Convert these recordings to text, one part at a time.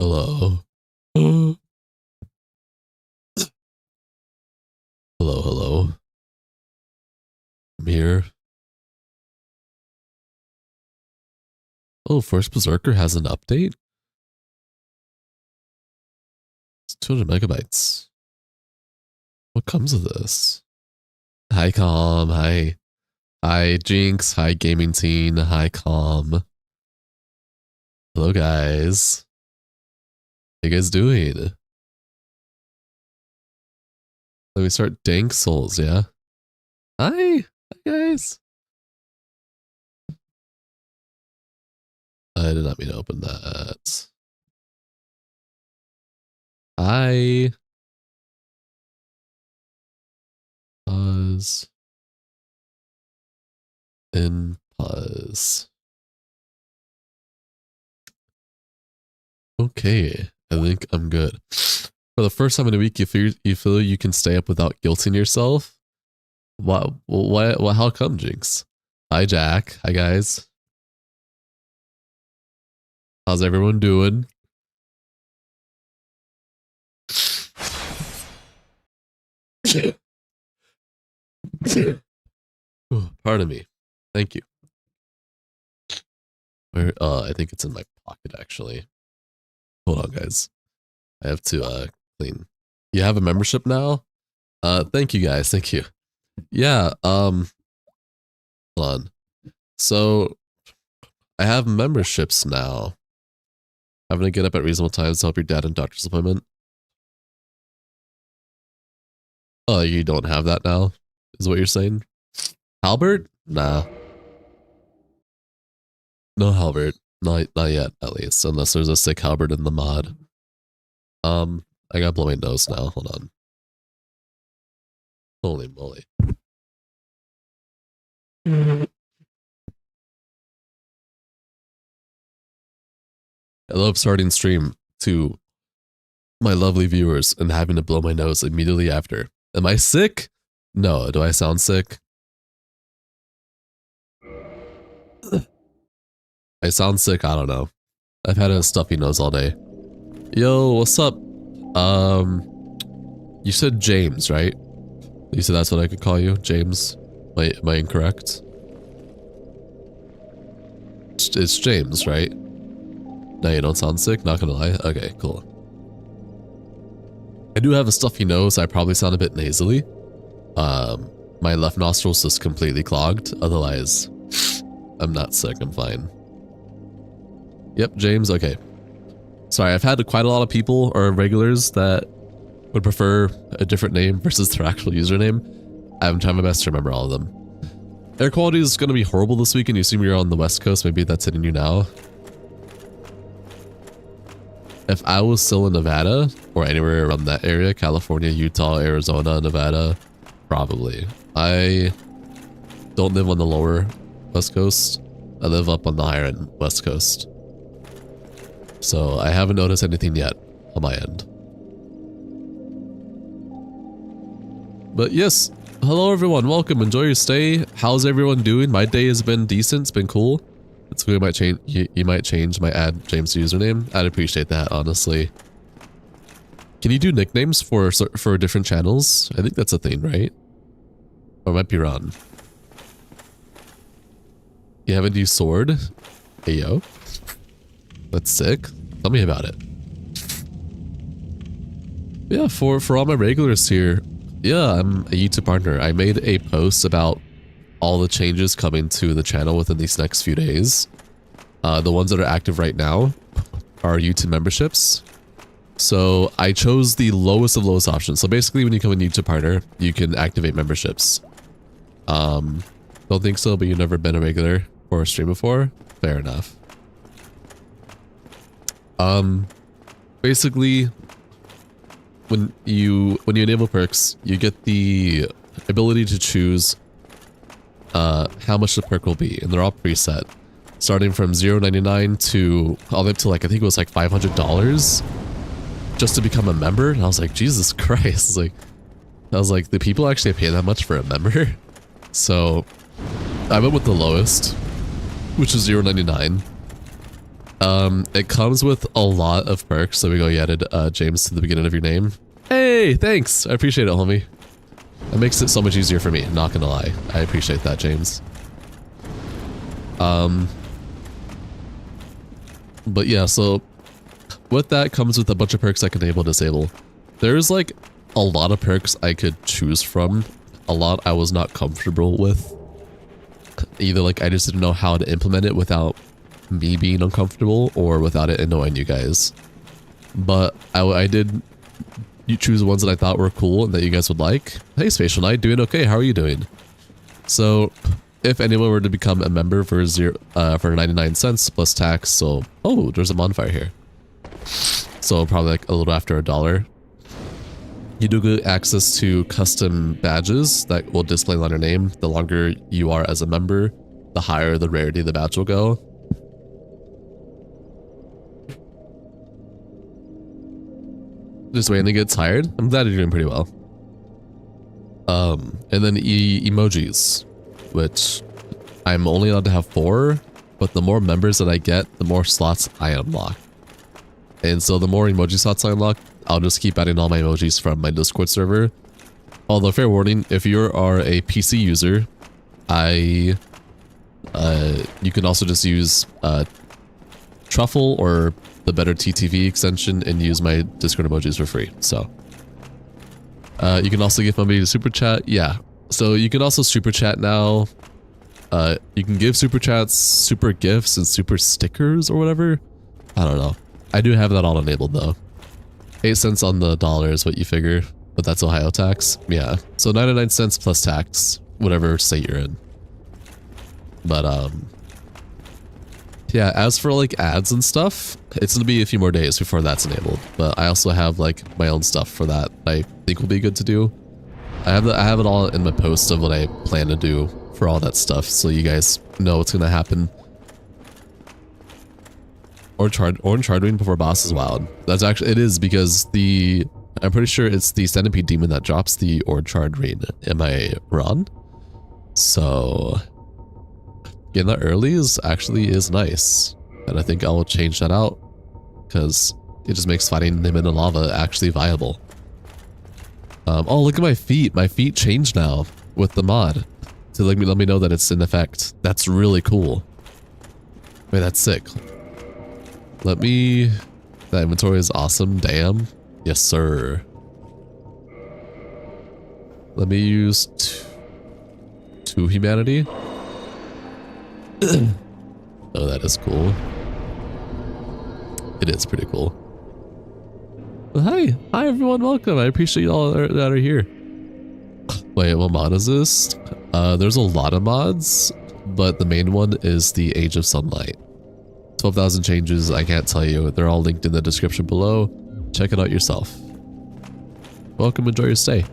Hello. Hello, hello. I'm here. Oh, First Berserker has an update? It's 200 megabytes. What comes of this? Hi, Calm. Hi. Hi, Jinx. Hi, Gaming Teen. Hi, Calm. Hello, guys. How you guys doing? Let me start Dank Souls, yeah? Hi. Hi, guys. I did not mean to open that. Hi. Pause. And pause. Okay, I think I'm good. For the first time in a week, you feel you can stay up without guilting yourself? What? How come, Jinx? Hi, Jack. Hi, guys. How's everyone doing? Pardon me. Thank you. Where? I think it's in my pocket, actually. Hold on, guys. I have to clean. You have a membership now? Thank you, guys. Thank you. Yeah. Hold on. So I have memberships now. Having to get up at reasonable times to help your dad in doctor's appointment. Oh, you don't have that now? Is what you're saying? Halbert? Nah. No Halbert. Not yet, at least. Unless there's a sick Halbert in the mod. I gotta blow my nose now. Hold on. Holy moly. I love starting stream to my lovely viewers and having to blow my nose immediately after. Am I sick? No. Do I sound sick? I sound sick. I don't know. I've had a stuffy nose all day. Yo, what's up? You said James, right? You said that's what I could call you? James? Am I incorrect? It's James, right? No, you don't sound sick? Not gonna lie. Okay, cool. I do have a stuffy nose. I probably sound a bit nasally. My left nostril's just completely clogged. Otherwise, I'm not sick. I'm fine. Yep, James. Okay. Sorry, I've had quite a lot of people or regulars that would prefer a different name versus their actual username. I'm trying my best to remember all of them. Air quality is going to be horrible this weekend. You assume you're on the West Coast. Maybe that's hitting you now. If I was still in Nevada or anywhere around that area, California, Utah, Arizona, Nevada, probably. I don't live on the lower West Coast. I live up on the higher end West Coast. So I haven't noticed anything yet on my end. But yes, hello everyone, welcome, enjoy your stay. How's everyone doing? My day has been decent, it's been cool. It's cool, you might change my add James username. I'd appreciate that, honestly. Can you do nicknames for different channels? I think that's a thing, right? Or I might be wrong. You haven't used Sword? Hey yo. That's sick. Tell me about it. Yeah, for all my regulars here, yeah, I'm a YouTube partner. I made a post about all the changes coming to the channel within these next few days. The ones that are active right now are YouTube memberships. So I chose the lowest of lowest options. So basically when you come in YouTube partner, you can activate memberships. Don't think so, but you've never been a regular or a stream before? Fair enough. Basically, when you enable perks, you get the ability to choose how much the perk will be, and they're all preset, starting from $0.99 to all the way up to like I think it was like $500 just to become a member. And I was like, Jesus Christ! I was like, the people actually pay that much for a member? So I went with the lowest, which is $0.99. It comes with a lot of perks. So we go, you added James to the beginning of your name. Hey, thanks. I appreciate it, homie. That makes it so much easier for me, not gonna lie. I appreciate that, James. But yeah, so with that comes with a bunch of perks I can enable, disable. There's like a lot of perks I could choose from. A lot I was not comfortable with. Either like I just didn't know how to implement it without me being uncomfortable or without it annoying you guys. But I did choose ones that I thought were cool and that you guys would like. Hey, Spatial Knight, doing okay? How are you doing? So if anyone were to become a member for 99 cents plus tax, so oh, there's a bonfire here. So probably like a little after $1. You do get access to custom badges that will display on your name. The longer you are as a member, the higher the rarity of the badge will go. Just waiting to get tired. I'm glad you're doing pretty well. And then emojis, which I'm only allowed to have 4, but the more members that I get, the more slots I unlock. And so the more emoji slots I unlock, I'll just keep adding all my emojis from my Discord server. Although, fair warning, if you are a PC user, you can also just use Truffle or the better TTV extension and use my Discord emojis for free. So you can also give money to super chat. Yeah, so you can also super chat now. You can give super chats, super gifts, and super stickers or whatever. I don't know. I do have that all enabled though. 8 cents on the dollar is what you figure, but that's Ohio tax. Yeah, so 99 cents plus tax, whatever state you're in. But yeah, as for like ads and stuff, it's gonna be a few more days before that's enabled. But I also have like my own stuff for that I think will be good to do. I have it all in my post of what I plan to do for all that stuff, so you guys know what's gonna happen. Orange Hardwing before boss is wild. That's actually, it is, because I'm pretty sure it's the Centipede Demon that drops the Orange Hardwing. Am I wrong? So getting that early is nice. And I think I will change that out because it just makes fighting him in the lava actually viable. Oh, look at my feet. My feet changed now with the mod to let me know that it's in effect. That's really cool. Wait, that's sick. That inventory is awesome. Damn. Yes, sir. Let me use two humanity. Oh, that is cool. It is pretty cool. Well, hi everyone, welcome. I appreciate you all that are here. Wait, what mod is this? There's a lot of mods, but the main one is the Age of Sunlight. 12,000 changes, I can't tell you. They're all linked in the description below. Check it out yourself. Welcome, enjoy your stay.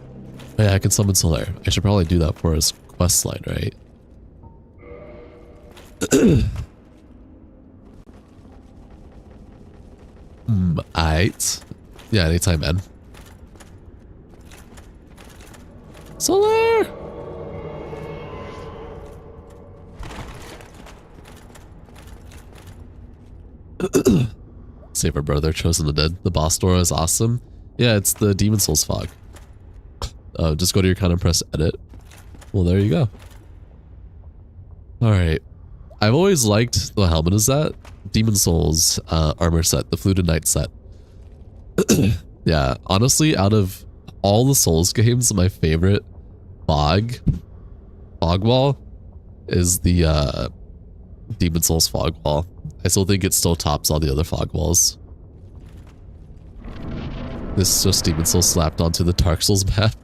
Oh, yeah, I can summon Solar. I should probably do that for his quest line, right? Aight. Yeah, anytime, man. Solar! Save our brother, chosen the dead. The boss door is awesome. Yeah, it's the Demon Souls fog. Just go to your account and press edit. Well, there you go. Alright. I've always liked the helmet is that Demon Souls armor set, the Fluted Knight set. Yeah, honestly, out of all the Souls games, my favorite fog wall is the Demon Souls fog wall. I still think it still tops all the other fog walls. This is just Demon Souls slapped onto the Dark Souls map.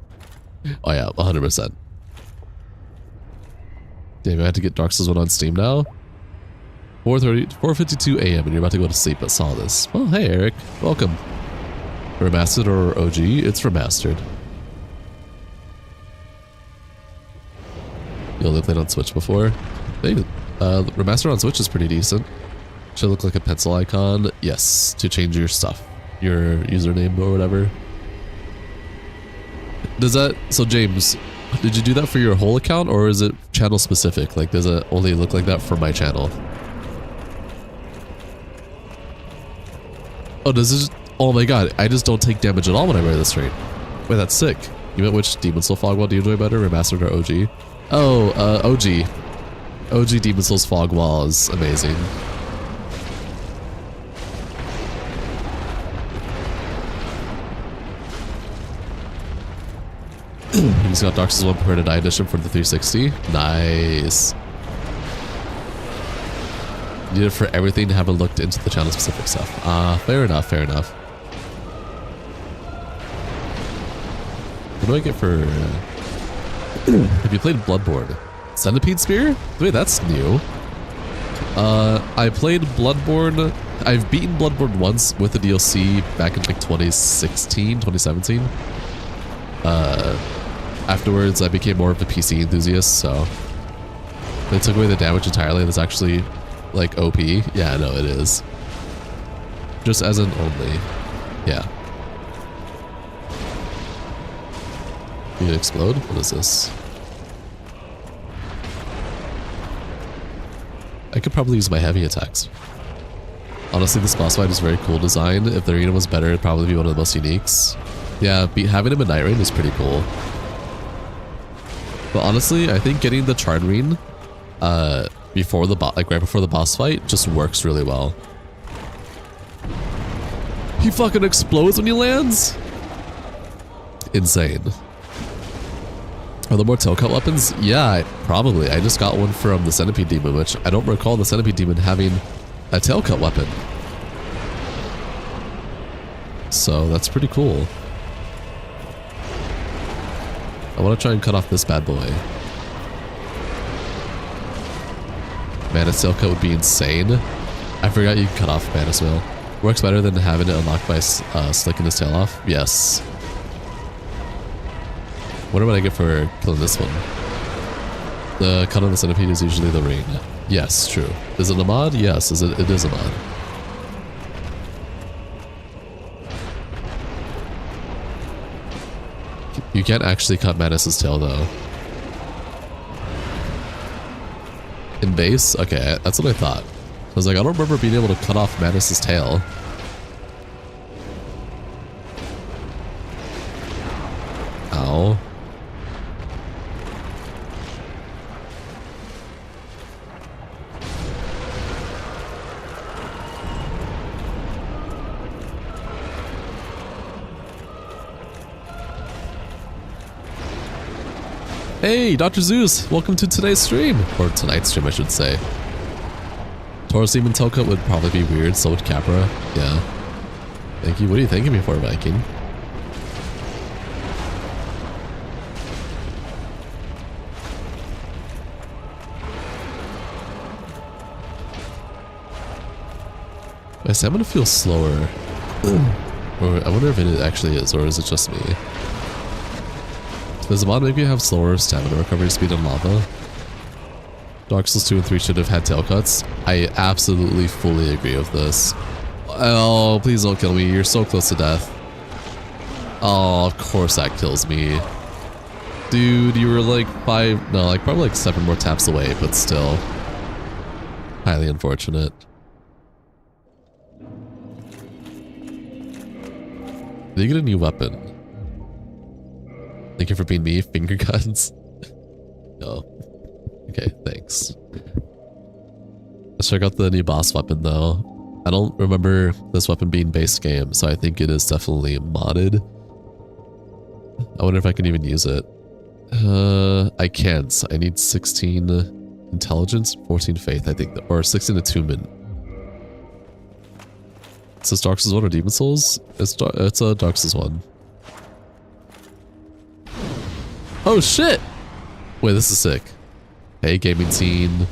Oh yeah, 100%. Damn, I had to get Dark Souls 1 on Steam now. 4:52 a.m. and you're about to go to sleep, but saw this. Well, hey Eric, welcome. Remastered or OG? It's remastered. You only played on Switch before? Maybe. Remastered on Switch is pretty decent. Should look like a pencil icon. Yes, to change your stuff. Your username or whatever. Does that... So James, did you do that for your whole account or is it channel specific? Like, does it only look like that for my channel? Oh, does this... Oh my god, I just don't take damage at all when I wear this trait. Wait, that's sick. You meant which Demon Soul Fog Wall do you enjoy better, Remastered or OG? Oh, OG. OG Demon Souls Fog Wall is amazing. He's got Dark Souls 1 Prepared to Die Edition for the 360. Nice. Need it for everything, haven't looked into the channel specific stuff. Fair enough, fair enough. What do I get for... Have you played Bloodborne? Centipede Spear? Wait, that's new. I played Bloodborne... I've beaten Bloodborne once with the DLC back in like 2016, 2017. Afterwards, I became more of a PC enthusiast, so... They took away the damage entirely. That's actually, like, OP. Yeah, no, it is. Just as an only. Yeah. You gonna explode? What is this? I could probably use my heavy attacks. Honestly, this boss fight is very cool design. If the arena was better, it'd probably be one of the most uniques. Yeah, having him in Night Rain is pretty cool. But honestly, I think getting the Charred Ring before the like right before the boss fight just works really well. He fucking explodes when he lands? Insane. Are there more tailcut weapons? Yeah, probably. I just got one from the Centipede Demon, which I don't recall the Centipede Demon having a tailcut weapon. So that's pretty cool. I want to try and cut off this bad boy. Manus tailcut would be insane. I forgot you can cut off Manus Wheel. Works better than having it unlocked by slicking his tail off. Yes. What do I get for killing this one? The cut on the centipede is usually the ring. Yes, true. Is it a mod? Yes, it is a mod. You can't actually cut Manus's tail though. In base? Okay, that's what I thought. I was like, I don't remember being able to cut off Manus's tail. Ow. Hey, Dr. Zeus, welcome to today's stream. Or tonight's stream, I should say. Taurus Demon Tailcut would probably be weird, so would Capra. Yeah. Thank you. What are you thanking me for, Viking? My stamina feels slower. Or I wonder if it actually is, or is it just me? Does the mod maybe have slower stamina recovery speed in lava? Dark Souls 2 and 3 should have had tail cuts. I absolutely fully agree with this. Oh, please don't kill me. You're so close to death. Oh, of course that kills me. Dude, you were like probably like 7 more taps away, but still. Highly unfortunate. Did you get a new weapon? Thank you for being me, finger guns. Oh. Okay, thanks. Let's check out the new boss weapon though. I don't remember this weapon being base game, so I think it is definitely modded. I wonder if I can even use it. I can't. I need 16 intelligence, 14 faith, I think, or 16 attunement. Is this Dark Souls 1 or Demon Souls? It's a Dark Souls 1. Oh shit! Wait, this is sick. Hey, gaming scene.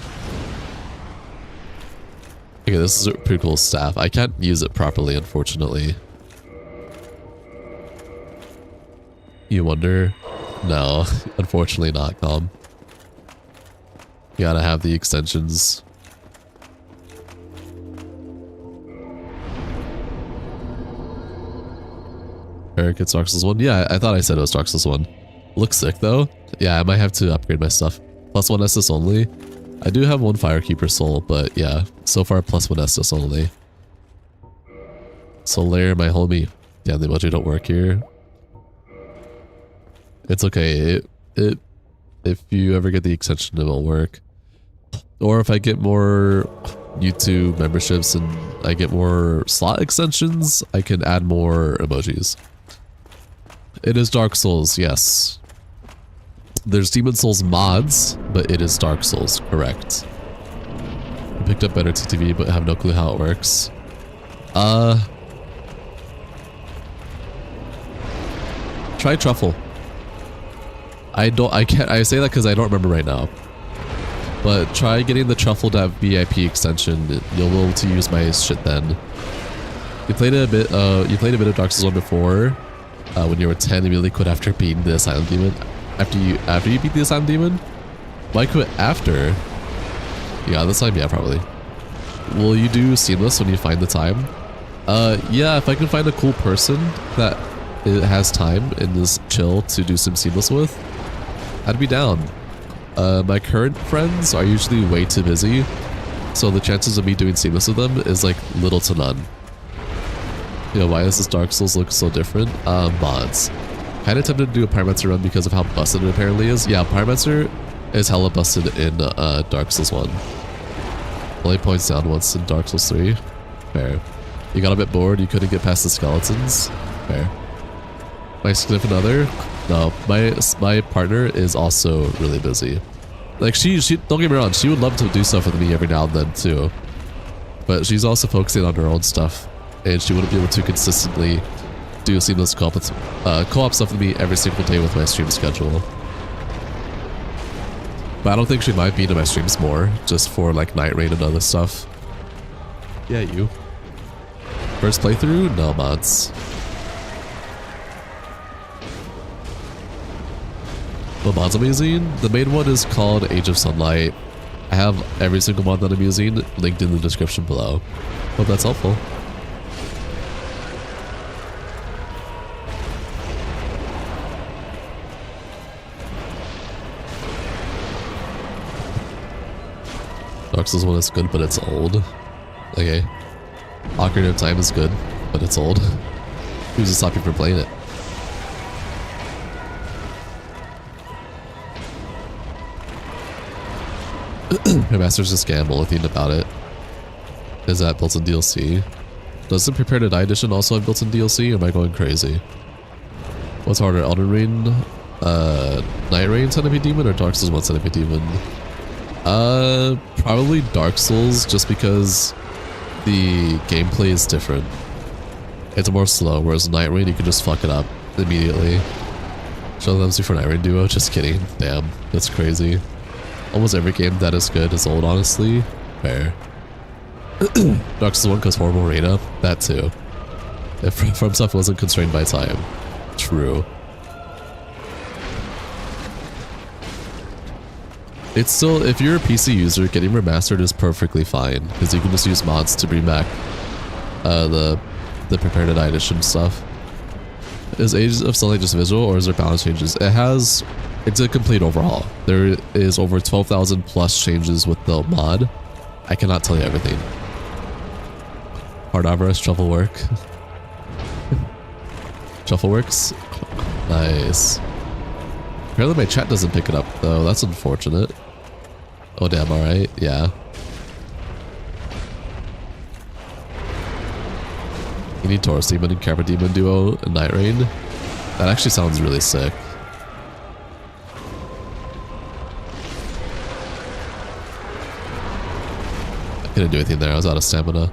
Okay, this is a pretty cool staff. I can't use it properly, unfortunately. You wonder? No, unfortunately not, Calm. You gotta have the extensions. Eric, it's Dark Souls 1? Yeah, I thought I said it was Dark Souls 1. Looks sick though. Yeah, I might have to upgrade my stuff. +1 Estus only. I do have 1 Firekeeper soul, but yeah, so far +1 Estus only. Solaire, my homie. Yeah, the emoji don't work here. It's okay. If you ever get the extension, it won't work. Or if I get more YouTube memberships and I get more slot extensions, I can add more emojis. It is Dark Souls, yes. There's Demon Souls mods, but it is Dark Souls, correct. I picked up better TTV, but have no clue how it works. Try Truffle. I say that because I don't remember right now. But try getting the Truffle.vip extension. You'll be able to use my shit then. You played a bit of Dark Souls 1 before, when you were 10, immediately quit after beating the Asylum Demon. After you beat the Asylum Demon? Why quit after? Yeah, this time, yeah, probably. Will you do Seamless when you find the time? Yeah, if I can find a cool person that has time and is chill to do some Seamless with, I'd be down. My current friends are usually way too busy, so the chances of me doing Seamless with them is like little to none. You know, why does this Dark Souls look so different? Mods. Kinda tempted to do a Pyromancer run because of how busted it apparently is. Yeah, Pyromancer is hella busted in Dark Souls 1. Only points down once in Dark Souls 3. Fair. You got a bit bored, you couldn't get past the skeletons. Fair. My significant other? No, my partner is also really busy. Like she don't get me wrong, she would love to do stuff with me every now and then too. But she's also focusing on her own stuff, and she wouldn't be able to consistently do Seamless co-op stuff with me every single day with my stream schedule. But I don't think she might be into my streams more, just for like Night Rain and other stuff. Yeah, you. First playthrough? No mods. What mods I'm using? The main one is called Age of Sunlight. I have every single mod that I'm using linked in the description below. Hope that's helpful. Dark Souls 1 is good, but it's old. Okay. Ocarina of Time is good, but it's old. Who's to stop you from playing it? Your master's a scam, only thing about it is that built-in DLC. Does the Prepare to Die edition also have built-in DLC, or am I going crazy? What's harder, Elden Ring, Night Rain Centipede Demon, or Dark Souls 1 Centipede Demon? Probably Dark Souls, just because the gameplay is different. It's more slow, whereas Night Rain, you can just fuck it up immediately. Show them for Night Rain duo, just kidding. Damn, that's crazy. Almost every game that is good is old, honestly. Fair. Dark Souls 1 because horrible rate up. That too. If From Stuff wasn't constrained by time. True. It's still, if you're a PC user, getting remastered is perfectly fine, because you can just use mods to bring back the Prepare to Die edition stuff. Is Age of Sunlight just visual, or is there balance changes? It's a complete overhaul. There is over 12,000 plus changes with the mod. I cannot tell you everything. Hard Avarice, Truffle work. Truffle works? Nice. Apparently my chat doesn't pick it up though, that's unfortunate. Oh damn, alright, yeah. You need Taurus Demon and Camera Demon duo and Night Rain. That actually sounds really sick. I couldn't do anything there, I was out of stamina.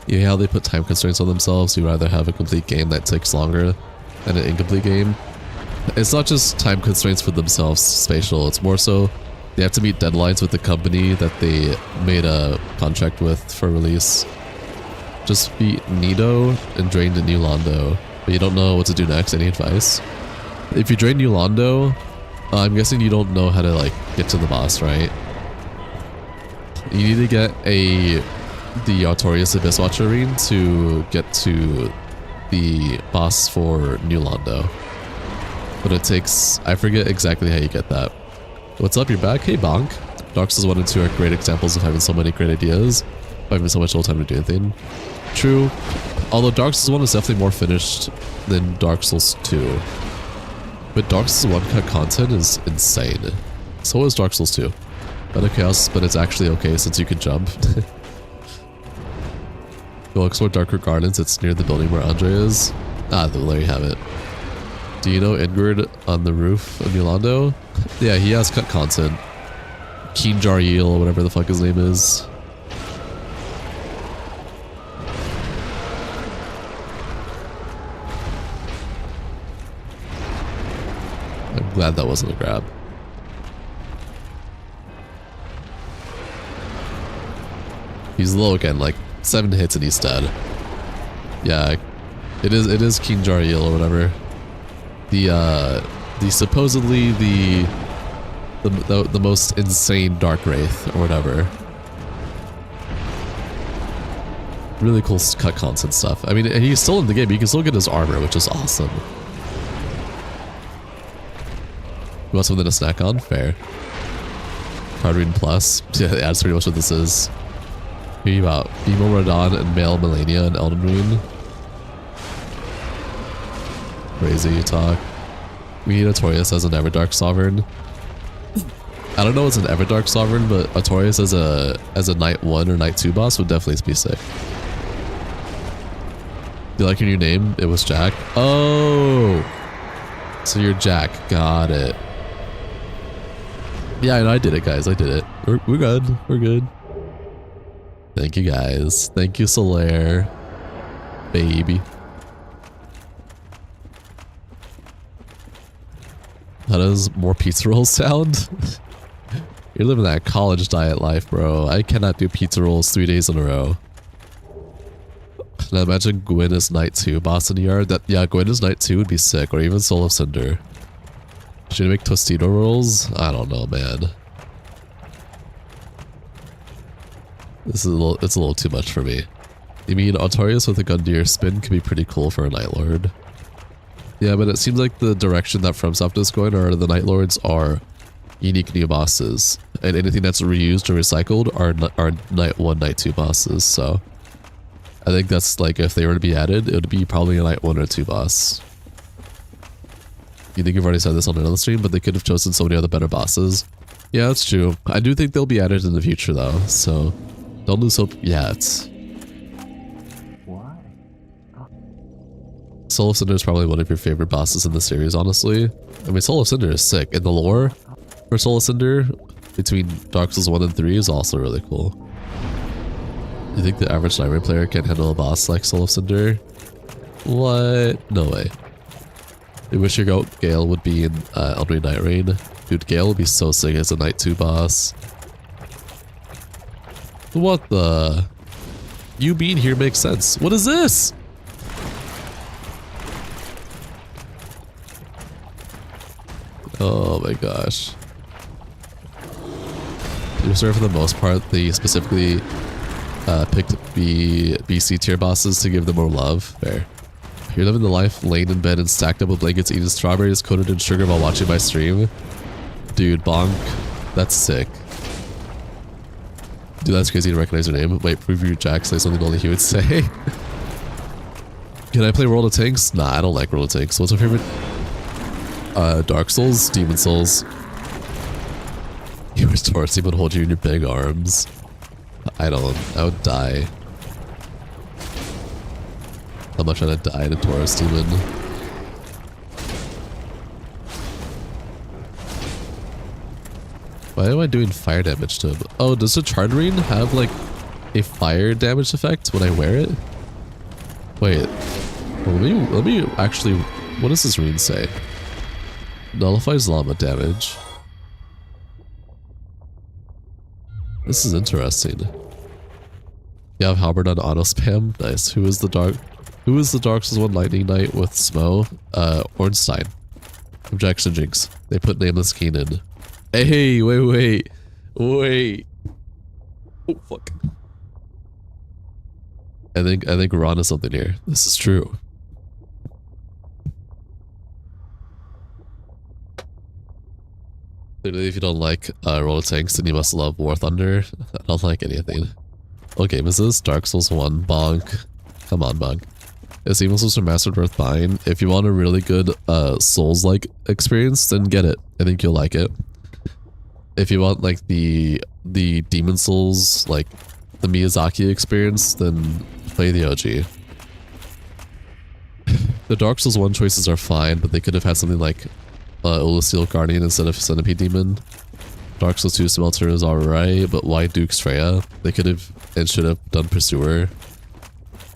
You know how they put time constraints on themselves? You rather have a complete game that takes longer than an incomplete game? It's not just time constraints for themselves, spatial. It's more so they have to meet deadlines with the company that they made a contract with for release. Just beat Nido and drain the New Londo, but you don't know what to do next. Any advice? If you drain New Londo, I'm guessing you don't know how to like get to the boss, right? You need to get the Artorias Abyss Watcher Arena to get to the boss for New Londo. But it takes, I forget exactly how you get that. What's up, you're back? Hey Bonk. Dark Souls 1 and 2 are great examples of having so many great ideas, but having so much old time to do anything. True. Although Dark Souls 1 is definitely more finished than Dark Souls 2. But Dark Souls 1 cut content is insane. So is Dark Souls 2. Better chaos, but it's actually okay since you can jump. Go explore Darker Gardens, it's near the building where Andre is. Ah, there you have it. Do you know Ingrid on the roof of Yolando? Yeah, he has cut content. Keen Jar Eel, whatever the fuck his name is. I'm glad that wasn't a grab. He's low again, like 7 hits and he's dead. Yeah, it is Keen Jar Eel or whatever. The supposedly the most insane Dark Wraith or whatever. Really cool cut content stuff. I mean, he's still in the game. You can still get his armor, which is awesome. You want something to snack on? Fair. Card Reading Plus. Yeah, that's pretty much what this is. Hear about female Radon and male Melania and Elden Ring. Crazy talk. We need Artorias as an Everdark Sovereign. I don't know what's an Everdark Sovereign, but Artorias as a Night 1 or Night 2 boss would definitely be sick. Do you like your new name? It was Jack. Oh! So you're Jack. Got it. Yeah, I did it, guys. I did it. We're good. We're good. Thank you, guys. Thank you, Solaire. Baby. How does more pizza rolls sound? You're living that college diet life, bro. I cannot do pizza rolls 3 days in a row. And I imagine Gwyn is Night 2 boss in the yard. Yeah, Gwyn is Night 2 would be sick, or even Soul of Cinder. Should I make Tostito rolls? I don't know, man. It's a little too much for me. You mean Artorias with a Gundyr spin could be pretty cool for a Night Lord. Yeah, but it seems like the direction that FromSoft is going, or the Night Lords are unique new bosses, and anything that's reused or recycled are Night 1, Night 2 bosses, so I think that's like, if they were to be added, it would be probably a Night 1 or 2 boss. You think you've already said this on another stream, but they could have chosen so many other better bosses. Yeah, that's true. I do think they'll be added in the future though, so don't lose hope yet. Why? Soul of Cinder is probably one of your favorite bosses in the series, honestly. I mean, Soul of Cinder is sick, and the lore for Soul of Cinder between Dark Souls 1 and 3 is also really cool. You think the average Night Rain player can handle a boss like Soul of Cinder? What? No way. I wish your goat Gale would be in Elden Ring Night Rain. Dude, Gale would be so sick as a Night 2 boss. What the? You being here makes sense. What is this? Oh my gosh. You sort of for the most part, they specifically picked BC tier bosses to give them more love. Fair. You're living the life, laying in bed and stacked up with blankets, eating strawberries coated in sugar while watching my stream. Dude, bonk. That's sick. Dude, that's crazy to recognize your name. Wait, prove your Jack, say something only he would say. Can I play World of Tanks? Nah, I don't like World of Tanks. What's your favorite? Dark Souls? Demon Souls. You wish Taurus would hold you in your big arms. I don't. I would die. I'm not trying to die in a Taurus demon. Why am I doing fire damage to him? Oh, does the Chartering have like a fire damage effect when I wear it? Wait. Well, let me actually. What does this rune say? Nullifies llama damage. This is interesting. You have Halberd on auto spam. Nice. Who is the Dark Souls 1 Lightning Knight with Smo? Ornstein. Objection Jinx. They put Nameless Keen in. Hey, wait. Oh fuck. I think we're onto something here. This is true. Clearly, if you don't like Roll of Tanks, then you must love War Thunder. I don't like anything. What game is this? Dark Souls 1, bonk. Come on, bonk. Is Demon Souls Remastered worth buying? If you want a really good Souls-like experience, then get it. I think you'll like it. If you want like the Demon Souls, like the Miyazaki experience, then play the OG. The Dark Souls 1 choices are fine, but they could have had something like Ulusteel Guardian instead of Centipede Demon. Dark Souls 2 Smelter is alright, but why Duke's Freya? They could have and should have done Pursuer.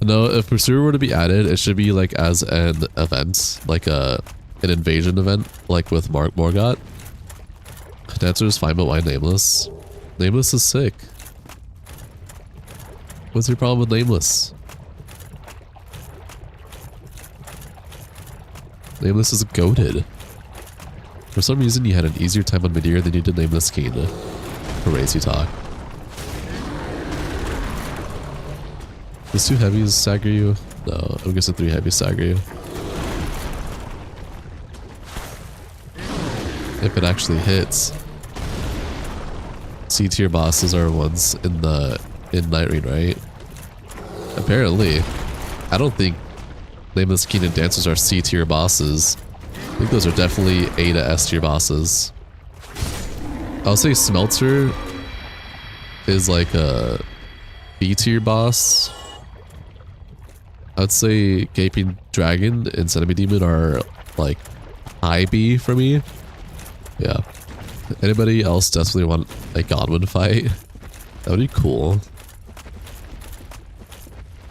No, if Pursuer were to be added, it should be like as an event, like an invasion event, like with Morgott. Dancer is fine, but why Nameless? Nameless is sick. What's your problem with Nameless? Nameless is goated. For some reason, you had an easier time on Midir than you did Nameless Keen. Crazy talk. Does 2 heavies stagger you? No, I'm guessing 3 heavies stagger you. If it actually hits. C tier bosses are ones in Night Rain, right? Apparently. I don't think Nameless Keen and Dancers are C tier bosses. I think those are definitely A to S tier bosses. I'll say Smelter is like a B tier boss. I'd say Gaping Dragon and Centipede Demon are like high B for me. Yeah. Anybody else definitely want a Godwin fight? That would be cool.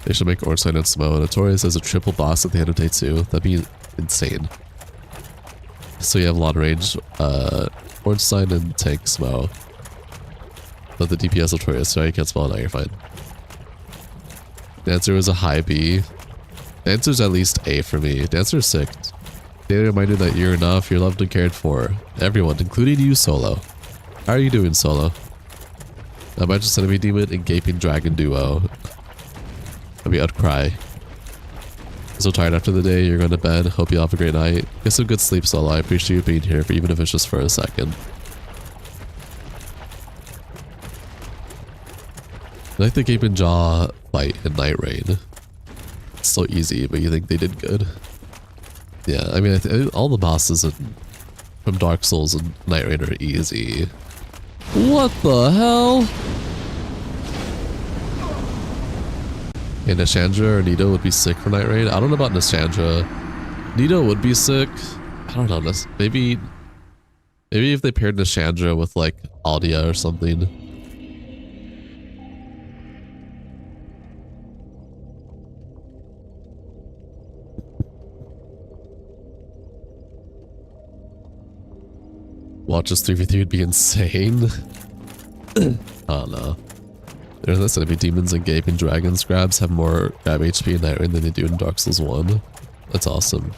They should make Ornstein and Smo. Notorious as a triple boss at the end of day 2. That'd be insane. So you have long range, Ornstein and tank Smo. But the DPS Notorious, so you can't spell it now, you're fine. Dancer is a high B. Dancer's at least A for me. Dancer's sick. They reminded that you're enough, you're loved and cared for. Everyone, including you, Solo. How are you doing, Solo? Imagine Centipede Demon and Gaping Dragon duo. I mean, I'd cry. So tired after the day, you're going to bed. Hope you have a great night. Get some good sleep, Solo. I appreciate you being here, even if it's just for a second. I like the Gaping Jaw fight in Night Rain. It's so easy, but you think they did good. Yeah, I mean, all the bosses from Dark Souls and Night Rain are easy. What the hell? Yeah, Nashandra or Nito would be sick for Night Rain. I don't know about Nashandra. Nito would be sick. I don't know. Maybe if they paired Nashandra with like Aldia or something. Watch us 3v3 would be insane. I don't know. There's not gonna be demons and gaping dragons. Grabs have more grab HP in Night Rain than they do in Dark Souls 1. That's awesome.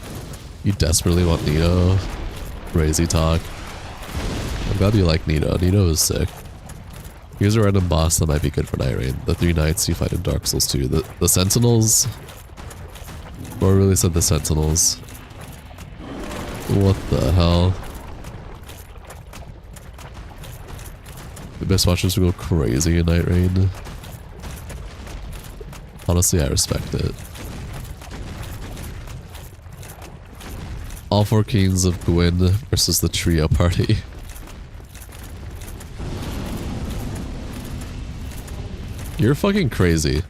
You desperately want Nito. Crazy talk. I'm glad you like Nito. Nito is sick. Here's a random boss that might be good for Night Rain. The 3 knights you fight in Dark Souls 2. The Sentinels. Or really said the Sentinels. What the hell? The best watchers will go crazy in Night Rain. Honestly, I respect it. All 4 kings of Gwyn versus the trio party. You're fucking crazy.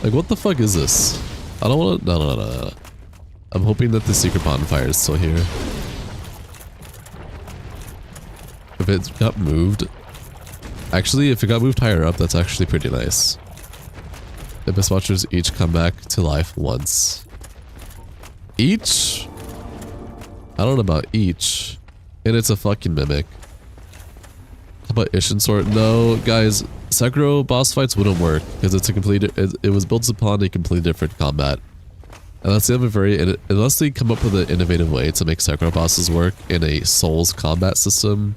Like, what the fuck is this? I don't want to... No. I'm hoping that the secret bonfire is still here. If it got moved... Actually, if it got moved higher up, that's actually pretty nice. The best watchers each come back to life once. Each? I don't know about each. And it's a fucking mimic. How about Ishin Sword? No, guys, Sekiro boss fights wouldn't work because it's a complete. It was built upon a completely different combat. Unless they have unless they come up with an innovative way to make Sekiro bosses work in a Souls combat system,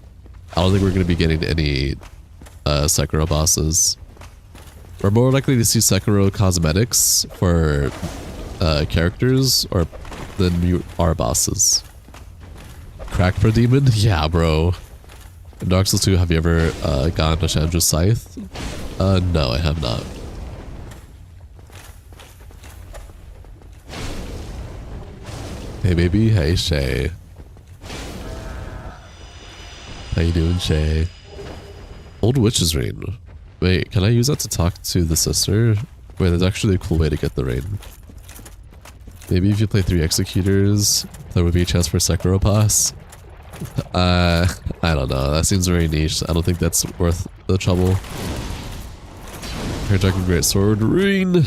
I don't think we're going to be getting any Sekiro bosses. We're more likely to see Sekiro cosmetics for characters than our bosses. Crack per demon? Yeah, bro. In Dark Souls 2, have you ever gotten a Chandra's Scythe? No, I have not. Hey baby, hey Shay. How you doing, Shay? Old Witch's Ring. Wait, can I use that to talk to the sister? Wait, that's actually a cool way to get the ring. Maybe if you play 3 Executors, there would be a chance for Sekiro Pass. I don't know. That seems very niche. I don't think that's worth the trouble. Hierarchy Great Sword Ring.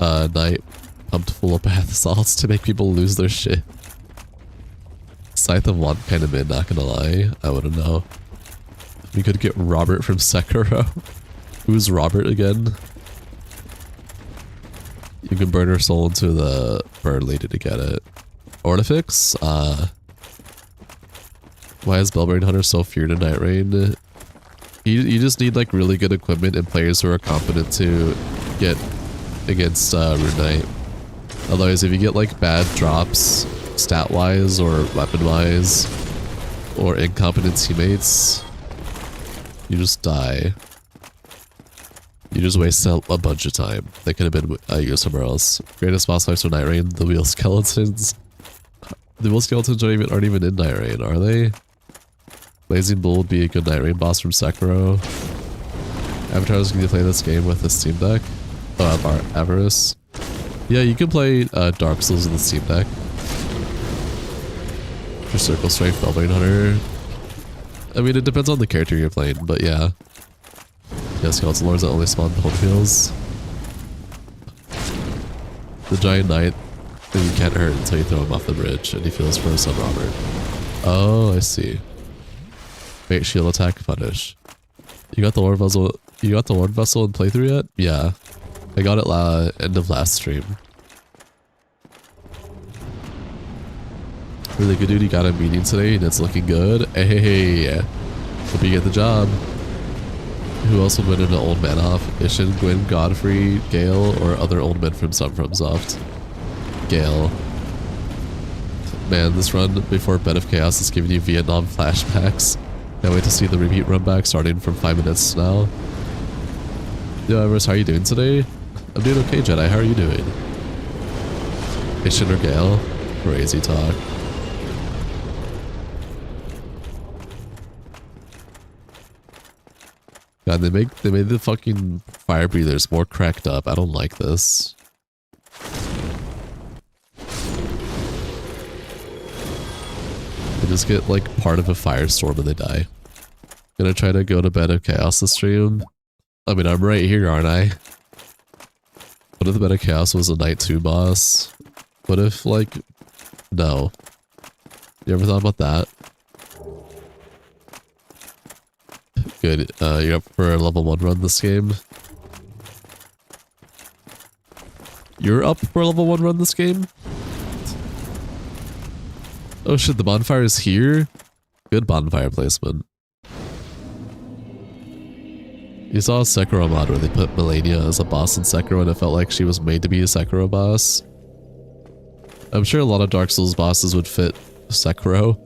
Knight pumped full of bath salts to make people lose their shit. Scythe of Want kind of mid, not gonna lie. I wouldn't know. We could get Robert from Sekiro. Who's Robert again? You can burn her soul into the bird lady to get it. Ornifix? Why is Bellbrain Hunter so feared in Night Rain? You just need like really good equipment and players who are confident to get against Rune Knight. Otherwise, if you get like bad drops, stat-wise or weapon-wise, or incompetent teammates, you just die. You just waste a bunch of time. They could have been used somewhere else. Greatest boss fights for Night Rain, the Wheel Skeletons. The Wheel Skeletons aren't even in Night Rain, are they? Blazing Bull would be a good Night Rain boss from Sekiro. Avatar's going to play this game with the Steam Deck. Oh, Avarice. Yeah, you can play Dark Souls with the Steam Deck. For Circle Strike, Bellbrain Hunter. I mean, it depends on the character you're playing, but yeah. Yeah, Skeleton Lords that only spawn home fields. The Giant Knight, and you can't hurt until you throw him off the bridge, and he feels for some Robert. Oh, I see. Wait, shield attack, punish. You got the Lord Vessel. You got the Lord Vessel in playthrough yet? Yeah, I got it end of last stream. Really good dude. You got a meeting today, and it's looking good. Hey, hope you get the job. Who else would win in an old man off? Ishin, Gwyn, Godfrey, Gale, or other old men from FromSoft? Gale. Man, this run before Bed of Chaos is giving you Vietnam flashbacks. Can't wait to see the repeat run back starting from 5 minutes now. Yo, Everest, how are you doing today? I'm doing okay, Jedi. How are you doing? Ishin or Gale? Crazy talk. God, they made the fucking fire breathers more cracked up. I don't like this. They just get like part of a firestorm and they die. Gonna try to go to Bed of Chaos this stream. I mean, I'm right here, aren't I? What if the Bed of Chaos was a Night 2 boss? What if, like, no. You ever thought about that? Good. You're up for a level 1 run this game? You're up for a level 1 run this game? Oh shit, the bonfire is here? Good bonfire placement. You saw a Sekiro mod where they put Melania as a boss in Sekiro and it felt like she was made to be a Sekiro boss. I'm sure a lot of Dark Souls bosses would fit Sekiro,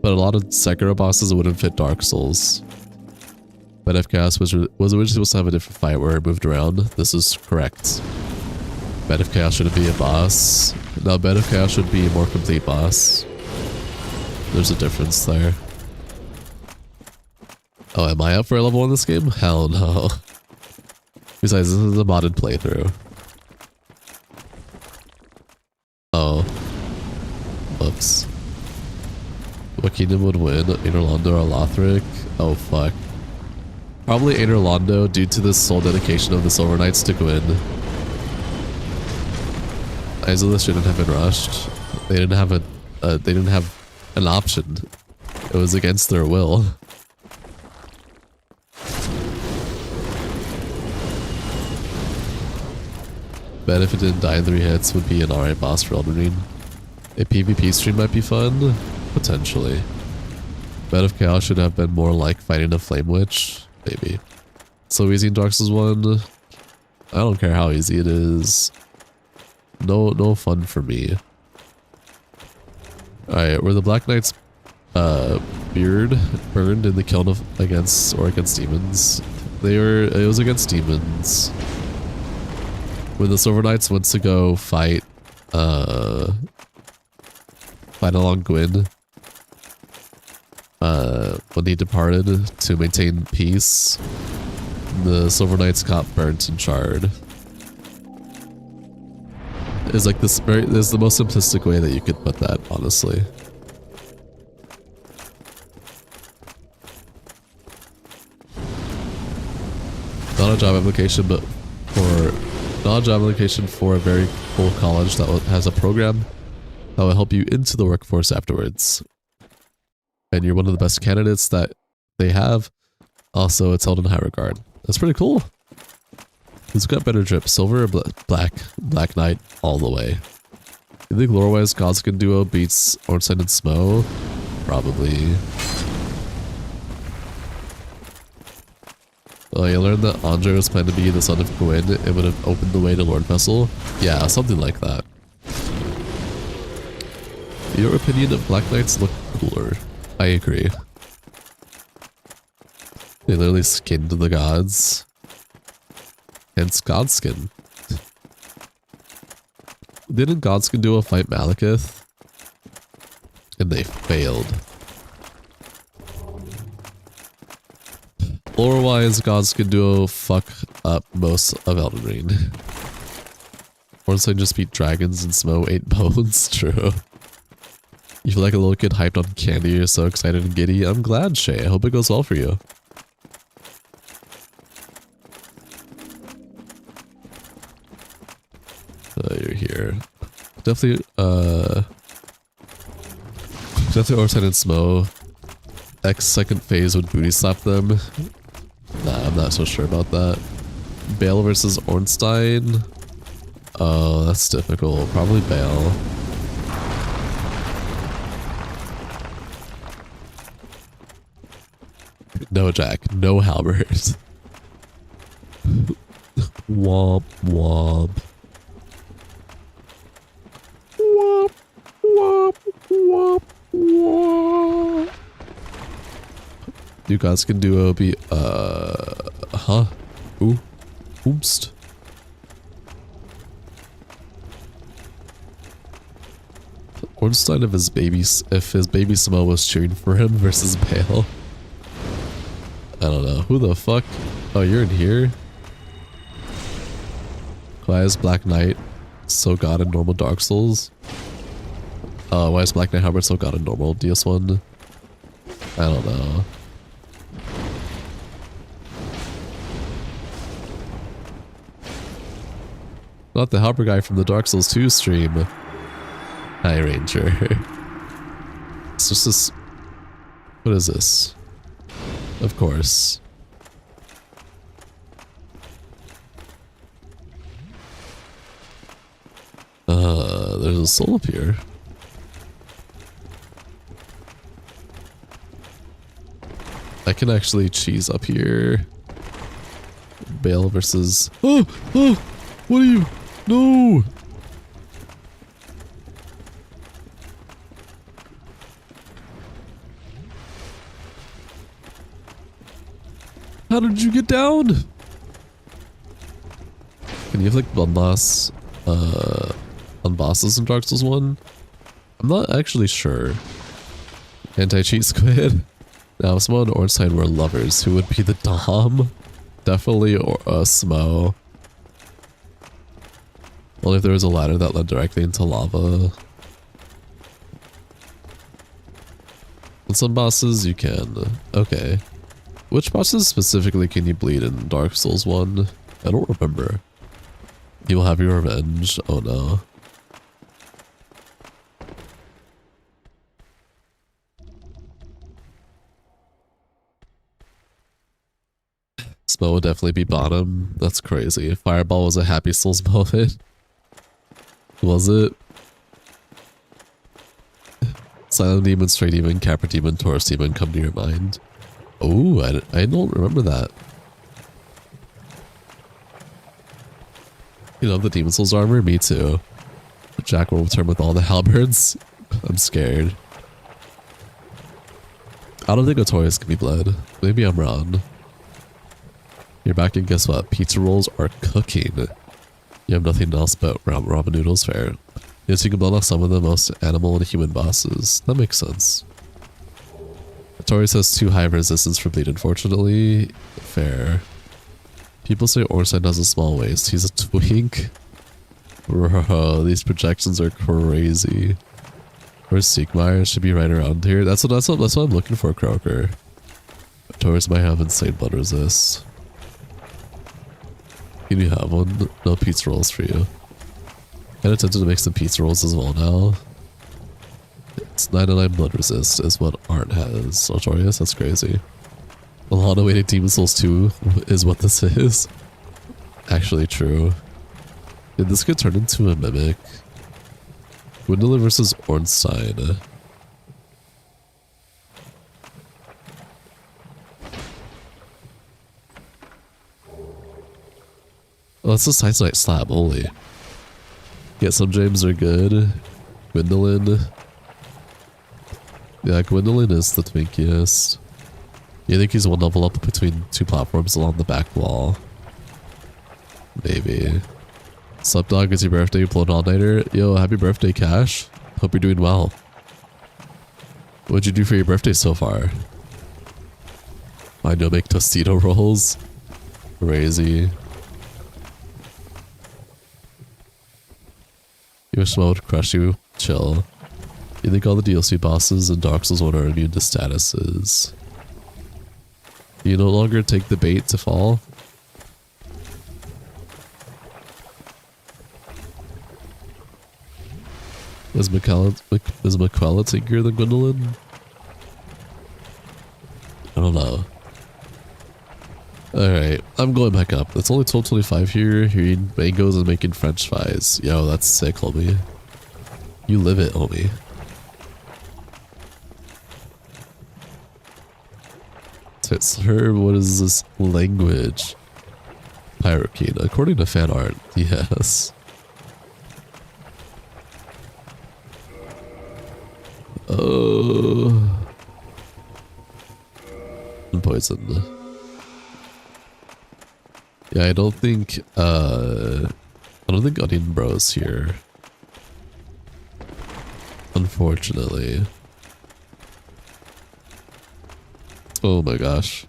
but a lot of Sekiro bosses wouldn't fit Dark Souls. Bed of Chaos was originally supposed to have a different fight where it moved around. This is correct. Bed of Chaos shouldn't be a boss. No, Bed of Chaos should be a more complete boss. There's a difference there. Oh, am I up for a level 1 in this game? Hell no. Besides, this is a modded playthrough. Oh. Whoops. What kingdom would win? Aenorlando or Lothric? Oh, fuck. Probably Aenorlando due to the sole dedication of the Silver Knights to Gwyn. Isolus shouldn't have been rushed. They didn't have an option. It was against their will. Bet if it didn't die in 3 hits would be an alright boss for Elden Ring. A PvP stream might be fun? Potentially. Bed of Chaos should have been more like fighting a Flame Witch? Maybe. So easy in Dark Souls 1? I don't care how easy it is. No fun for me. Alright, were the Black Knights beard burned in the kiln against demons. It was against demons. When the Silver Knights went to go fight along Gwyn, when he departed to maintain peace, the Silver Knights got burnt and charred. Is like this is the most simplistic way that you could put that, honestly. Not a job application, but not a job application for a very cool college that has a program that will help you into the workforce afterwards. And you're one of the best candidates that they have. Also, it's held in high regard. That's pretty cool. Who's got better drip? Silver or Black Knight all the way. You think lore-wise Godskin duo beats Ornstein and Smo? Probably. Oh, you learned that Andre was planned to be the son of Gwyn. It would have opened the way to Lord Vessel. Yeah, something like that. In your opinion, Black Knights look cooler. I agree. They literally skinned the gods. Hence Godskin. Didn't Godskin do a fight Malekith? And they failed. Lore-wise, Godskin duo fuck up most of Elden Ring. Ornstein just beat dragons and Smo ate bones. True. You feel like a little kid hyped on candy. You're so excited and giddy. I'm glad, Shay. I hope it goes well for you. You're here. Definitely Ornstein and Smo. X second phase would booty slap them. Nah, I'm not so sure about that. Bale versus Ornstein. Oh, that's difficult. Probably Bale. No Jack. No Halbert. Womp womp. Womp womp womp womp. You guys can do a be huh? Ooh. Oomst. Ornstein if his baby Smo was cheering for him versus Bale. I don't know. Who the fuck? Oh, you're in here? Why is Black Knight so god in normal Dark Souls? Why is Black Knight Halbert so god in normal DS1? I don't know. Not the Halbert guy from the Dark Souls 2 stream. Hi, Ranger. It's just this... What is this? Of course. There's a soul up here. I can actually cheese up here. Bale versus... Oh! Oh! What are you? No! How did you get down? Can you have like blood loss on bosses in Dark Souls 1? I'm not actually sure. Anti-cheat squid. Now, if Smo and Ornstein were lovers, who would be the Dom? Definitely Smo. Only if there was a ladder that led directly into lava. On some bosses, you can. Okay. Which bosses specifically can you bleed in Dark Souls 1? I don't remember. You will have your revenge. Oh no. Smo would definitely be bottom. That's crazy. Fireball was a Happy Souls moment. Was it? Silent Demon, Stray Demon, Capra Demon, Taurus Demon come to your mind? Oh, I don't remember that. You know, the Demon Souls armor? Me too. Jack will return with all the halberds. I'm scared. I don't think Notorious can be bled. Maybe I'm wrong. You're back and guess what? Pizza rolls are cooking. You have nothing else but ramen noodles, fair. Yes, you can blow off some of the most animal and human bosses. That makes sense. Notorious has too high resistance for bleed, unfortunately. Fair. People say Ornstein has a small waist. He's a twink. Bro, these projections are crazy. Where's Siegmeyer? Should be right around here. That's what I'm looking for, Croaker. Notorious might have insane blood resist. Can you have one? No pizza rolls for you. Kinda tempted to make some pizza rolls as well now. It's 99 blood resist is what Art has. Notorious, that's crazy. A lot of weighted Demon Souls 2 is what this is. Actually true. Did this get turned into a mimic? Gwendolyn versus Ornstein. Oh, that's a Titanite slab, holy. Yeah, some James are good. Gwendolyn. Yeah, Gwendolyn is the twinkiest. You think he's one level up between two platforms along the back wall? Maybe. Sup dog, it's your birthday, you pulled an all-nighter. Yo, happy birthday, Cash. Hope you're doing well. What'd you do for your birthday so far? I know, make Tostito rolls. Crazy. You wish someone would crush you? Chill. You think all the DLC bosses in Dark Souls 1 are immune to statuses? You no longer take the bait to fall? Is McQuella tinker than Gwendolyn? I don't know. Alright, I'm going back up. It's only 12:25 here, hearing mangoes and making french fries. Yo, that's sick, homie. You live it, homie. Sir, what is this language? Pyrokeene. According to fan art, yes. Oh. I'm poisoned. Yeah, I don't think Onion Bro's here. Unfortunately. Oh my gosh.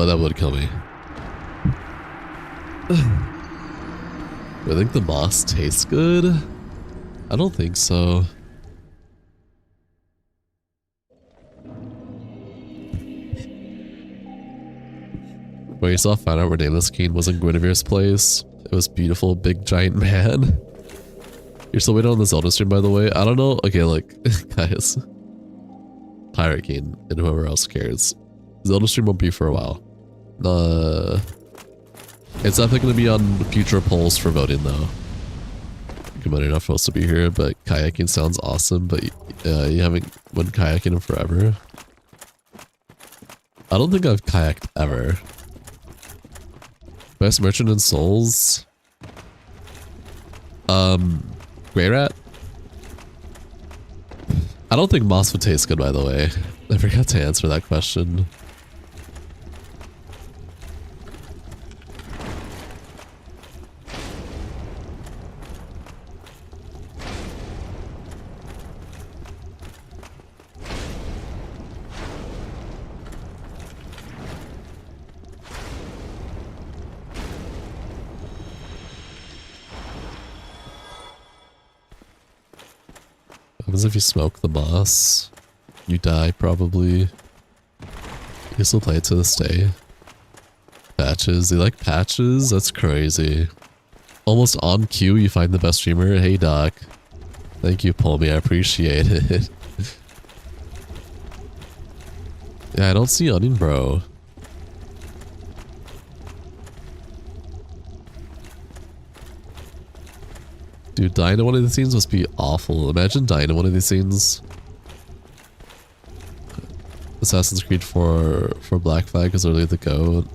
That would kill me. I think the moss tastes good. I don't think so. Where you saw fan art where Nameless King was in Guinevere's place. It was beautiful, big giant man. You're still waiting on the Zelda stream, by the way. I don't know. Okay, look, guys. Pirate King and whoever else cares. Zelda stream won't be for a while. It's definitely going to be on future polls for voting, though. You're not supposed to be here, but kayaking sounds awesome, but you haven't went kayaking in forever. I don't think I've kayaked ever. Best merchant in Souls? Grey Rat? I don't think moss would taste good, by the way. I forgot to answer that question. What happens if you smoke the moss? You die, probably. You can still play it to this day. Patches. They like patches? That's crazy. Almost on cue, you find the best streamer. Hey, Doc. Thank you, Polmy. I appreciate it. Yeah, I don't see Onion Bro. Dude, dying in one of these scenes must be awful. Imagine dying in one of these scenes. Assassin's Creed for Black Flag is literally the GOAT.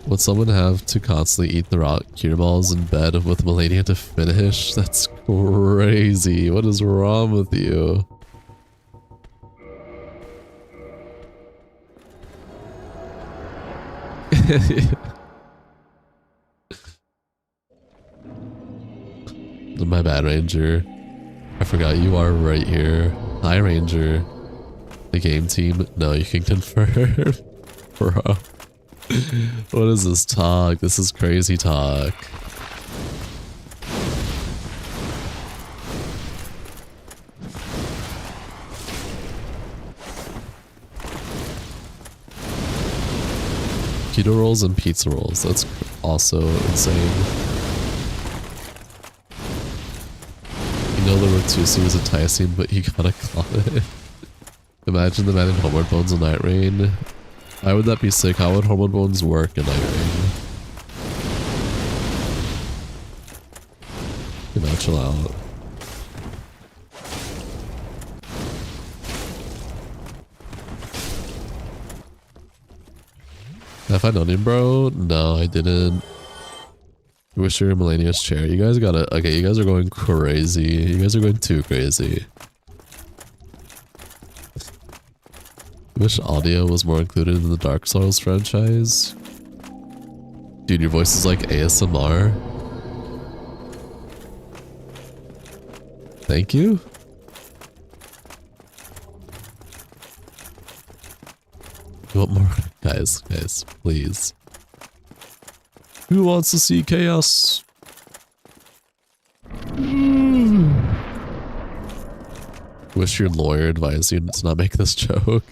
Would someone have to constantly eat the raw cure balls in bed with Melania to finish? That's crazy. What is wrong with you? My bad, Ranger. I forgot you are right here. Hi, Ranger. The game team? No, you can confirm. Bro. What is this talk? This is crazy talk. Keto rolls and pizza rolls. That's also insane. You know the Rotusi was enticing, but he gotta call it. Imagine the man in Homeward Bones in Night Rain. Why would that be sick? How would Homeward Bones work in Night Rain? You know, chill out. Did I find onion, bro? No, I didn't. Wish you were in Melania's chair. You guys gotta... Okay, you guys are going crazy. You guys are going too crazy. Wish audio was more included in the Dark Souls franchise. Dude, your voice is like ASMR. Thank you. You want more? Guys, please. Who wants to see chaos? Wish your lawyer advised you to not make this joke.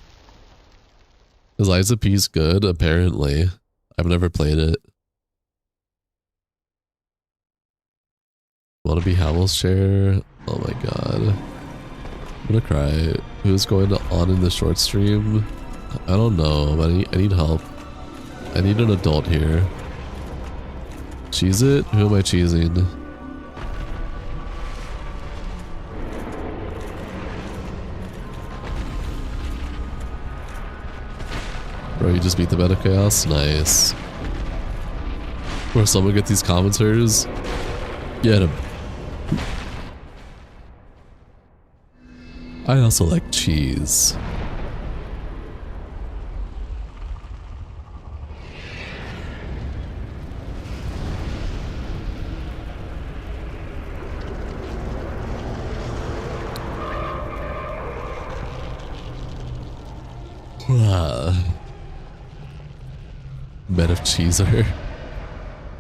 Is Liza of Peace good? Apparently. I've never played it. Wanna be Howell's chair? Oh my god. I'm gonna cry. Who's going on in the short stream? I don't know, but I need help. I need an adult here. Cheese it? Who am I cheesing? Bro, you just beat the Meta Chaos? Nice. Where someone get these commenters? Get him. I also like cheese. Bed of cheeser.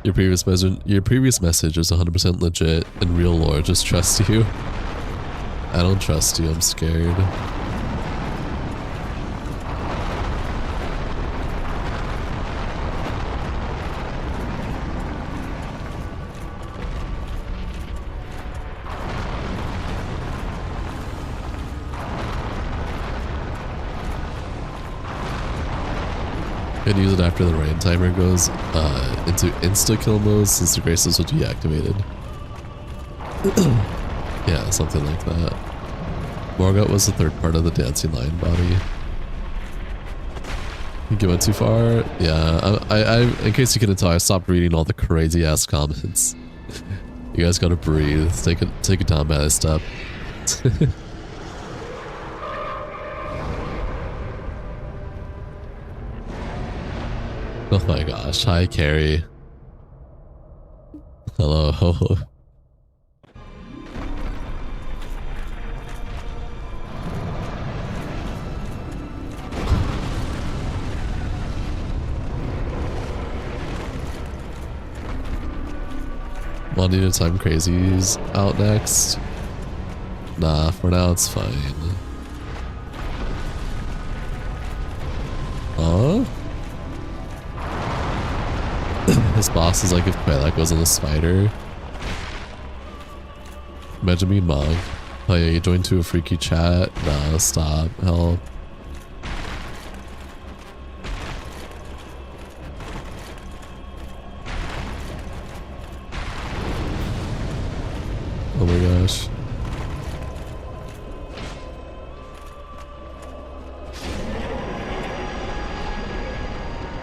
Your previous message was 100% legit and real lore. Just trust you. I don't trust you. I'm scared. And use it after the rain timer goes into insta-kill mode since the graces will deactivated. Yeah, something like that. Morgoth was the third part of the dancing lion body. You went too far? Yeah, I in case you couldn't tell, I stopped reading all the crazy ass comments. You guys gotta breathe. Take it down by a step. Oh my gosh, hi Carrie. Hello. One at a time crazies out next. Nah, for now it's fine. Huh? His boss is like if Quaylak wasn't a spider. Imagine being Mog. Oh yeah, you joined to a freaky chat. Nah, stop. Help. Oh my gosh.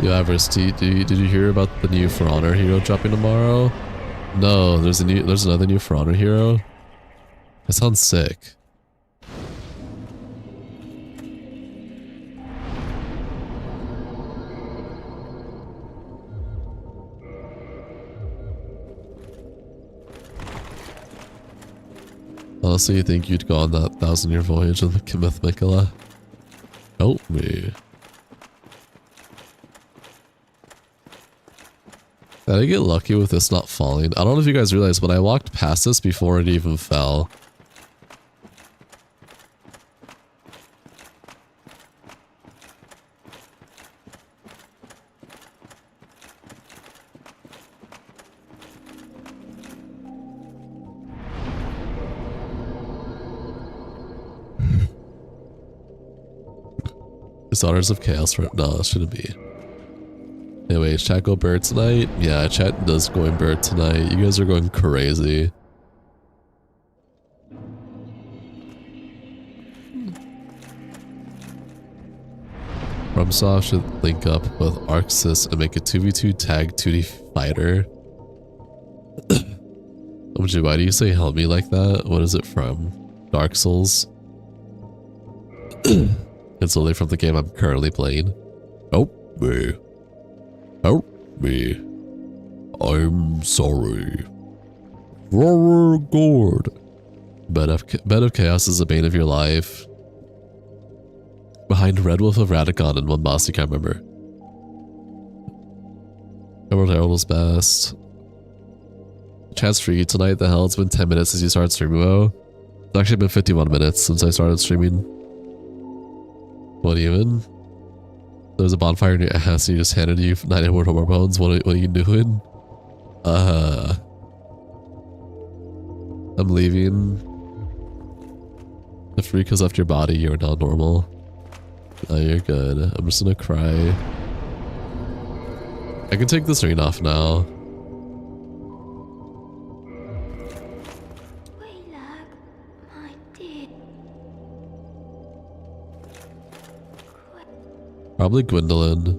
Yeah, Versty, did you hear about the new For Honor hero dropping tomorrow? No, there's another new For Honor hero. That sounds sick. Honestly, you think you'd go on that 1,000-year voyage with Kimith Mikula? Help me. Did I get lucky with this not falling? I don't know if you guys realize, but I walked past this before it even fell. Daughters of Chaos for no, it shouldn't be. Anyway, chat go bird tonight? Yeah, chat does going bird tonight. You guys are going crazy. FromSoft should link up with ArcSys and make a 2v2 tag 2D fighter. OMG, why do you say help me like that? What is it from? Dark Souls? It's only from the game I'm currently playing. Help me. Help me. I'm sorry. Roar Gord. Bed of Chaos is the bane of your life. Behind Red Wolf of Radicon and one boss you can't remember. Emerald Herald was best. Chat's free tonight. The hell, it's been 10 minutes since you started streaming. It's actually been 51 minutes since I started streaming. What even? There's a bonfire in your ass and you just handed you 9 immortal hormones. What are you doing? I'm leaving. The freak has left your body. You're now normal. Oh, you're good. I'm just gonna cry. I can take this ring off now. Probably Gwendolyn.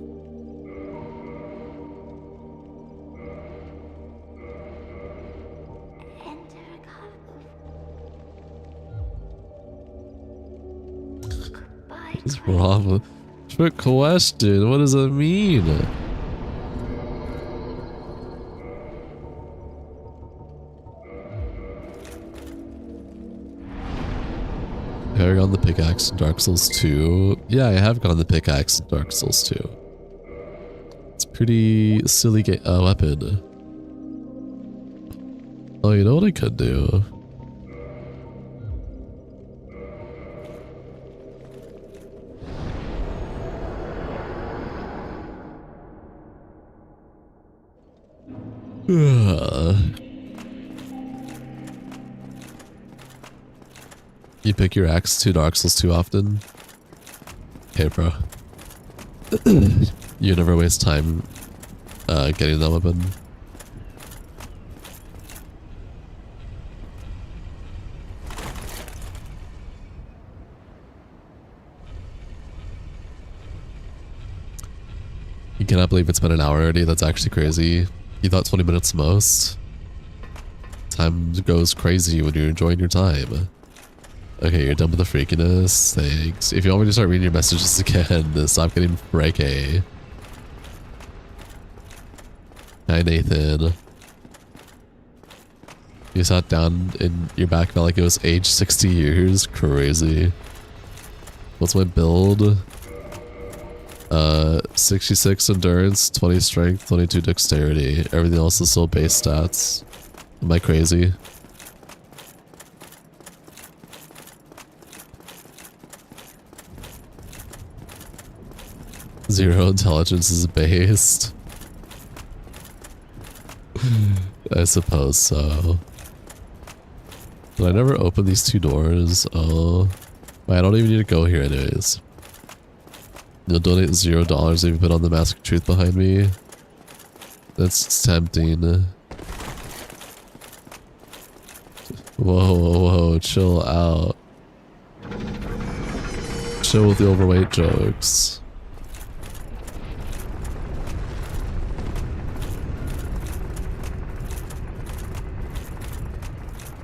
What's wrong with... Trick question, what does that mean? Paragon the pickaxe in Dark Souls 2. Yeah, I have gone the pickaxe in Dark Souls 2. It's a pretty silly weapon. Oh, you know what I could do? You pick your axe to Dark Souls 2 often? Okay, bro. You never waste time getting that weapon. You cannot believe it's been an hour already. That's actually crazy. You thought 20 minutes most? Time goes crazy when you're enjoying your time. Okay, you're done with the freakiness. Thanks. If you want me to start reading your messages again, stop getting freaky. Hi, Nathan. You sat down in your back, felt like it was aged 60 years. Crazy. What's my build? 66 endurance, 20 strength, 22 dexterity. Everything else is still base stats. Am I crazy? Zero intelligence is based. I suppose so. But I never opened these two doors. Oh. I don't even need to go here anyways. You'll donate $0 if you put on the mask of truth behind me. That's tempting. Whoa, whoa, whoa, chill out. Chill with the overweight jokes.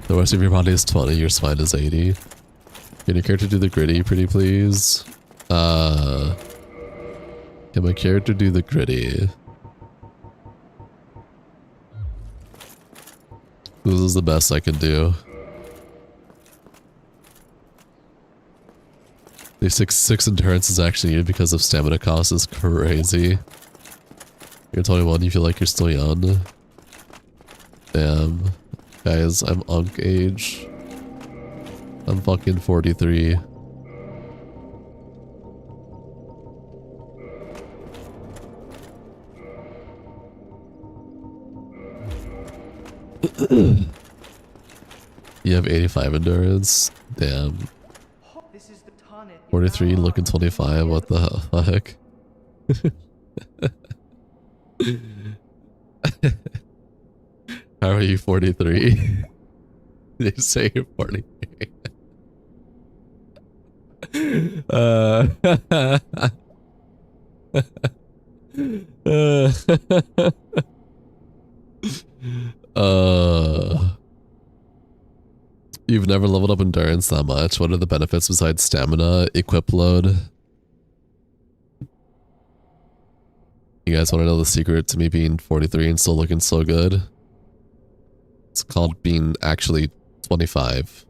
The rest of your body is 20, your spine is 80. Can your character do the gritty, pretty please? Can my character do the gritty? This is the best I can do. The 6 endurance is actually needed because of stamina cost is crazy. You're 21, you feel like you're still young. Damn. Guys, I'm unk age. I'm fucking 43. You have 85 endurance? Damn. 43 looking 25, what the fuck? How are you 43? They say you're 43. You've never leveled up endurance that much. What are the benefits besides stamina? Equip load. You guys want to know the secret to me being 43 and still looking so good? It's called being actually 25.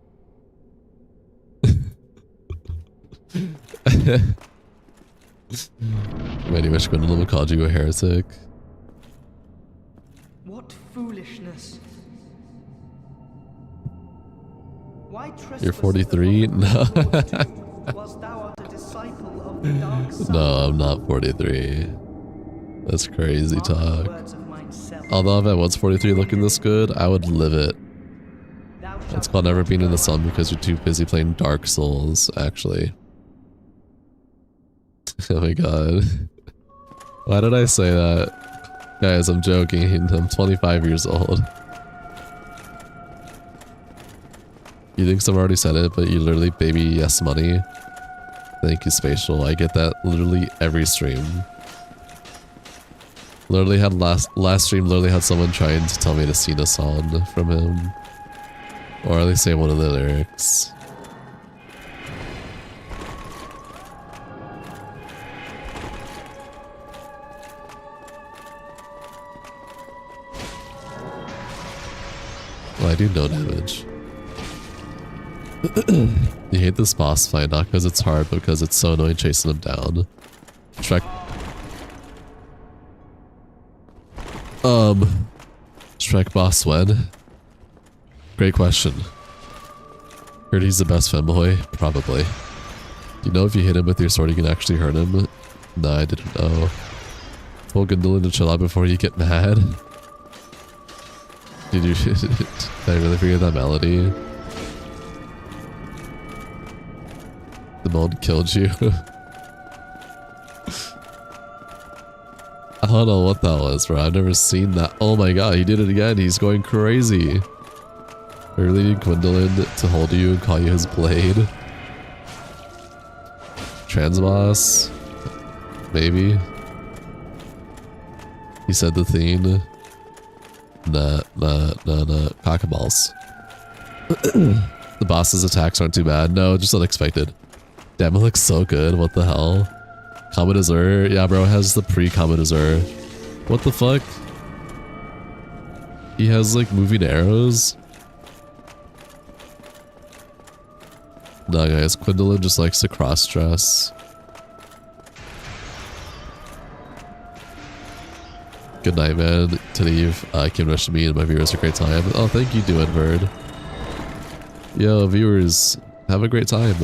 Wait, you wish Gwendolyn called you a heretic? What foolishness. Why You're 43? No. No, I'm not 43. That's crazy talk. Although if I was 43 looking this good, I would live it. It's called never being in the sun because you're too busy playing Dark Souls, actually. Oh my god. Why did I say that? Guys, I'm joking. I'm 25 years old. You think someone already said it, but you literally baby yes money. Thank you, Spatial. I get that literally every stream. Literally had last stream literally had someone trying to tell me to sing a song from him. Or at least say one of the lyrics. Well, I do no damage. You hate this boss fight, not because it's hard, but because it's so annoying chasing him down. Shrek. Shrek boss when? Great question. Heard he's the best femboy? Probably. Do you know if you hit him with your sword you can actually hurt him? No, I didn't know. Told Gundulin to chill out before you get mad. Did you did I really forget that melody? The mode killed you. I don't know what that was, bro. I've never seen that. Oh my god, he did it again. He's going crazy. I really need Gwendolyn to hold you and call you his blade. Trans boss? Maybe. He said the theme. Nah. Cockaballs. The boss's attacks aren't too bad. No, just unexpected. Damn, it looks so good. What the hell? Comet Azure? Yeah, bro, has the pre-Comet Azure. What the fuck? He has, like, moving arrows? Nah, guys, Gwendolyn just likes to cross-dress. Good night, man. To leave, Kim Rush me and my viewers a great time. Oh, thank you, Duenbird. Yo, viewers, have a great time.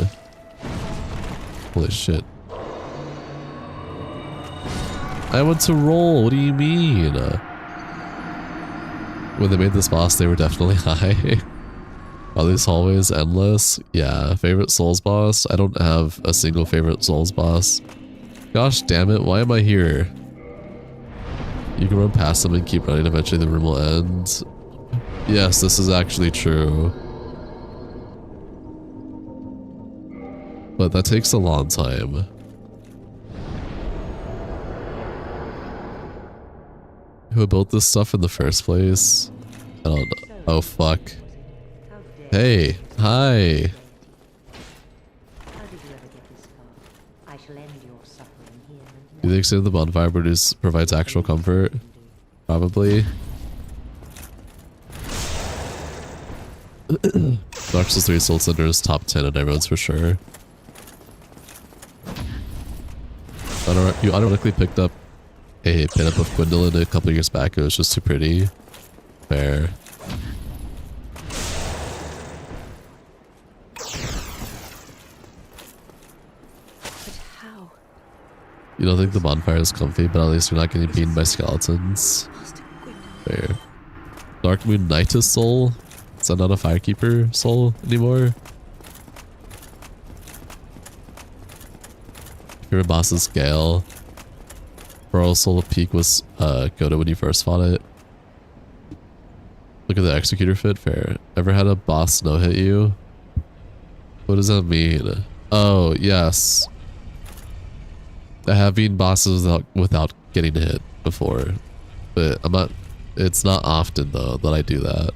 Holy shit. I went to roll, what do you mean? When they made this boss, they were definitely high. Are these hallways endless? Yeah, favorite Souls boss? I don't have a single favorite Souls boss. Gosh damn it, why am I here? You can run past them and keep running, eventually the room will end. Yes, this is actually true. But that takes a long time. Who built this stuff in the first place? I don't know. Oh fuck. Hey, hi. How did you ever get this far? I shall end your suffering here. Do you think sitting at the bonfire provides actual comfort? Probably. Dark Souls 3 Soul Center is top 10 on everyone's for sure. I ironically picked up a pinup of Gwendolyn a couple years back. It was just too pretty. Fair. But how? You don't think the bonfire is comfy, but at least you're not getting beaten by skeletons. Fair. Dark Moon Night's soul? Is that not a Firekeeper soul anymore? Favorite boss is Gale. Pearl Soul Peak was Goda when you first fought it. Look at the Executor fit. Fair. Ever had a boss no hit you? What does that mean? Oh, yes. I have beaten bosses without getting hit before. But I'm not... It's not often, though, that I do that.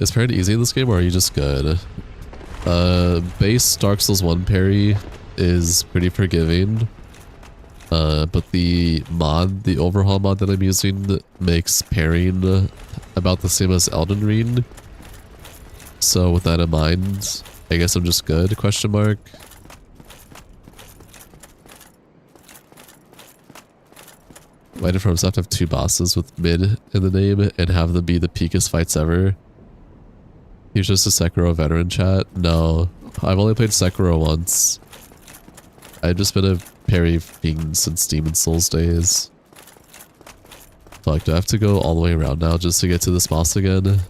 Is parry easy in this game, or are you just good? Base Dark Souls 1 parry is pretty forgiving. But the overhaul mod that I'm using makes parrying about the same as Elden Ring. So with that in mind, I guess I'm just good, question mark. Why did FromSoft have 2 bosses with mid in the name and have them be the peakest fights ever? He's just a Sekiro veteran, chat. No, I've only played Sekiro once. I've just been a parry fiend since Demon Souls days. Fuck, do I have to go all the way around now just to get to this boss again?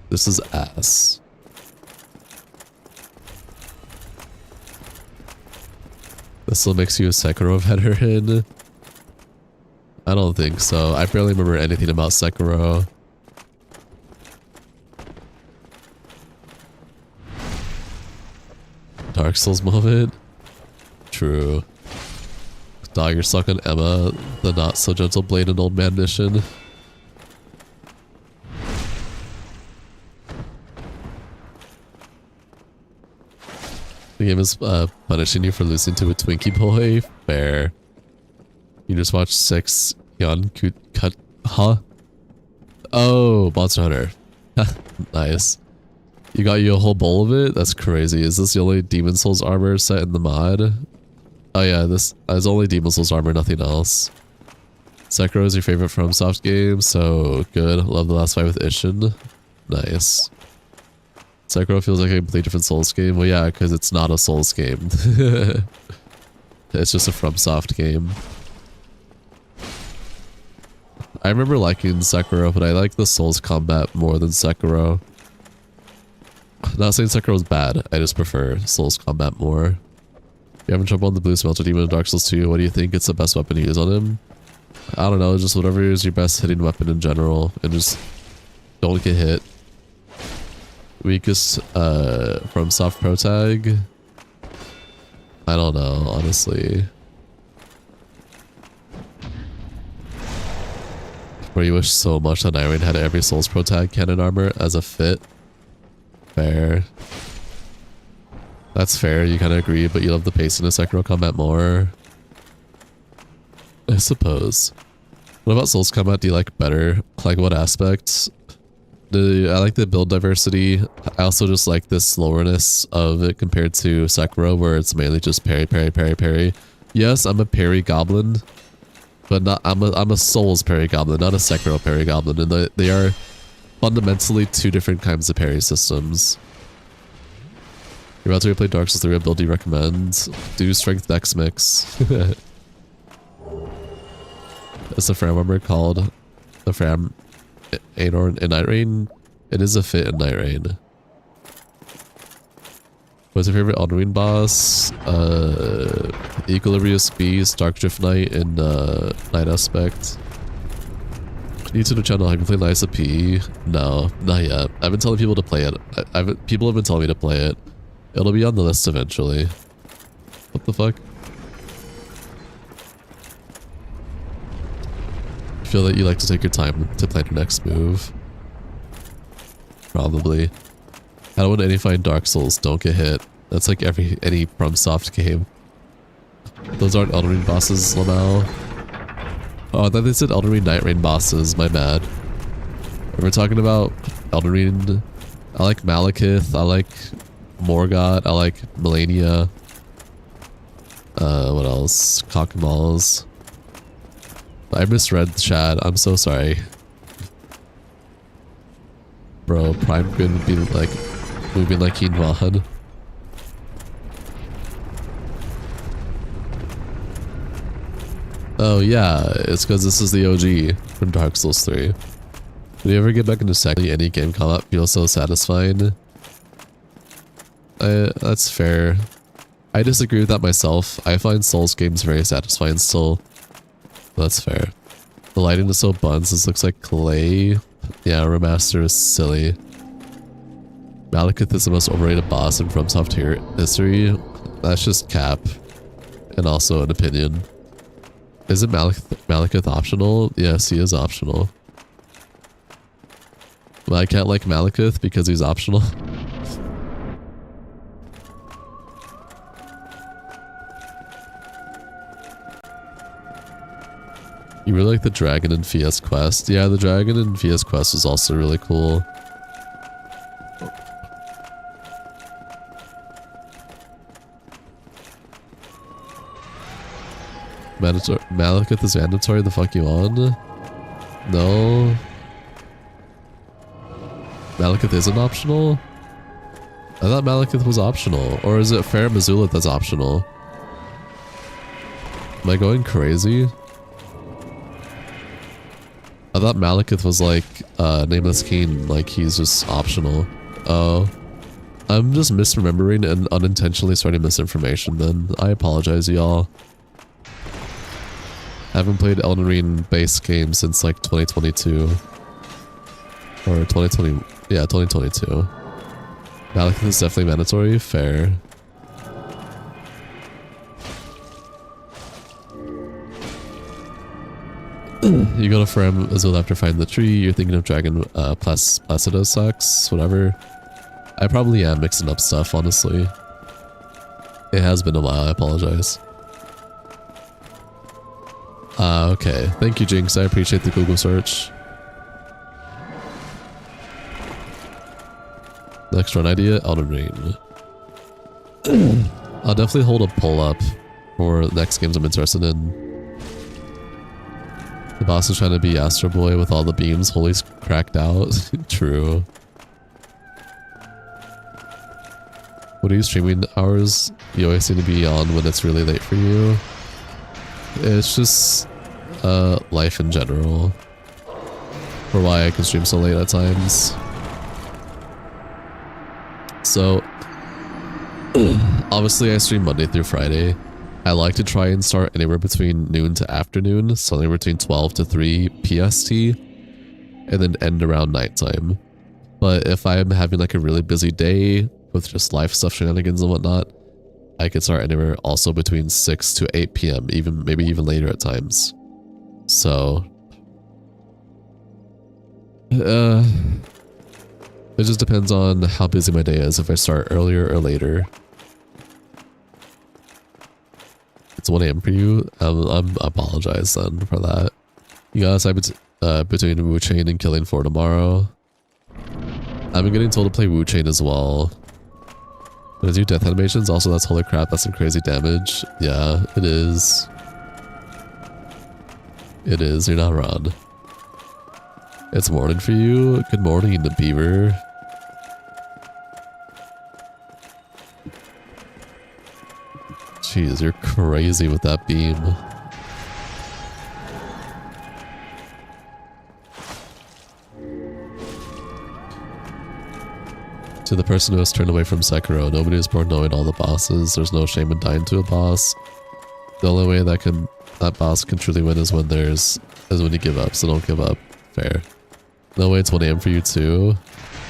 This is ass. This still makes you a Sekiro veteran? I don't think so. I barely remember anything about Sekiro. Dark Souls moment? True. Dog, you're stuck on Emma, the not so gentle blade and old man mission. The game is punishing you for losing to a Twinkie boy? Fair. You just watched 6 Yon cut. Huh? Oh, Monster Hunter. Nice. You got you a whole bowl of it? That's crazy. Is this the only Demon Souls armor set in the mod? Oh yeah, this is only Demon Souls armor, nothing else. Sekiro is your favorite FromSoft game, so good. Love the last fight with Ishin. Nice. Sekiro feels like a completely different Souls game. Well yeah, because it's not a Souls game. It's just a FromSoft game. I remember liking Sekiro, but I like the Souls combat more than Sekiro. Not saying Sekiro is bad, I just prefer Souls combat more. You having trouble on the blue smelter demon in Dark Souls 2? What do you think is the best weapon to use on him? I don't know, just whatever is your best hitting weapon in general, and just don't get hit. Weakest FromSoft pro tag? I don't know, honestly. Where you wish so much that Nightreign had every Souls pro tag cannon armor as a fit. Fair. That's fair, you kind of agree, but you love the pacing of Sekiro combat more. I suppose. What about Souls combat do you like better? Like what aspects? I like the build diversity. I also just like the slowness of it compared to Sekiro, where it's mainly just parry, parry, parry, parry. Yes, I'm a parry goblin, but not. I'm a Souls parry goblin, not a Sekiro parry goblin, and they are fundamentally 2 different kinds of parry systems. You're about to replay Dark Souls 3. What build do you recommend? Do Strength Dex Mix. Is the Fram armor called the Fram Aenorn in Nightreign? It is a fit in Nightreign. What's your favorite Elden Ring boss? Equilibrius Beast, Dark Drift Knight, and Night Aspect. New to the channel, have you played Lies of P? No, not yet. I've been telling people to play it. People have been telling me to play it. It'll be on the list eventually. What the fuck? I feel that you like to take your time to plan your next move. Probably. I don't want any find Dark Souls. Don't get hit. That's like any FromSoft game. Those aren't Elden Ring bosses, Lamau. Oh, I thought they said Elden Ring Night Rain bosses. My bad. We're talking about Elden Ring. I like Malekith. I like Morgott. I like Melania. What else? Cockmals. I misread the chat. I'm so sorry. Bro, Prime Grid would be like moving like Keen Vahad. Oh yeah, it's because this is the OG from Dark Souls 3. When you ever get back into secondly, any game combat feels so satisfying. That's fair. I disagree with that myself. I find Souls games very satisfying still. That's fair. The lighting is so buns. This looks like clay. Yeah, remaster is silly. Malekith is the most overrated boss in FromSoft history. That's just cap. And also an opinion. Isn't Malekith optional? Yes, he is optional. Well, I can't like Malekith because he's optional. You really like the dragon in Fia's Quest? Yeah, the dragon in Fia's Quest was also really cool. Malekith is mandatory, the fuck you on? No. Malekith isn't optional? I thought Malekith was optional. Or is it Fair Missoula that's optional? Am I going crazy? I thought Malekith was like Nameless Keen, like he's just optional. Oh. I'm just misremembering and unintentionally spreading misinformation then. I apologize, y'all. I haven't played Elden Ring base game since like 2022. Or 2020, yeah, 2022. Malekith is definitely mandatory, fair. You go to Fair Azul after finding the tree, you're thinking of Dragon Placido sucks, whatever. I probably am mixing up stuff, honestly. It has been a while, I apologize. Okay. Thank you, Jinx. I appreciate the Google search. Next run idea, Elden Ring. I'll definitely hold a poll up for the next games I'm interested in. The boss is trying to be Astro Boy with all the beams. Holy's cracked out. True. What are you streaming hours? You always seem to be on when it's really late for you. It's just life in general. For why I can stream so late at times. So obviously I stream Monday through Friday. I like to try and start anywhere between noon to afternoon, so anywhere between 12 to 3 PST, and then end around nighttime. But if I'm having like a really busy day with just life stuff, shenanigans and whatnot, I can start anywhere also between 6 to 8 p.m, maybe even later at times. So it just depends on how busy my day is, if I start earlier or later. It's 1 a.m. for you. I apologize then for that. You guys, I'm between Wu Chain and Killing Floor tomorrow. I've been getting told to play Wu Chain as well. But I do death animations. Also, that's holy crap. That's some crazy damage. Yeah, it is. It is. You're not wrong. It's morning for you. Good morning, the beaver. Jeez, you're crazy with that beam. To the person who has turned away from Sekiro, nobody is born knowing all the bosses. There's no shame in dying to a boss. The only way that boss can truly win is when you give up, so don't give up. Fair. No way, it's 1 a.m. for you too.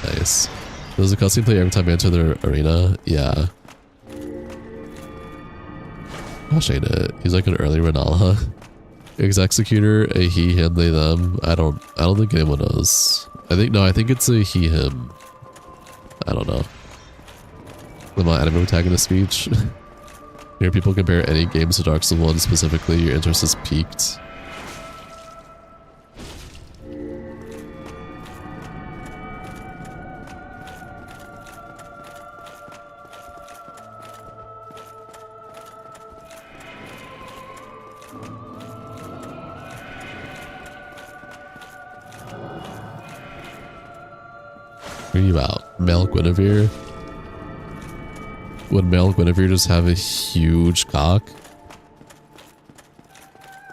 Nice. There's a cutscene play every time you enter the arena. Yeah. Gosh, ain't it? He's like an early Renala. Is executor a he, him, they, them? I don't think anyone knows. I think it's a he, him. I don't know. My anime protagonist speech. Hear people compare any games to Dark Souls 1 specifically, your interest is piqued. What are you about? Male Guinevere? Would male Guinevere just have a huge cock?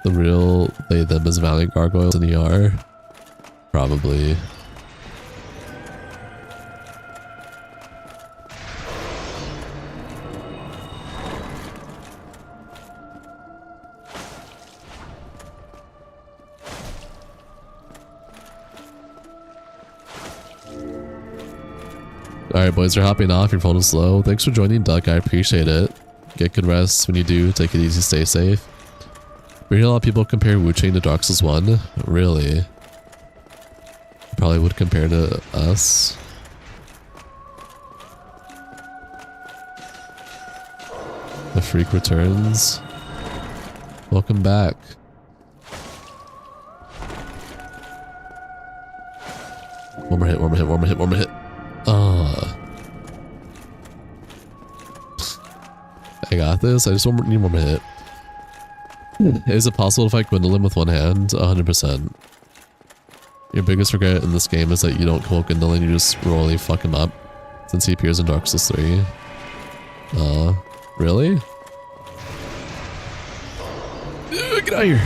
The real they them is Valiant Gargoyles in ER? Probably. Alright boys, you're hopping off, your phone is slow. Thanks for joining, Duck, I appreciate it. Get good rest when you do, take it easy, stay safe. We hear a lot of people compare Wu Chain to Dark Souls 1. Really? Probably would compare to us. The freak returns. Welcome back. One more hit, one more hit, one more hit, one more hit. I got this. I just need one more hit. Is it possible to fight Gwendolyn with one hand? 100%. Your biggest regret in this game is that you don't kill Gwendolyn, you just royally fuck him up. Since he appears in Dark Souls 3. Really? Get out of here!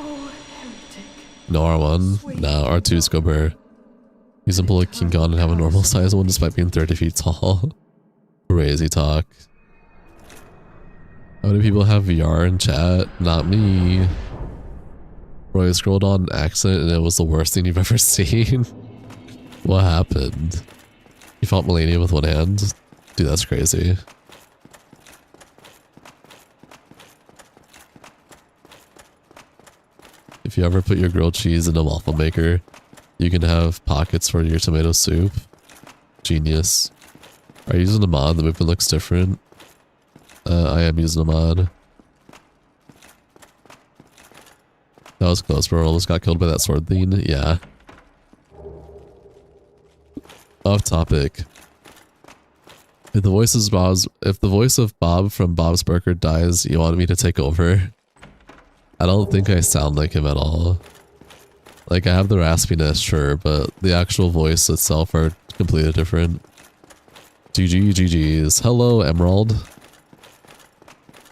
Oh, heretic. No R1? No, R2 is Gober. You can pull a King Kong and have a normal size one despite being 30 feet tall. Crazy talk. How many people have VR in chat? Not me. Bro, I scrolled on accident and it was the worst thing you've ever seen. What happened? You fought Melania with one hand? Dude, that's crazy. If you ever put your grilled cheese in a waffle maker, you can have pockets for your tomato soup. Genius. Are you using a mod? The movement looks different. I am using a mod. That was close, bro. Almost got killed by that sword thing. Yeah. Off topic. If the voice of Bob from Bob's Burger dies, you want me to take over? I don't think I sound like him at all. Like, I have the raspiness, sure, but the actual voice itself are completely different. GG's. Hello, Emerald.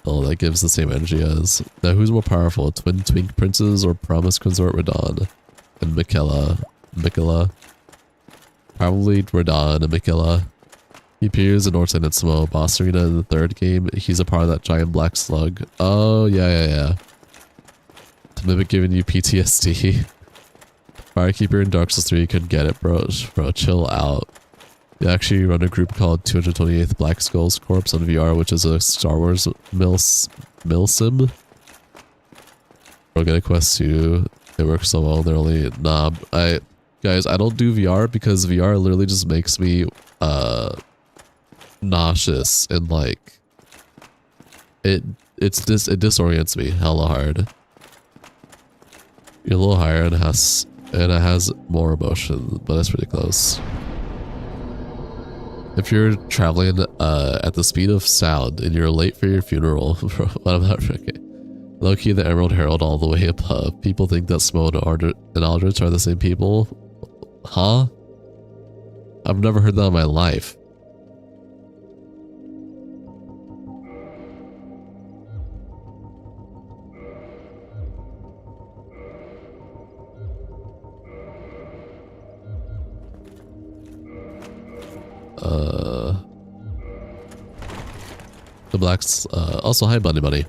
Oh, that gives the same energy as. Now, who's more powerful? Twin Twink Princes or Promise Consort Radon? And Michaela. Probably Radon and Michaela. He appears in Orton and Smo. Boss Arena in the third game. He's a part of that giant black slug. Oh, yeah. To mimic giving you PTSD. Firekeeper in Dark Souls 3 couldn't get it, bro. Bro, chill out. You actually run a group called 228th Black Skulls Corps on VR, which is a Star Wars milsim. Bro, get a Quest 2. It works so well. They're only guys, I don't do VR because VR literally just makes me nauseous and like it disorients me hella hard. You're a little higher and it has more emotion, but that's pretty close. If you're traveling at the speed of sound and you're late for your funeral, bro, I'm not okay. Low-key, the Emerald Herald all the way above. People think that Smo and Aldrich are the same people. Huh? I've never heard that in my life. The blacks, also hi Bunny.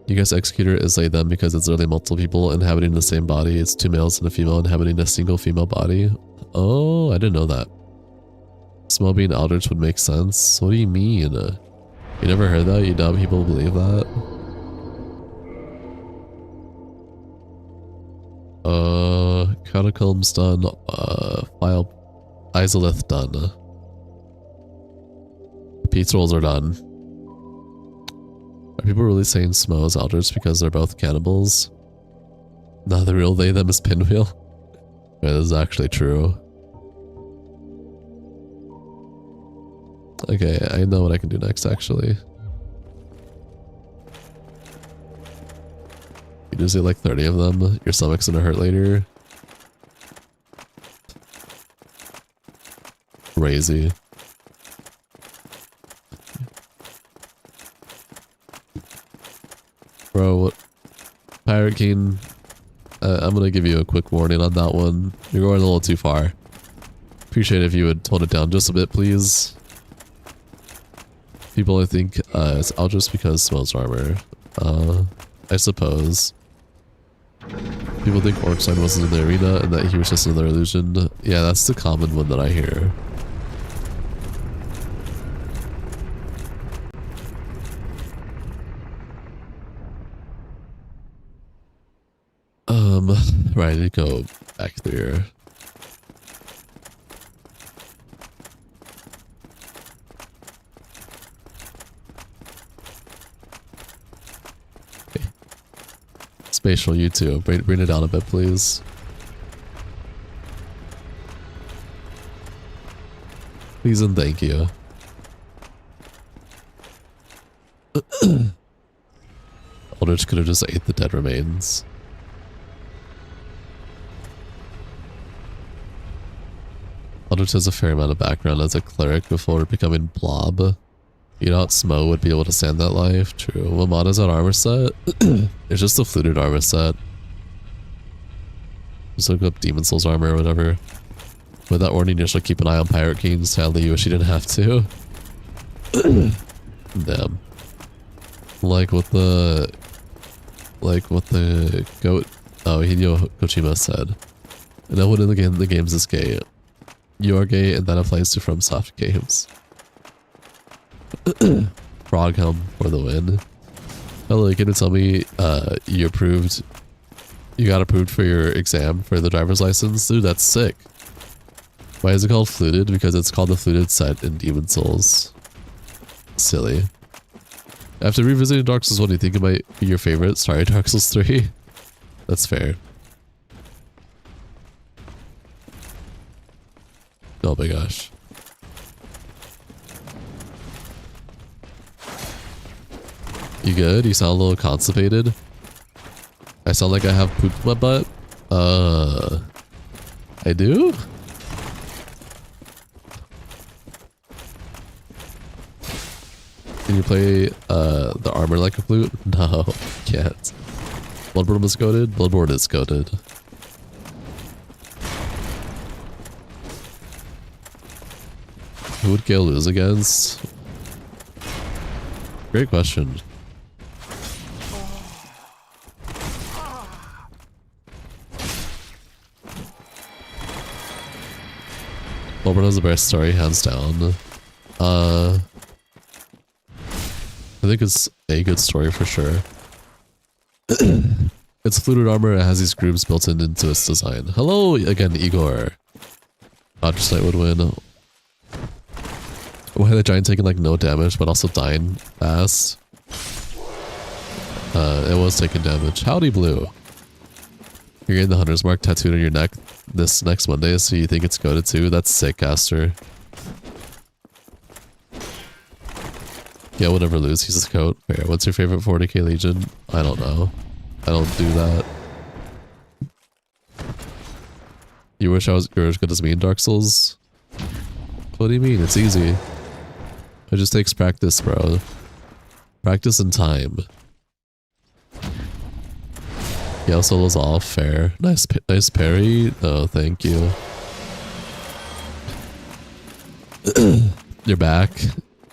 You guess Executor is like them because it's literally multiple people inhabiting the same body. It's two males and a female inhabiting a single female body. Oh, I didn't know that. Small being Aldrich would make sense. What do you mean? You never heard that? You dumb people believe that? Catacombs done. File Isolith done. Pizza rolls are done. Are people really saying Smo is Eldritch because they're both cannibals? No, the real they them is Pinwheel. Yeah, this is actually true. Okay, I know what I can do next actually. You just eat like 30 of them, your stomach's gonna hurt later. Crazy. Bro, what? Pirate King, I'm gonna give you a quick warning on that one. You're going a little too far. Appreciate it if you would tone it down just a bit, please. People I think it's Eldritch because it smells armor. I suppose. People think Orcstein wasn't in the arena and that he was just another illusion. Yeah, that's the common one that I hear. Right, I need to go back there. Okay. Spatial, you too. Bring it down a bit, please. Please and thank you. Eldritch could have just ate the dead remains. Eldritch has a fair amount of background as a cleric before becoming Blob. You know, Smo would be able to stand that life. True. What mod is that armor set? It's just a fluted armor set. Just look up Demon Souls armor or whatever. With that warning, you should keep an eye on Pirate King. Sadly, you wish you didn't have to. Damn. Like what the goat Hideo Kojima said. No one in the games is gay. You are gay, and that applies to FromSoft games. Frog Helm for the win. Hello, can you tell me you got approved for your exam for the driver's license? Dude, that's sick. Why is it called fluted? Because it's called the fluted set in Demon Souls. Silly. After revisiting Dark Souls 1, do you think it might be your favorite? Sorry, Dark Souls 3. That's fair. Oh my gosh. You good? You sound a little constipated. I sound like I have pooped my butt. I do? Can you play the armor like a flute? No, can't. Bloodborne was goated? Bloodborne is goated. Who would Gale lose against? Great question. Bloodborne has the best story, hands down. I think it's a good story for sure. It's fluted armor, it has these grooves built into its design. Hello again, Igor. Dodge Knight would win. Why the giant taking like no damage but also dying fast? It was taking damage. Howdy Blue. You're getting the Hunter's Mark tattooed on your neck this next Monday, so you think it's goated too? That's sick, Caster. Yeah, we'll never lose. He's a coat. Fair. What's your favorite 40k Legion? I don't know. I don't do that. You wish you were as good as me in Dark Souls? What do you mean? It's easy. It just takes practice, bro. Practice and time. Yeah, solo's off. Fair. Nice parry. Oh, thank you. You're back.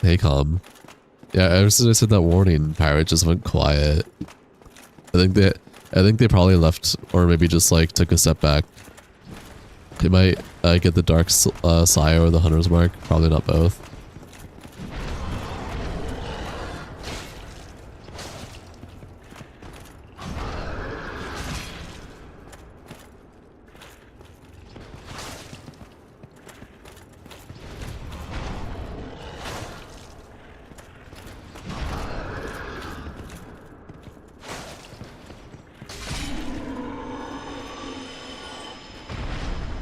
Hey, calm. Yeah, ever since I said that warning, Pirate just went quiet. I think they probably left, or maybe just like took a step back. They might get the Dark Sire or the Hunter's Mark. Probably not both.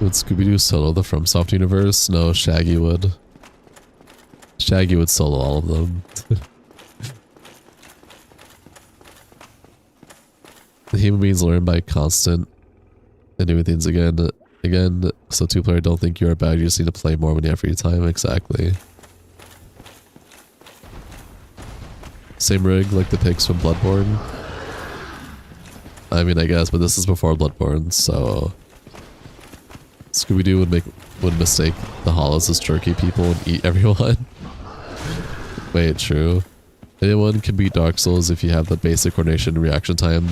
Would Scooby-Doo solo the FromSoft universe? No, Shaggy would. Shaggy would solo all of them. The human beings learn by constant and doing things again. So two-player don't think you're bad, you just need to play more when you have free time. Exactly. Same rig like the pigs from Bloodborne. I mean, I guess, but this is before Bloodborne, so Scooby-Doo would mistake the Hollows as jerky people and eat everyone. Wait, true. Anyone can beat Dark Souls if you have the basic coordination and reaction time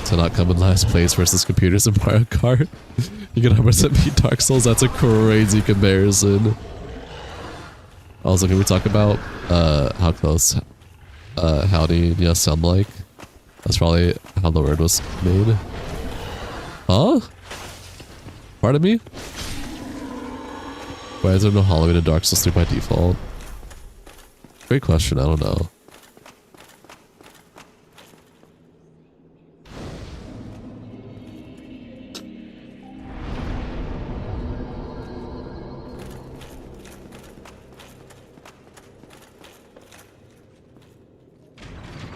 to not come in last place versus computers in Mario Kart. You can 100% beat Dark Souls. That's a crazy comparison. Also, can we talk about how close Howdy and Yes sound like? That's probably how the word was made. Huh? Pardon me? Why is there no Halloween in Dark Souls 3 by default? Great question, I don't know.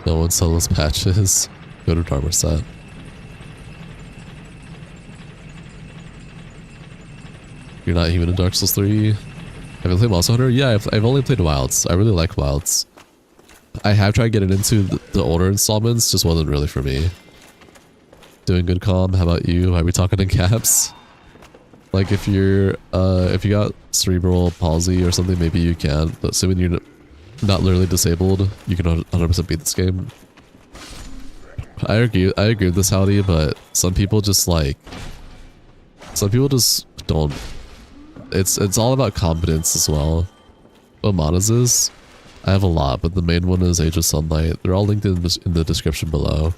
No one sells patches. Go to Dharma set. You're not even in Dark Souls 3. Have you played Monster Hunter? Yeah, I've only played Wilds. I really like Wilds. I have tried getting into the older installments, just wasn't really for me. Doing good, Calm. How about you? Are we talking in caps? Like if you got cerebral palsy or something, maybe you can. But assuming you're not literally disabled, you can 100% beat this game. I agree with this, Howdy, but some people just don't. It's all about competence as well. What mods is? I have a lot, but the main one is Age of Sunlight. They're all linked in the description below.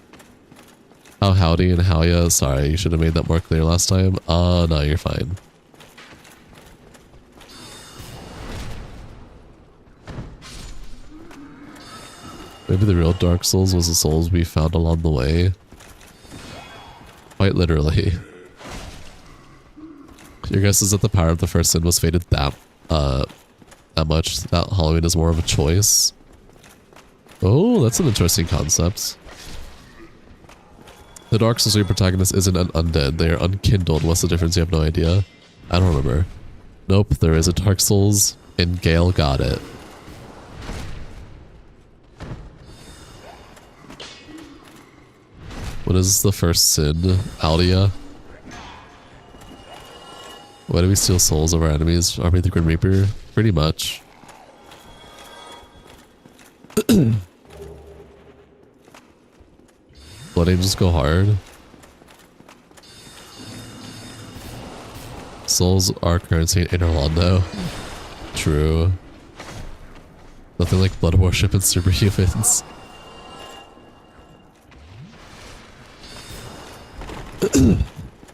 How Howdy and Howya, sorry, you should have made that more clear last time. No, you're fine. Maybe the real Dark Souls was the souls we found along the way. Quite literally. Your guess is that the power of the first sin was faded that much that Halloween is more of a choice. Oh, that's an interesting concept. The Dark Souls 3 protagonist isn't an undead, they are unkindled. What's the difference? You have no idea? I don't remember. Nope, there is a Dark Souls, and Gale got it. What is the first sin? Aldia? Why do we steal souls of our enemies? Are we the Grim Reaper? Pretty much. Blood Angels go hard. Souls are currency in Orlando. True. Nothing like blood worship and superhumans.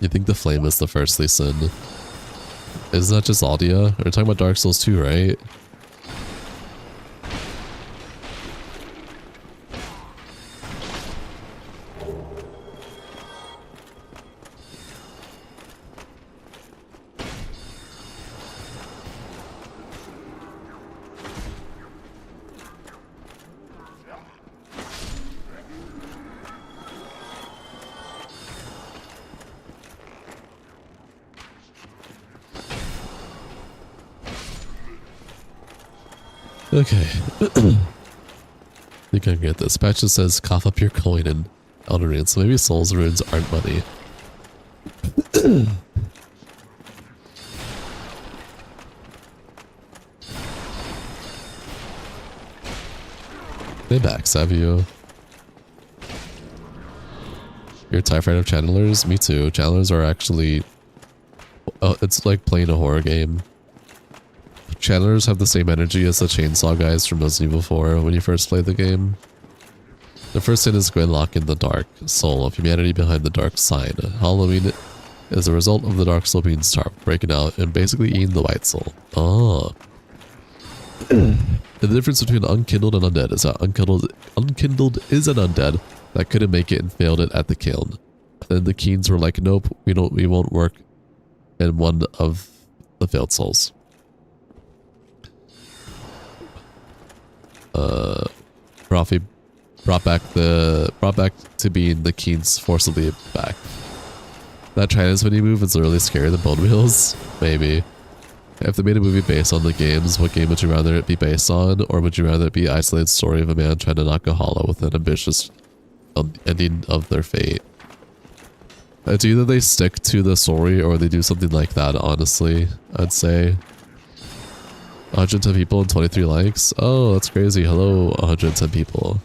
You think the flame is the firstly sin? Isn't that just Aldia? We're talking about Dark Souls 2, right? Okay. You can get this. Patch just says cough up your coin in Elden Ring, so maybe souls runes aren't money. They backstab you. You're terrified of channelers? Me too. Channelers are actually... Oh, it's like playing a horror game. Channelers have the same energy as the chainsaw guys from Resident Evil 4 when you first play the game. The first sin is Gwenlock in the dark soul of humanity behind the dark side. Halloween is a result of the dark soul being starved, breaking out, and basically eating the white soul. Oh. The difference between unkindled and undead is that unkindled is an undead that couldn't make it and failed it at the kiln. Then the Keens were like, nope, we won't work and one of the failed souls. Rafi brought back to being the Keen's forcibly back. That China's mini move is literally scarier than Bone Wheels? Maybe. If they made a movie based on the games, what game would you rather it be based on? Or would you rather it be an isolated story of a man trying to knock a hollow with an ambitious ending of their fate? It's either they stick to the story or they do something like that, honestly, I'd say. 110 people and 23 likes? Oh, that's crazy. Hello, 110 people.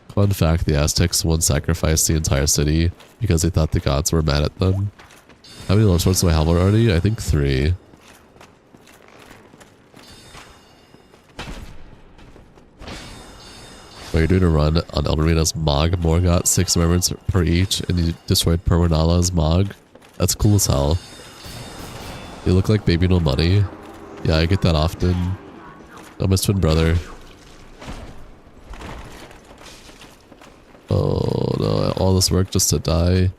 Fun fact, the Aztecs once sacrificed the entire city because they thought the gods were mad at them. How many love swords do I have already? I think 3. Well, you're doing a run on Elden Ring as Mog. Morgot, 6 remembrance per each, and you destroyed Permanala as Mog. That's cool as hell. You look like Baby No Money. Yeah, I get that often. I'm his twin brother. Oh no, all this work just to die.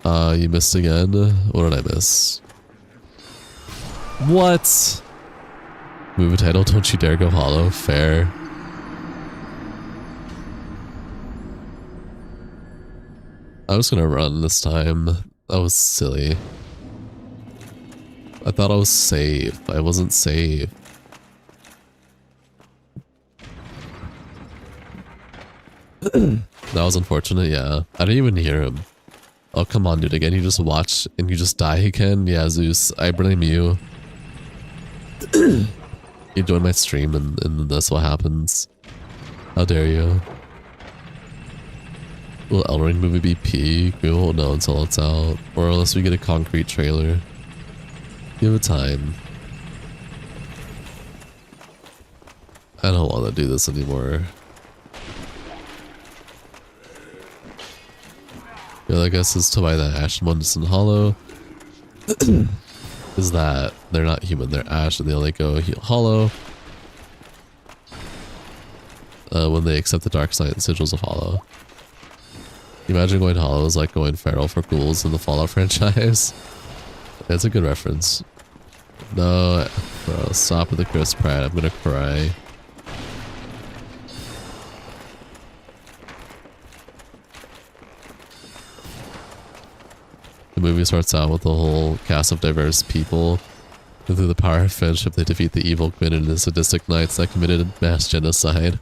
You missed again? What did I miss? What? Move a title, don't you dare go hollow. Fair. I was gonna run this time. That was silly. I thought I was safe. I wasn't safe. That was unfortunate, yeah. I didn't even hear him. Oh, come on, dude. Again, you just watch and you just die again? Yeah, Zeus, I blame you. You join my stream and that's what happens. How dare you? Will Elden Ring movie be peak? We won't know until it's out. Or unless we get a concrete trailer. Give it time. I don't want to do this anymore. Yeah, I guess is to buy the Ash and Mundison Hollow. Is that they're not human, they're Ash and they only go hollow when they accept the dark side and sigils of hollow. Imagine going hollow is like going feral for ghouls in the Fallout franchise. That's a good reference. No, bro, stop with the Chris Pratt. I'm gonna cry. The movie starts out with a whole cast of diverse people. And through the power of friendship, they defeat the evil Quinn and the sadistic knights that committed mass genocide.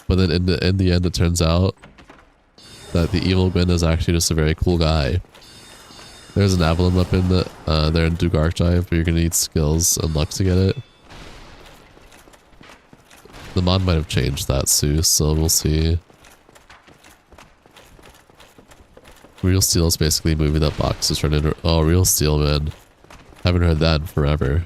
But then in the end, it turns out that the evil Gwyn is actually just a very cool guy. There's an Avalon up in the there in Duke Archive, but you're gonna need skills and luck to get it. The mod might have changed that too, so we'll see. Real Steel is basically a movie that boxes turned into. Oh, Real Steel, man. Haven't heard that in forever.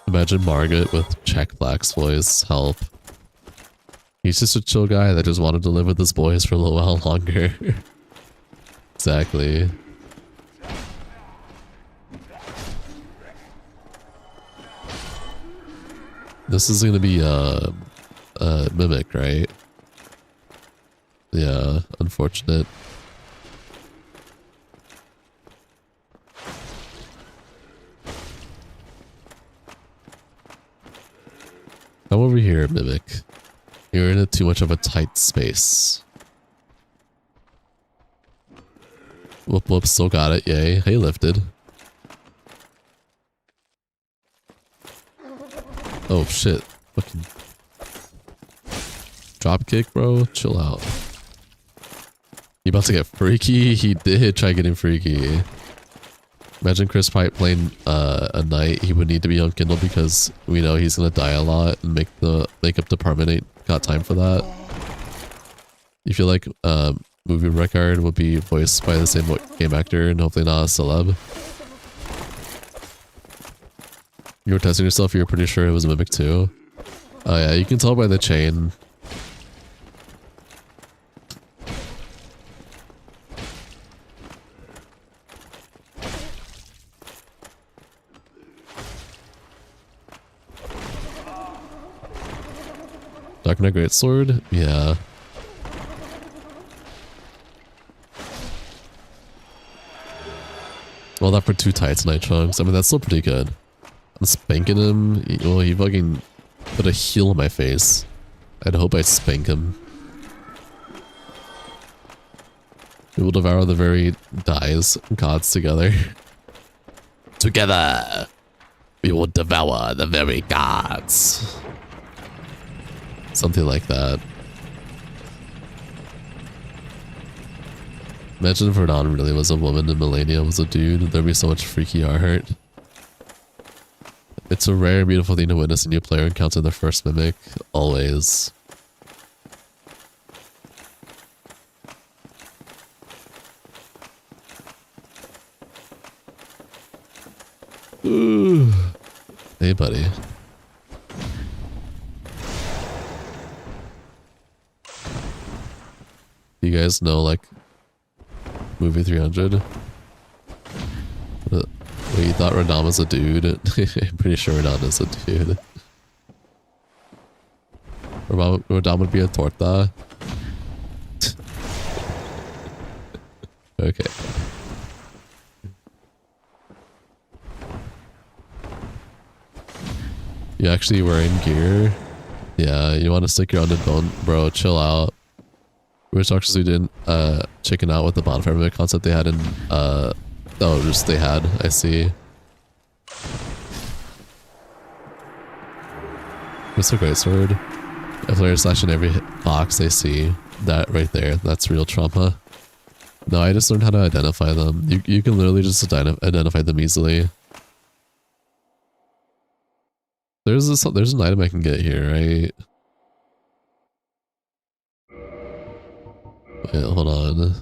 Imagine Margaret with Jack Black's voice. Help. He's just a chill guy that just wanted to live with his boys for a little while longer. Exactly. This is gonna be Mimic, right? Yeah, unfortunate. Come over here, Mimic. You're in too much of a tight space. Whoop whoop, still got it, yay. Hey, lifted. Oh shit. Fucking drop kick, bro. Chill out. You about to get freaky? He did try getting freaky. Imagine Chris Pike playing a knight. He would need to be on Kindle because we know he's gonna die a lot and makeup department ain't got time for that. You feel like movie record would be voiced by the same game actor and hopefully not a celeb. You were testing yourself, you were pretty sure it was a Mimic too. Oh yeah, you can tell by the chain. Dark Knight Greatsword? Yeah. Well, that for 2 Titanite chunks. I mean, that's still pretty good. I'm spanking him. Well, he fucking put a heel in my face. I'd hope I spank him. We will devour the very gods together. Together, we will devour the very gods. Something like that. Imagine if Radon really was a woman and Melania was a dude. There'd be so much freaky art. It's a rare, beautiful thing to witness a new player encounter the first mimic. Always. Ooh. Hey, buddy. You guys know, like, movie 300? Wait, you thought Radon was a dude? I'm pretty sure Radon is a dude. Radon would be a torta. Okay. You actually wearing gear? Yeah, you want to stick your own bone? Bro, chill out. We were actually didn't chicken out with the bonfire mimic concept they had in oh, just they had, I see. It's a great sword. A player slash in every box they see. That right there, that's real trauma. No, I just learned how to identify them. You can literally just identify them easily. There's an item I can get here, right? Wait, hold on.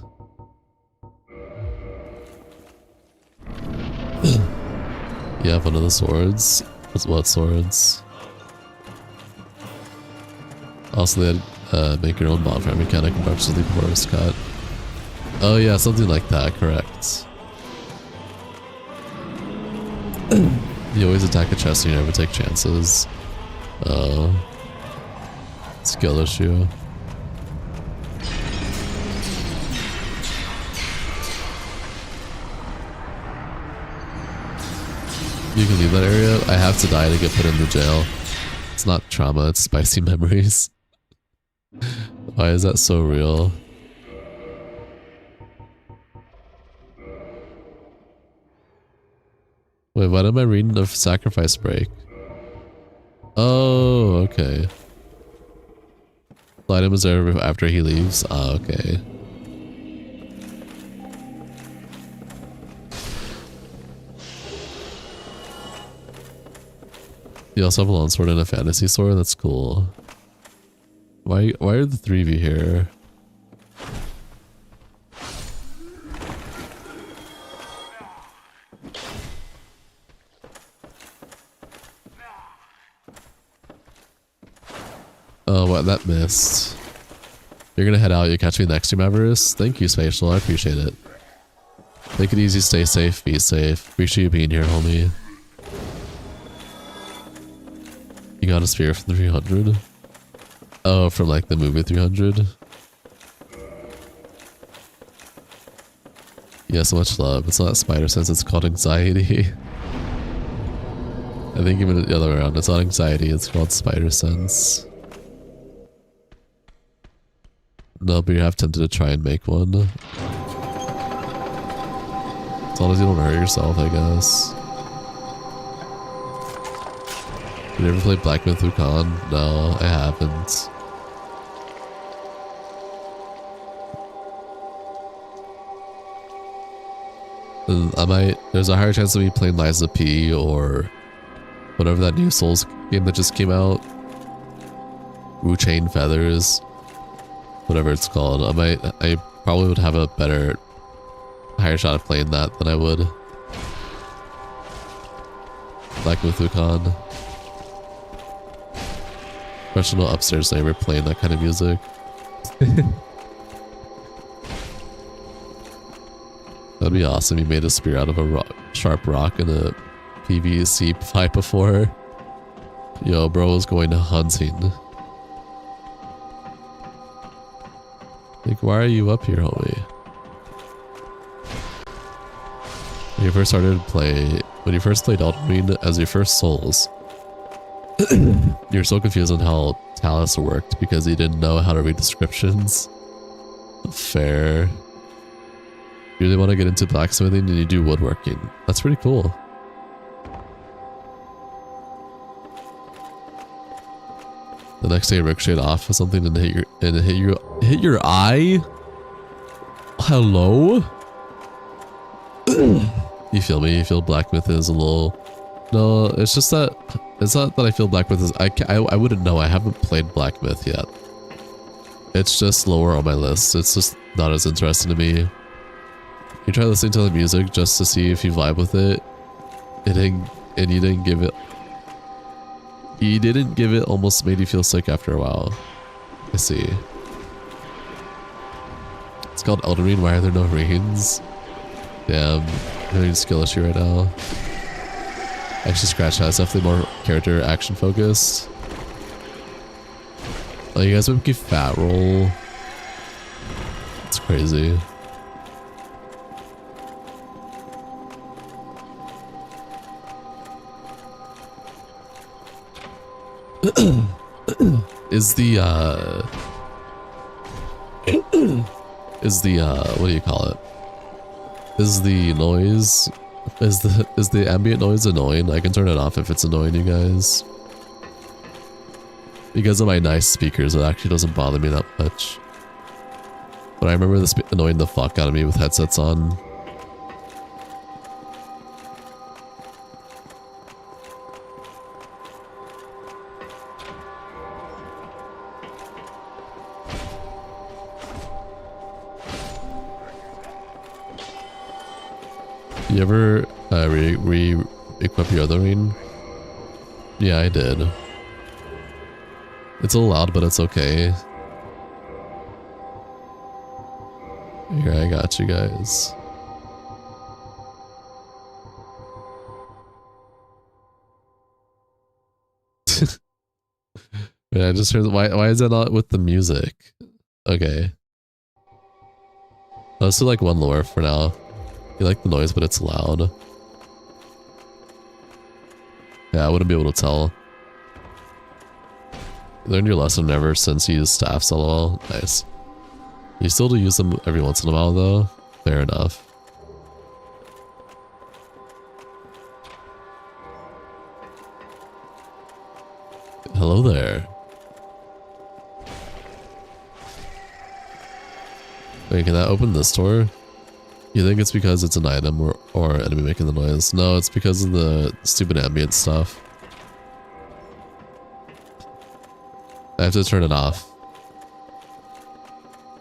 You have one of the swords? What swords? Also, they had make your own bonfire mechanic and partially forest cut. Oh yeah, something like that, correct. You always attack a chest and you never take chances. Oh. Skill issue. You can leave that area. I have to die to get put into jail. It's not trauma, it's spicy memories. Why is that so real? Wait, what am I reading of sacrifice break? Oh, okay. The item is there after he leaves? Ah, okay. You also have a long sword and a fantasy sword? That's cool. Why are the 3 of you here? Oh, what? That missed. You're gonna head out. You catch me next stream, Avarice? Thank you, Spatial. I appreciate it. Take it easy. Stay safe. Be safe. Appreciate you being here, homie. You got a spear from 300? Oh, from like the movie 300? Yeah, so much love. It's not spider sense, it's called anxiety. I think even the other way around. It's not anxiety, it's called spider sense. No, but you're half tempted to try and make one. As long as you don't hurt yourself, I guess. You ever played Black Myth Wukong? No, I haven't. There's a higher chance of me playing Lies of P or whatever that new Souls game that just came out. Wu Chain Feathers. Whatever it's called. I probably would have a higher shot of playing that than I would Black Myth Wukong. Professional upstairs neighbor playing that kind of music. That'd be awesome. You made a spear out of a sharp rock in a PVC pipe before. Yo, bro was going hunting. Like, why are you up here, homie? When you first played Elden Ring as your first Souls, you're so confused on how Talus worked because you didn't know how to read descriptions. Fair. You really want to get into blacksmithing and you do woodworking. That's pretty cool. The next day you ricocheted off of something and hit your eye? Hello? You feel me? You feel blacksmith is a little... No, it's just that... It's not that I feel blacksmith is... I wouldn't know. I haven't played blacksmith yet. It's just lower on my list. It's just not as interesting to me. You try listening to the music just to see if you vibe with it. And you didn't give it... You didn't give it almost made you feel sick after a while. I see. It's called Elden Ring. Why are there no rains? Damn. I'm having a skill issue right now. Actually, scratch that. It's definitely more character action focused. Oh, you guys would give fat roll. It's crazy. What do you call it? Is the ambient noise annoying? I can turn it off if it's annoying you guys. Because of my nice speakers, it actually doesn't bother me that much. But I remember this annoying the fuck out of me with headsets on. You ever re-equip your other ring? Yeah, I did. It's a little loud, but it's okay. Here, I got you guys. Yeah, I just heard. Why is that not with the music? Okay. Let's do like one lower for now. You like the noise, but it's loud. Yeah, I wouldn't be able to tell. You learned your lesson ever since you used staffs, lol. Nice. You still do use them every once in a while, though. Fair enough. Hello there. Wait, can that open this door? You think it's because it's an item or enemy making the noise? No, it's because of the stupid ambient stuff. I have to turn it off.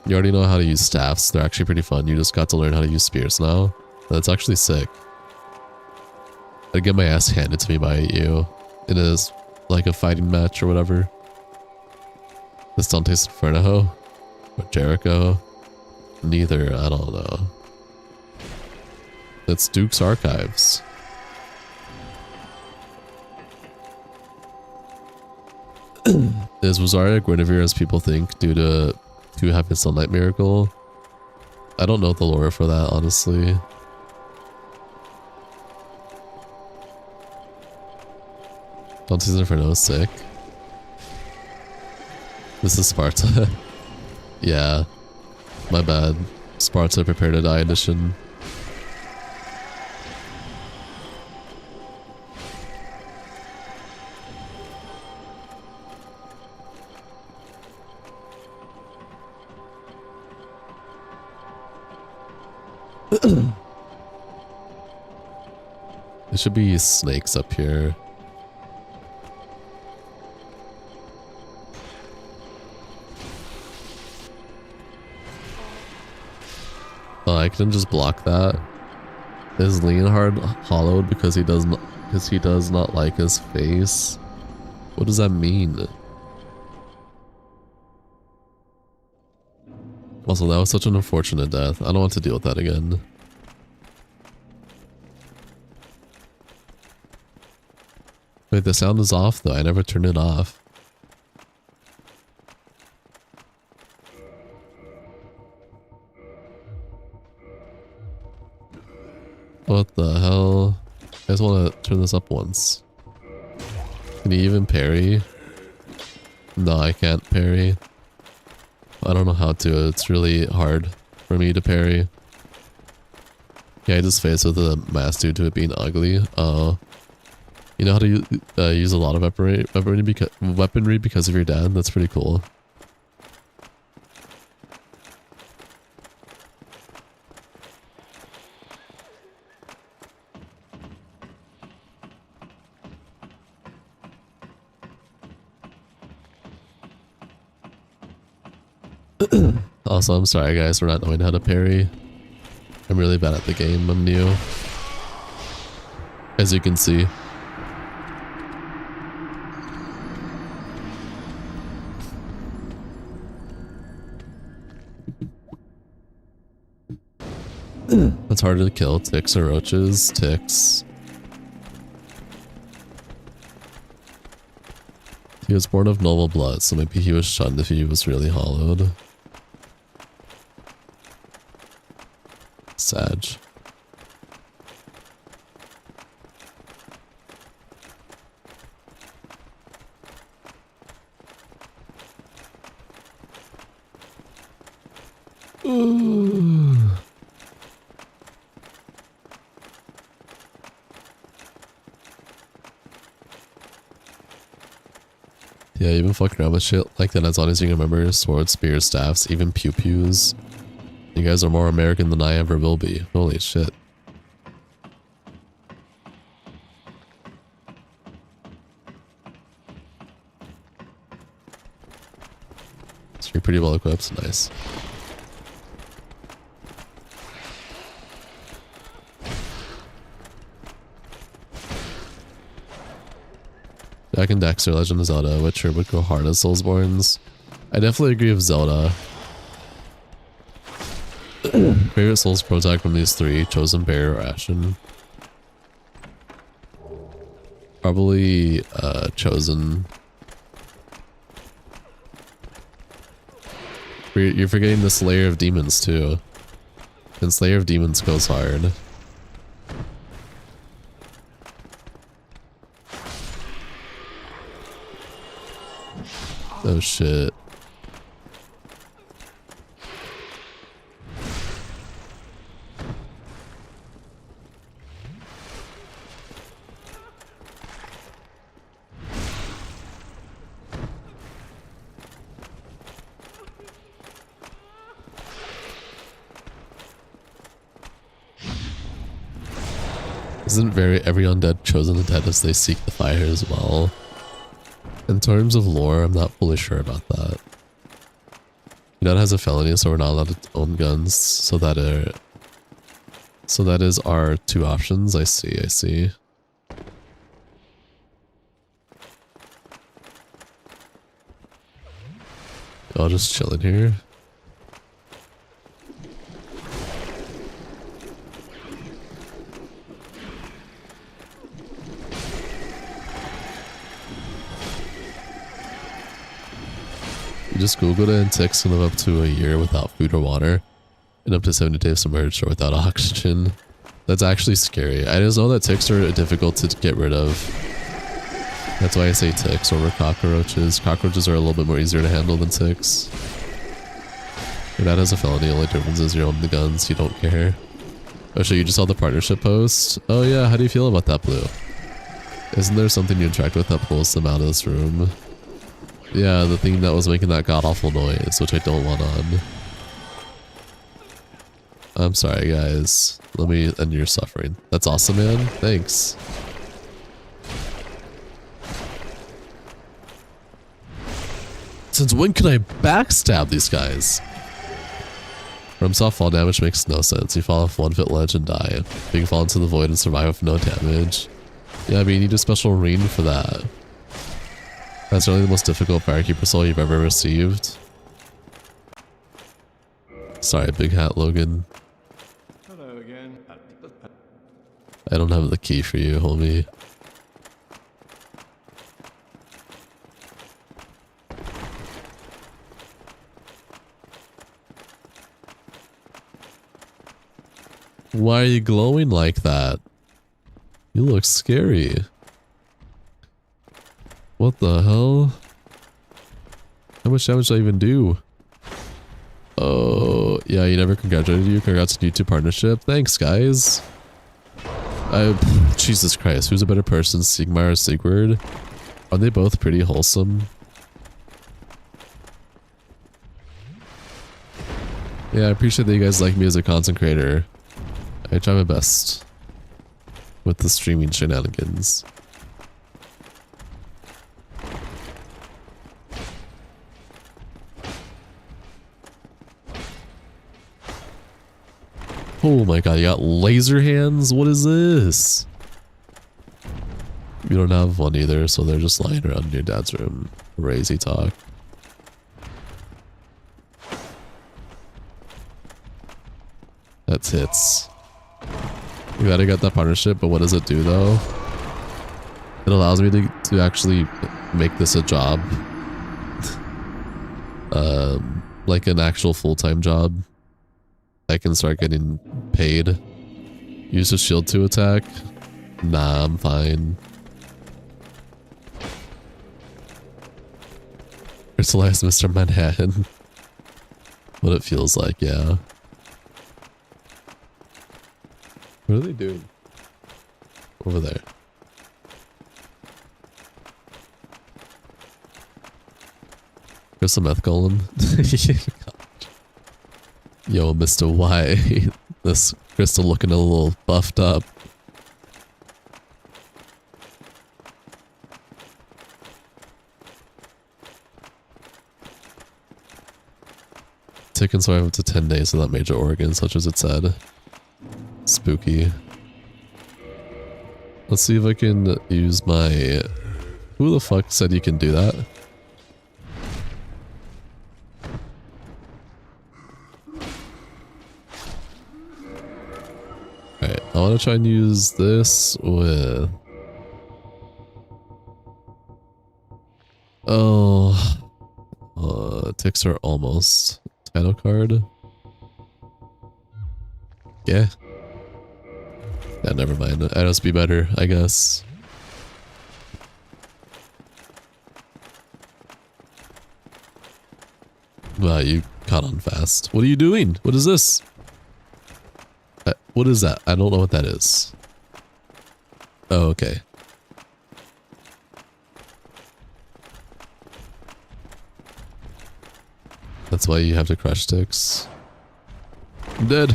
You already know how to use staffs. They're actually pretty fun. You just got to learn how to use spears now. That's actually sick. I'd get my ass handed to me by you. It is like a fighting match or whatever. This Dante's Inferno or Jericho. Neither, I don't know. It's Duke's Archives. Is Rosaria Guinevere as people think due to having Sunlight Miracle? I don't know the lore for that, honestly. Dante's Inferno is sick. This is Sparta. Yeah. My bad. Sparta Prepare to Die edition. There should be snakes up here. Oh, I can just block that. Is Leonhard hollowed because he does not like his face? What does that mean? Also, that was such an unfortunate death. I don't want to deal with that again. Wait, the sound is off though. I never turned it off. What the hell? I just want to turn this up once. Can you even parry? No, I can't parry. I don't know how to. It's really hard for me to parry. Yeah, I just faced with the mask due to it being ugly. You know how to use a lot of weaponry because of your dad? That's pretty cool. Also, I'm sorry guys for not knowing how to parry. I'm really bad at the game. I'm new. As you can see. It's harder to kill ticks or roaches. Ticks. He was born of noble blood, so maybe he was shunned if he was really hollowed. Sag. Ooh. Yeah, you've been fucking around with shit like that as long as you can remember swords, spears, staffs, even pew-pews. You guys are more American than I ever will be. Holy shit. So you're pretty well equipped. Nice. Jak and Daxter, Legend of Zelda, Witcher would go hard as Soulsborns. I definitely agree with Zelda. Favorite Souls protag from these three, Chosen, Bear, or Ashen? Probably Chosen. You're forgetting the Slayer of Demons too. And Slayer of Demons goes hard. Oh shit. Isn't every undead chosen the dead as they seek the fire as well? In terms of lore, I'm not fully sure about that. Your dad has a felony, so we're not allowed to own guns. So that is our two options. I see, I see. I'll just chill in here. You just Googled it and ticks can live up to a year without food or water and up to 70 days submerged or without oxygen. That's actually scary. I just know that ticks are difficult to get rid of. That's why I say ticks over cockroaches. Cockroaches are a little bit more easier to handle than ticks. Your dad has a felony, only difference is you own the guns, you don't care. Oh shit, you just saw the partnership post? Oh yeah, how do you feel about that, Blue? Isn't there something you interact with that pulls them out of this room? Yeah, the thing that was making that god-awful noise, which I don't want on. I'm sorry, guys. Let me end your suffering. That's awesome, man. Thanks. Since when can I backstab these guys? From soft fall damage makes no sense. You fall off 1-foot ledge and die. You can fall into the void and survive with no damage. Yeah, I mean, you need a special ring for that. That's really the most difficult Firekeeper soul you've ever received. Sorry, Big Hat Logan. Hello again. I don't have the key for you, homie. Why are you glowing like that? You look scary. What the hell? How much damage did I even do? Oh, yeah, you never congratulated you. Congrats on YouTube partnership. Thanks, guys. Jesus Christ, who's a better person, Sigmar or Sigurd? Are they both pretty wholesome? Yeah, I appreciate that you guys like me as a content creator. I try my best with the streaming shenanigans. Oh my god, you got laser hands? What is this? You don't have one either, so they're just lying around in your dad's room. Crazy talk. That's hits. You gotta get that partnership, but what does it do though? It allows me to actually make this a job. Like an actual full-time job. I can start getting paid. Use a shield to attack. Nah, I'm fine. Crystallize Mr. Manhattan. What it feels like, yeah. What are they doing? Over there. Crystal Meth Golem. Yo, Mr. Y. This crystal looking a little buffed up. Tick can survive up to 10 days without major organs, such as it said. Spooky. Let's see if I can use my... Who the fuck said you can do that? Alright, I want to try and use this with... Oh... ticks are almost... Title card? Yeah. Yeah, never mind. I'd just be better, I guess. Wow, you caught on fast. What are you doing? What is this? What is that? I don't know what that is. Oh, okay. That's why you have to crush sticks. I'm dead.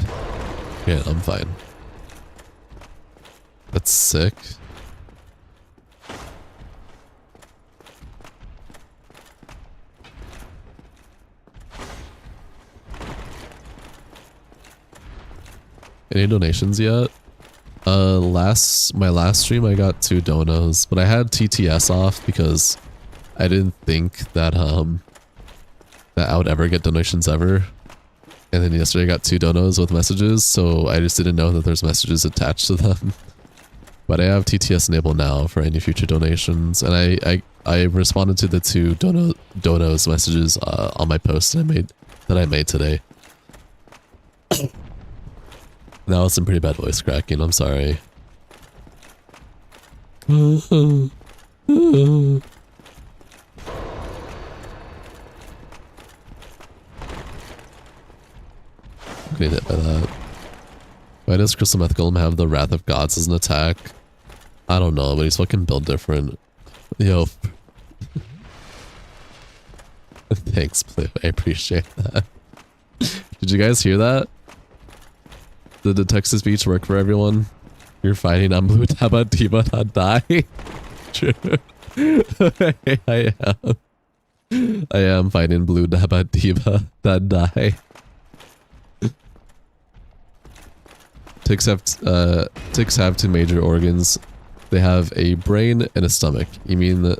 Yeah, I'm fine. That's sick. Any donations yet? My last stream I got 2 donos, but I had TTS off because I didn't think that that I would ever get donations ever. And then yesterday I got 2 donos with messages, so I just didn't know that there's messages attached to them. But I have TTS enabled now for any future donations, and I responded to the 2 donos messages on my post that I made today. That was some pretty bad voice cracking, I'm sorry. Getting hit by that. Why does Crystal Meth Golem have the Wrath of Gods as an attack? I don't know, but he's fucking built different. Yo. Thanks, Blue. I appreciate that. Did you guys hear that? Did the Texas speech work for everyone? You're fighting on Blue Daba Diva to die? True. I am fighting Blue Daba Diva to die. Ticks have 2 major organs. They have a brain and a stomach. You mean that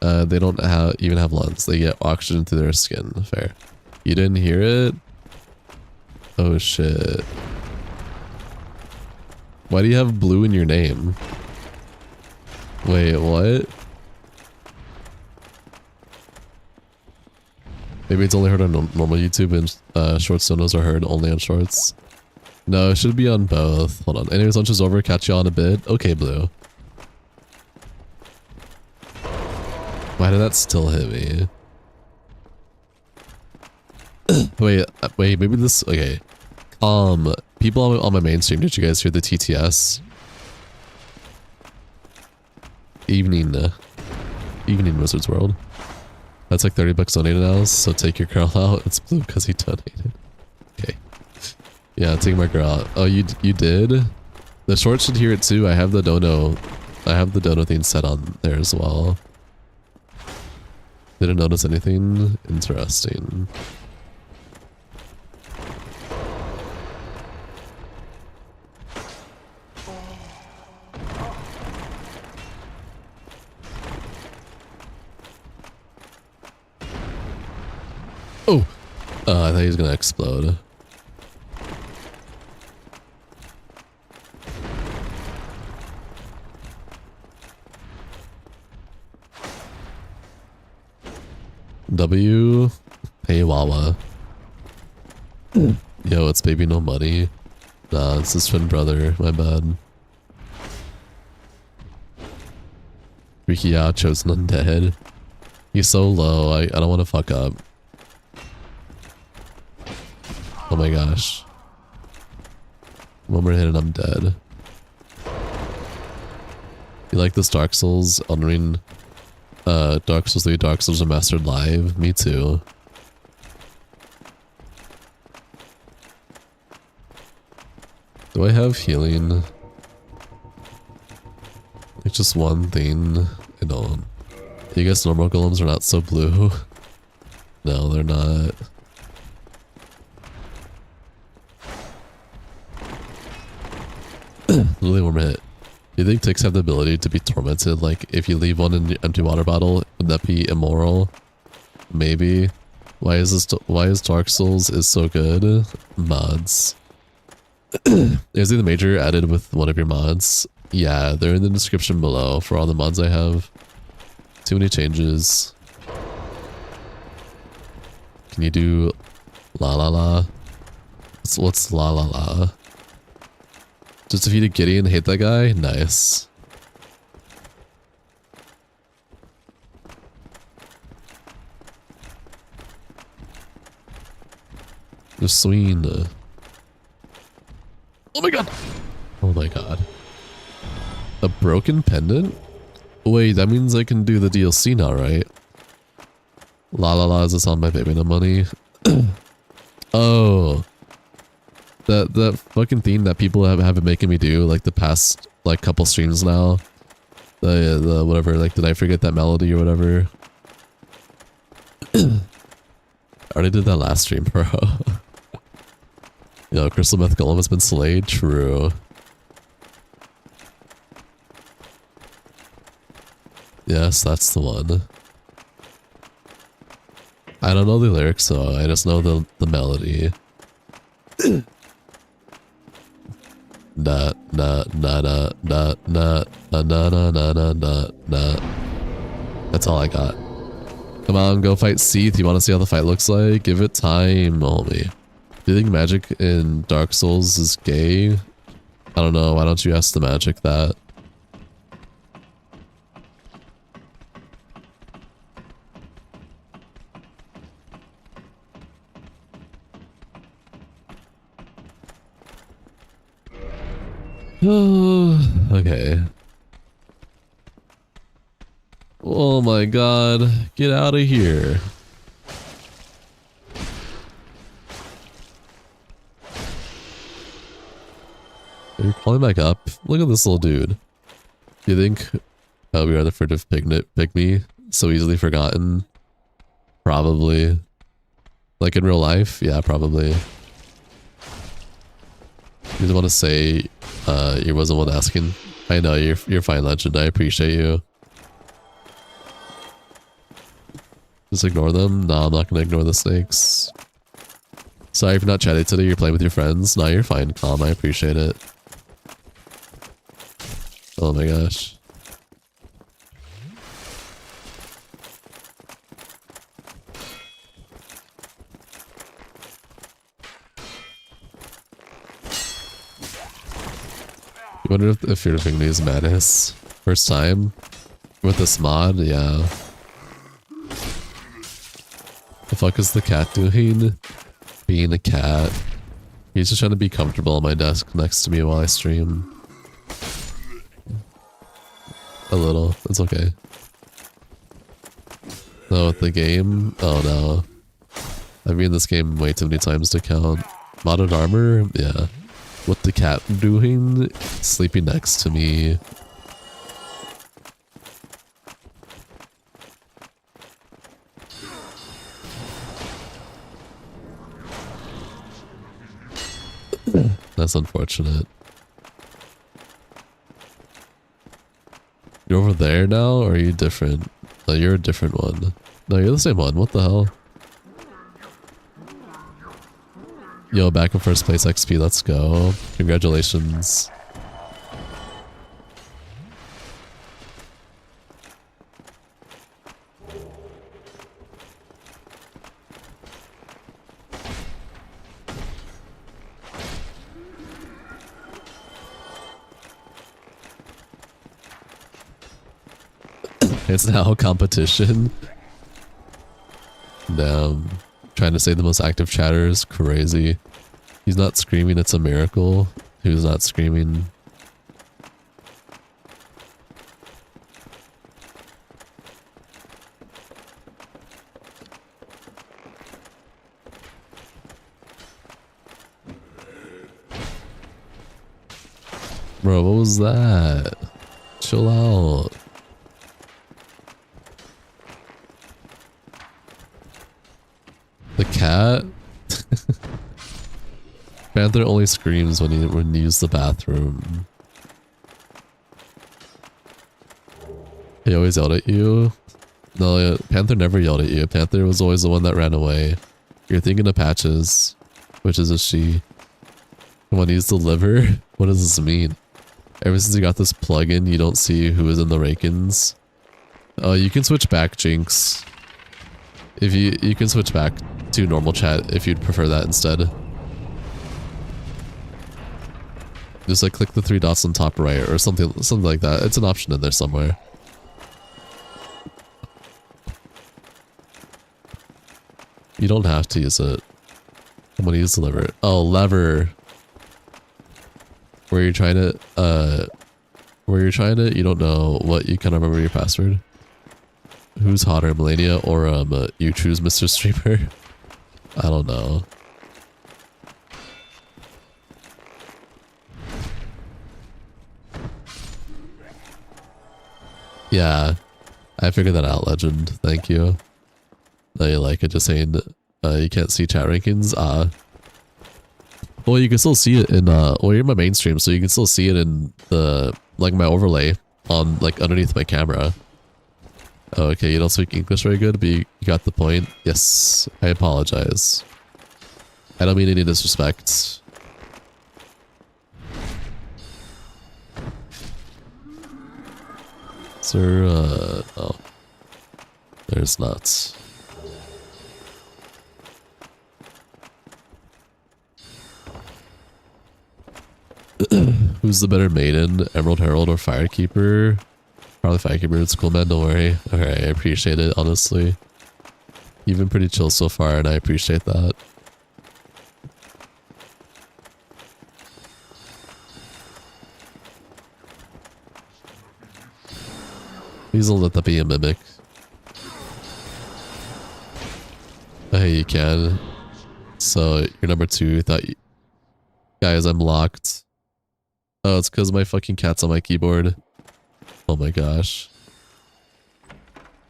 they don't even have lungs. They get oxygen through their skin. Fair. You didn't hear it? Oh shit. Why do you have blue in your name? Wait, what? Maybe it's only heard on normal YouTube and shorts donos are heard only on shorts. No, it should be on both. Hold on. Anyways, lunch is over. Catch you on a bit. Okay, Blue. Why did that still hit me? wait, maybe this... Okay. People on my main stream, did you guys hear the TTS? Evening Wizards World. That's like 30 bucks donated now, so take your girl out. It's Blue because he donated. Okay. Yeah, take my girl out. Oh, you did? The short should hear it too. I have the dono thing set on there as well. Didn't notice anything interesting. Oh! I thought he was gonna explode. W. Hey Wawa. Yo, it's baby no money. Nah, it's his twin brother. My bad. Ricky out chosen undead. He's so low. I don't want to fuck up. Oh my gosh. One more hit and I'm dead. You like this Dark Souls, Elden Ring, Dark Souls 3, Dark Souls Remastered Live? Me too. Do I have healing? Like just one thing? I don't. You guess normal golems are not so blue? No, they're not. Literally one hit. Do you think ticks have the ability to be tormented? Like, if you leave one in the empty water bottle, would that be immoral? Maybe. Why is Dark Souls is so good? Mods. Is the major added with one of your mods? Yeah, they're in the description below for all the mods I have. Too many changes. Can you do la la la? What's la la la? Just defeated Gideon, hate that guy? Nice. The swing. Oh my god! Oh my god. A broken pendant? Wait, that means I can do the DLC now, right? La la la, is this on my baby no money? Oh. That fucking theme that people have been making me do like the past like couple streams now. The whatever, like did I forget that melody or whatever? I already did that last stream, bro. Yo, Crystal Meth Golem has been slayed, true. Yes, that's the one. I don't know the lyrics though, I just know the melody. Na na na na na na na na na na na na na. That's all I got. Come on, go fight Seath. You want to see how the fight looks like? Give it time, homie. Do you think magic in Dark Souls is gay? I don't know. Why don't you ask the magic that? Okay. Oh my god. Get out of here. Are you calling back up? Look at this little dude. Do you think we are the furtive pygmy? So easily forgotten? Probably. Like in real life? Yeah, probably. You just want to say you wasn't one asking. I know, you're fine, Legend. I appreciate you. Just ignore them? No, I'm not gonna ignore the snakes. Sorry if you're not chatting today, you're playing with your friends. No, you're fine, Calm. I appreciate it. Oh my gosh. You wonder if you're doing these madness first time with this mod? Yeah. The fuck is the cat doing? Being a cat. He's just trying to be comfortable on my desk next to me while I stream. A little. It's okay. No, with the game? Oh no. I've been in this game way too many times to count. Modded armor? Yeah. What the cat doing? Sleeping next to me. That's unfortunate. You're over there now, or are you different? No, you're a different one. No, you're the same one. What the hell? Yo, back in first place XP. Let's go. Congratulations. It's now competition. Damn. Trying to say the most active chatter is crazy. He's not screaming, it's a miracle. Who's not screaming? Bro, what was that? Chill out. The cat? Panther only screams when he uses the bathroom. He always yelled at you? No, Panther never yelled at you. Panther was always the one that ran away. You're thinking of Patches, which is a she. When he's the liver? What does this mean? Ever since you got this plugin, you don't see who is in the Rakins. Oh, you can switch back, Jinx. If you can switch back to normal chat if you'd prefer that instead. Just like click the three dots on top right or something like that. It's an option in there somewhere. You don't have to use it. I'm gonna use the lever. Oh, lever. Where you're trying to you don't know what, you can't remember your password. Who's hotter, Melania or you choose Mr. Streamer? I don't know. Yeah, I figured that out, Legend. Thank you. No, you like it, just saying you can't see chat rankings. Well, you can still see it in well, you're in my mainstream, so you can still see it in the like my overlay on like underneath my camera. Oh, okay, you don't speak English very good, but you got the point. Yes, I apologize. I don't mean any disrespect. Sir, oh. There's not. Who's the better maiden? Emerald Herald or Firekeeper? Probably Firekeeper. It's cool, man. Don't worry. Alright, I appreciate it, honestly. You've been pretty chill so far, and I appreciate that. Please don't let that be a mimic. Hey, you can. So, you're number 2. Guys, I'm locked. Oh, it's because my fucking cat's on my keyboard. Oh my gosh.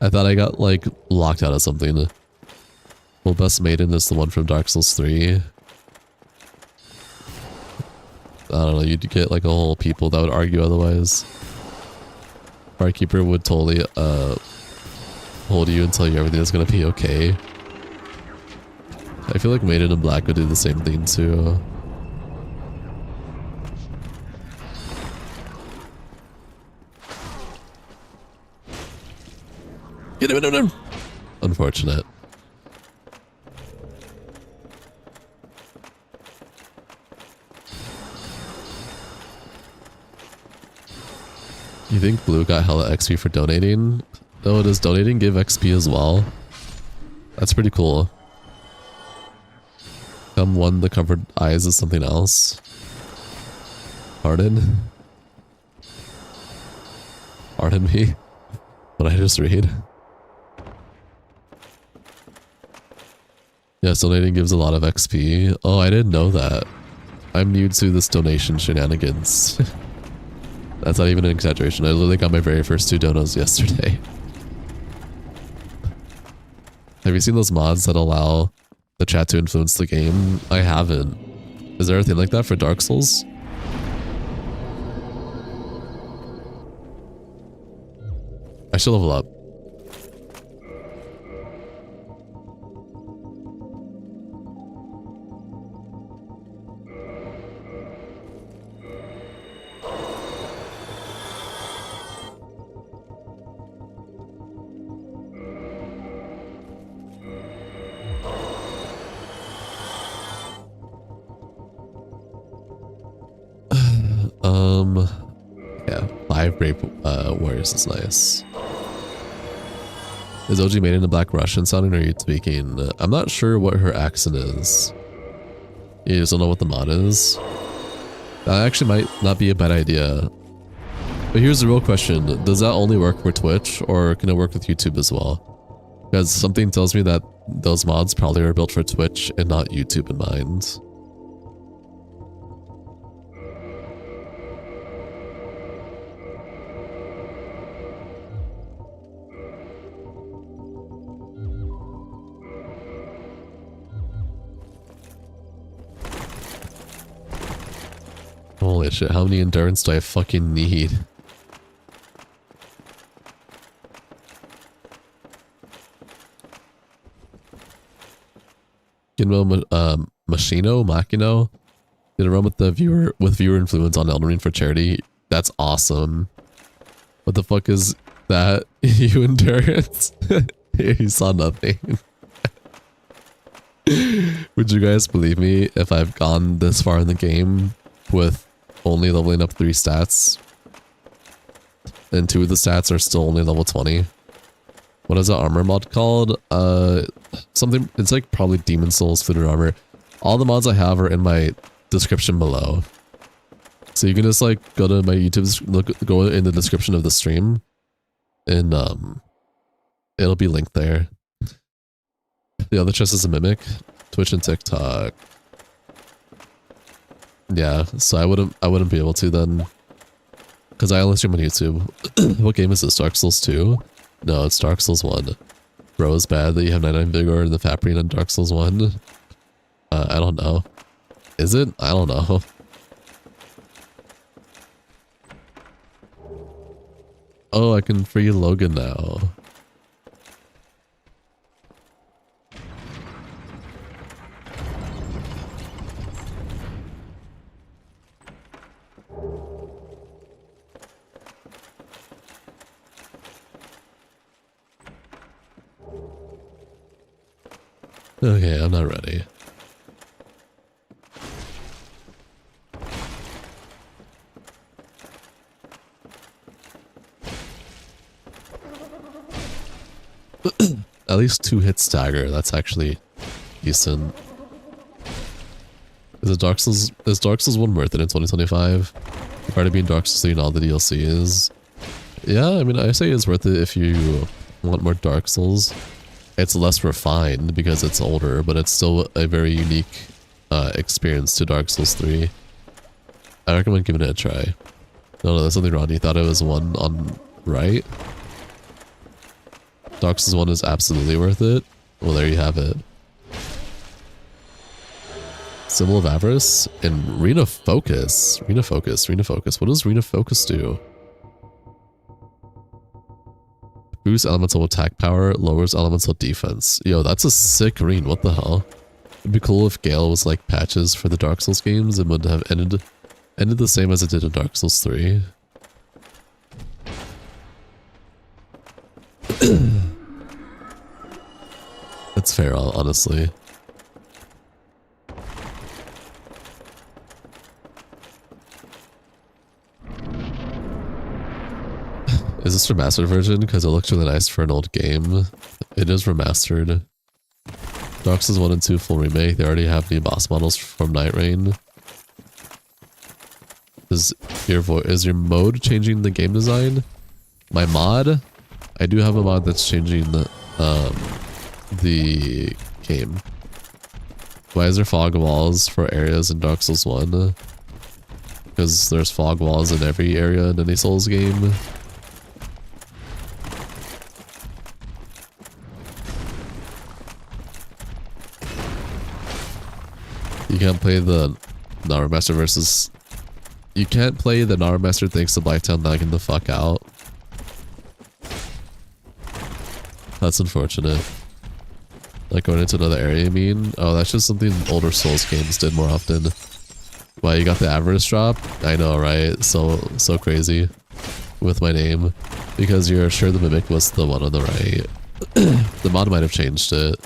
I thought I got, like, locked out of something. Well, Best Maiden is the one from Dark Souls 3. I don't know, you'd get, like, a whole people that would argue otherwise. Barkeeper would totally, hold you and tell you everything is gonna be okay. I feel like Maiden in Black would do the same thing, too. Get him! Unfortunate. think Blue got hella XP for donating? Oh, does donating give XP as well? That's pretty cool. Come one, the covered eyes is something else. Pardon? Pardon me? What did I just read? Yes, donating gives a lot of XP. Oh, I didn't know that. I'm new to this donation shenanigans. That's not even an exaggeration. I literally got my very first 2 donos yesterday. Have you seen those mods that allow the chat to influence the game? I haven't. Is there a thing like that for Dark Souls? I should level up. Yeah, 5 Brave Warriors is nice. Is OG made in a Black Russian sounding or are you tweaking? I'm not sure what her accent is. You just don't know what the mod is? That actually might not be a bad idea. But here's the real question. Does that only work for Twitch or can it work with YouTube as well? Because something tells me that those mods probably are built for Twitch and not YouTube in mind. Holy shit, how many endurance do I fucking need? Machino? Did a run with the viewer influence on Elden Ring for charity. That's awesome. What the fuck is that? You endurance? You saw nothing. Would you guys believe me if I've gone this far in the game with only leveling up 3 stats and 2 of the stats are still only level 20? What is that armor mod called? Something, it's like probably Demon Souls Fluted Armor. All the mods I have are in my description below. So you can just like go to my YouTube, go in the description of the stream and it'll be linked there. The other chest is a mimic. Twitch and TikTok. Yeah, so I wouldn't be able to then, because I only stream on YouTube. What game is this? Dark Souls 2? No, it's Dark Souls 1. Bro, it's bad that you have 99 Vigor and the Faprine on Dark Souls 1. I don't know. Is it? I don't know. Oh, I can free Logan now. Okay, I'm not ready. At least 2 hit stagger, that's actually decent. Is Dark Souls 1 worth it in 2025? You've already been Dark Souls 3 and all the DLCs. Yeah, I mean, I say it's worth it if you want more Dark Souls. It's less refined because it's older, but it's still a very unique experience to Dark Souls 3. I recommend giving it a try. No, there's something wrong. You thought it was 1 on right? Dark Souls 1 is absolutely worth it. Well, there you have it. Symbol of Avarice and Rena Focus. Rena Focus. What does Rena Focus do? Boosts elemental attack power, lowers elemental defense. Yo, that's a sick rune. What the hell? It'd be cool if Gale was like patches for the Dark Souls games and would have ended the same as it did in Dark Souls 3. That's fair, honestly. Is this remastered version? Because it looks really nice for an old game. It is remastered. Dark Souls 1 and 2 full remake. They already have new boss models from Night Rain. Is your mode changing the game design? My mod? I do have a mod that's changing the game. Why is there fog walls for areas in Dark Souls 1? Because there's fog walls in every area in any Souls game. You can't play the Remastered versus... You can't play the Remastered thanks to Blacktown lagging the fuck out. That's unfortunate. Like going into another area, you mean? Oh, that's just something older Souls games did more often. Why, you got the avarice drop? I know, right? So crazy. With my name. Because you're sure the Mimic was the one on the right. The mod might have changed it.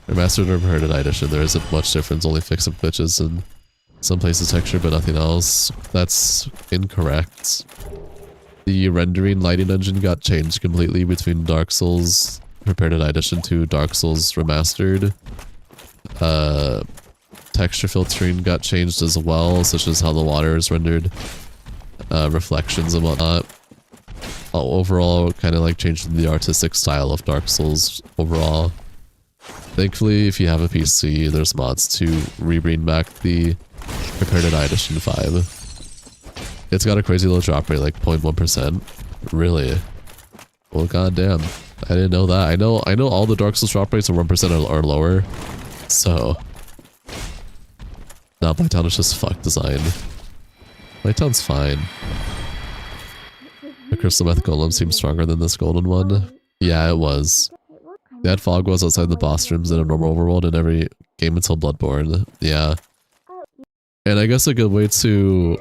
Remastered or Permanent Edition, there isn't much difference, only fix some glitches and some places texture, but nothing else. That's incorrect. The rendering lighting engine got changed completely between Dark Souls Prepared Edition to Dark Souls Remastered. Texture filtering got changed as well, such as how the water is rendered, reflections and whatnot. Overall, kind of like changing the artistic style of Dark Souls overall. Thankfully, if you have a PC, there's mods to rebring back the Prepared Edition 5. It's got a crazy low drop rate, like 0.1%. Really? Well, goddamn. I didn't know that. I know all the Dark Souls drop rates are 1% or lower. So... Nah, Blighttown is just fuck design. Blighttown's fine. The Crystal Meth Golem seems stronger than this golden one. Yeah, it was. They had fog walls outside the boss rooms in a normal overworld in every game until Bloodborne. Yeah. And I guess a good way to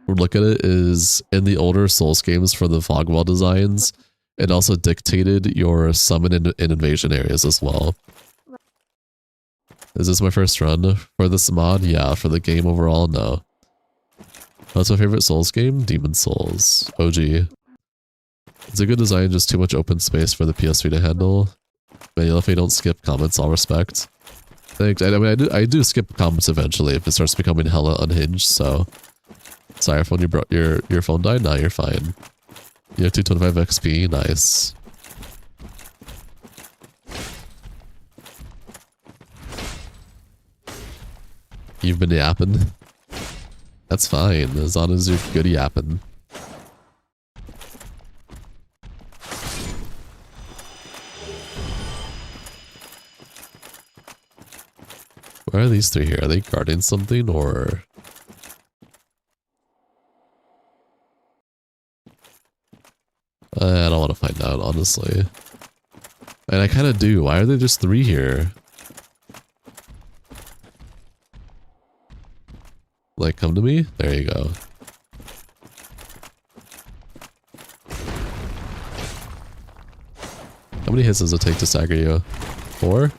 look at it is in the older Souls games for the fog wall designs, it also dictated your summon and invasion areas as well. Is this my first run for this mod? Yeah. For the game overall, no. What's my favorite Souls game? Demon Souls. OG. It's a good design, just too much open space for the PS3 to handle. Man, if I don't skip comments, I'll respect. Thanks. I mean, I do skip comments eventually if it starts becoming hella unhinged, so... Sorry, phone, your phone died? Nah, you're fine. You have 225 XP, nice. You've been yapping? That's fine, as long as you're good yapping. Why are these three here? Are they guarding something or... I don't want to find out, honestly. And I kind of do. Why are there just three here? Like, come to me? There you go. How many hits does it take to stagger you? 4?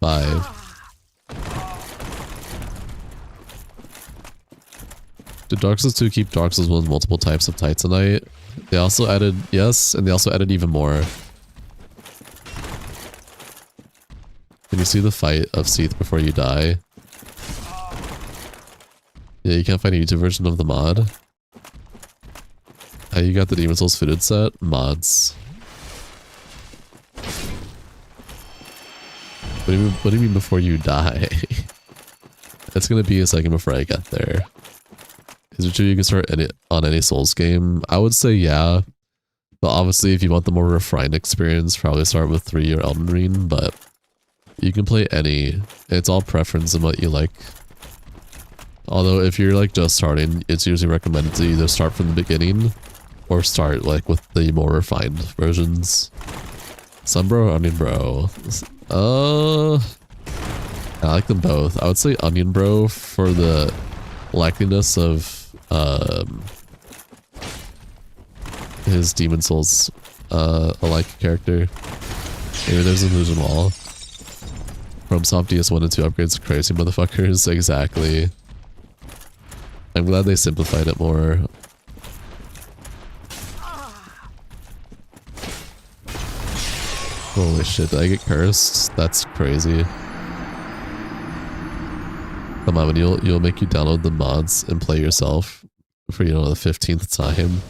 5. Did Dark Souls 2 keep Dark Souls 1's multiple types of Titanite? They also added, yes, and they also added even more. Can you see the fight of Seath before you die? Yeah, you can't find a YouTube version of the mod. How you got the Demon Souls fitted set? Mods. What do you mean before you die? It's gonna be a second before I get there. Is it true you can start on any Souls game? I would say yeah. But obviously if you want the more refined experience, probably start with 3 or Elden Ring, but you can play any. It's all preference and what you like. Although if you're like just starting, it's usually recommended to either start from the beginning or start like with the more refined versions. Sunbro or Onion Bro? I like them both. I would say Onion Bro for the likeliness of his Demon Souls alike character. Maybe there's an illusion wall. From Soft DS1 and 2 upgrades, crazy motherfuckers. Exactly. I'm glad they simplified it more. Holy shit, did I get cursed? That's crazy. Come on, you'll make you download the mods and play yourself for, you know, the 15th time.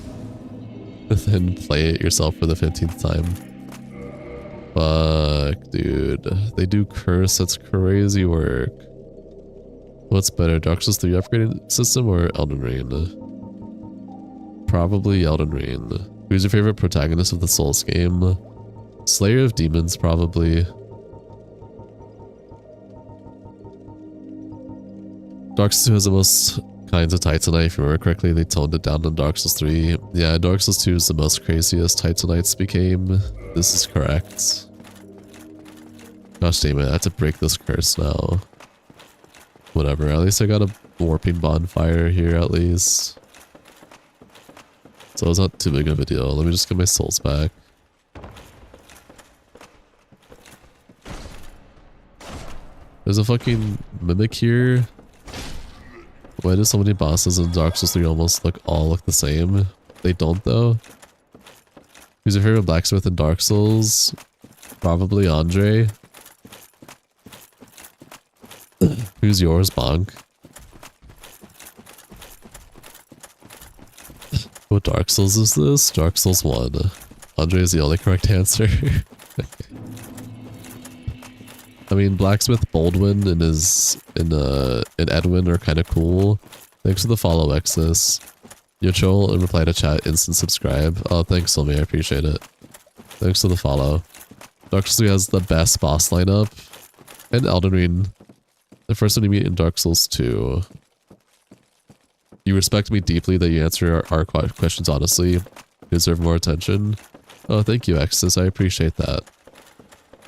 Then play it yourself for the 15th time. Fuck, dude. They do curse, that's crazy work. What's better, Dark Souls 3 upgraded system or Elden Ring? Probably Elden Ring. Who's your favorite protagonist of the Souls game? Slayer of Demons, probably. Dark Souls 2 has the most kinds of Titanite. If you remember correctly, they toned it down in Dark Souls 3. Yeah, Dark Souls 2 is the most craziest Titanites became. This is correct. Gosh damn it, I have to break this curse now. Whatever, at least I got a warping bonfire here at least. So it's not too big of a deal. Let me just get my souls back. There's a fucking mimic here. Why do so many bosses in Dark Souls 3 almost all look the same? They don't though. Who's your favorite blacksmith in Dark Souls? Probably Andre. Who's yours, Bonk? What Dark Souls is this? Dark Souls 1. Andre is the only correct answer. I mean, Blacksmith Baldwin and Edwin are kind of cool. Thanks for the follow, Exodus. Your troll and reply to chat, instant subscribe. Oh, thanks, Silmy, I appreciate it. Thanks for the follow. Dark Souls 3 has the best boss lineup. And Elden Ring. The first one you meet in Dark Souls 2. You respect me deeply that you answer our questions honestly. You deserve more attention. Oh, thank you, Exodus. I appreciate that.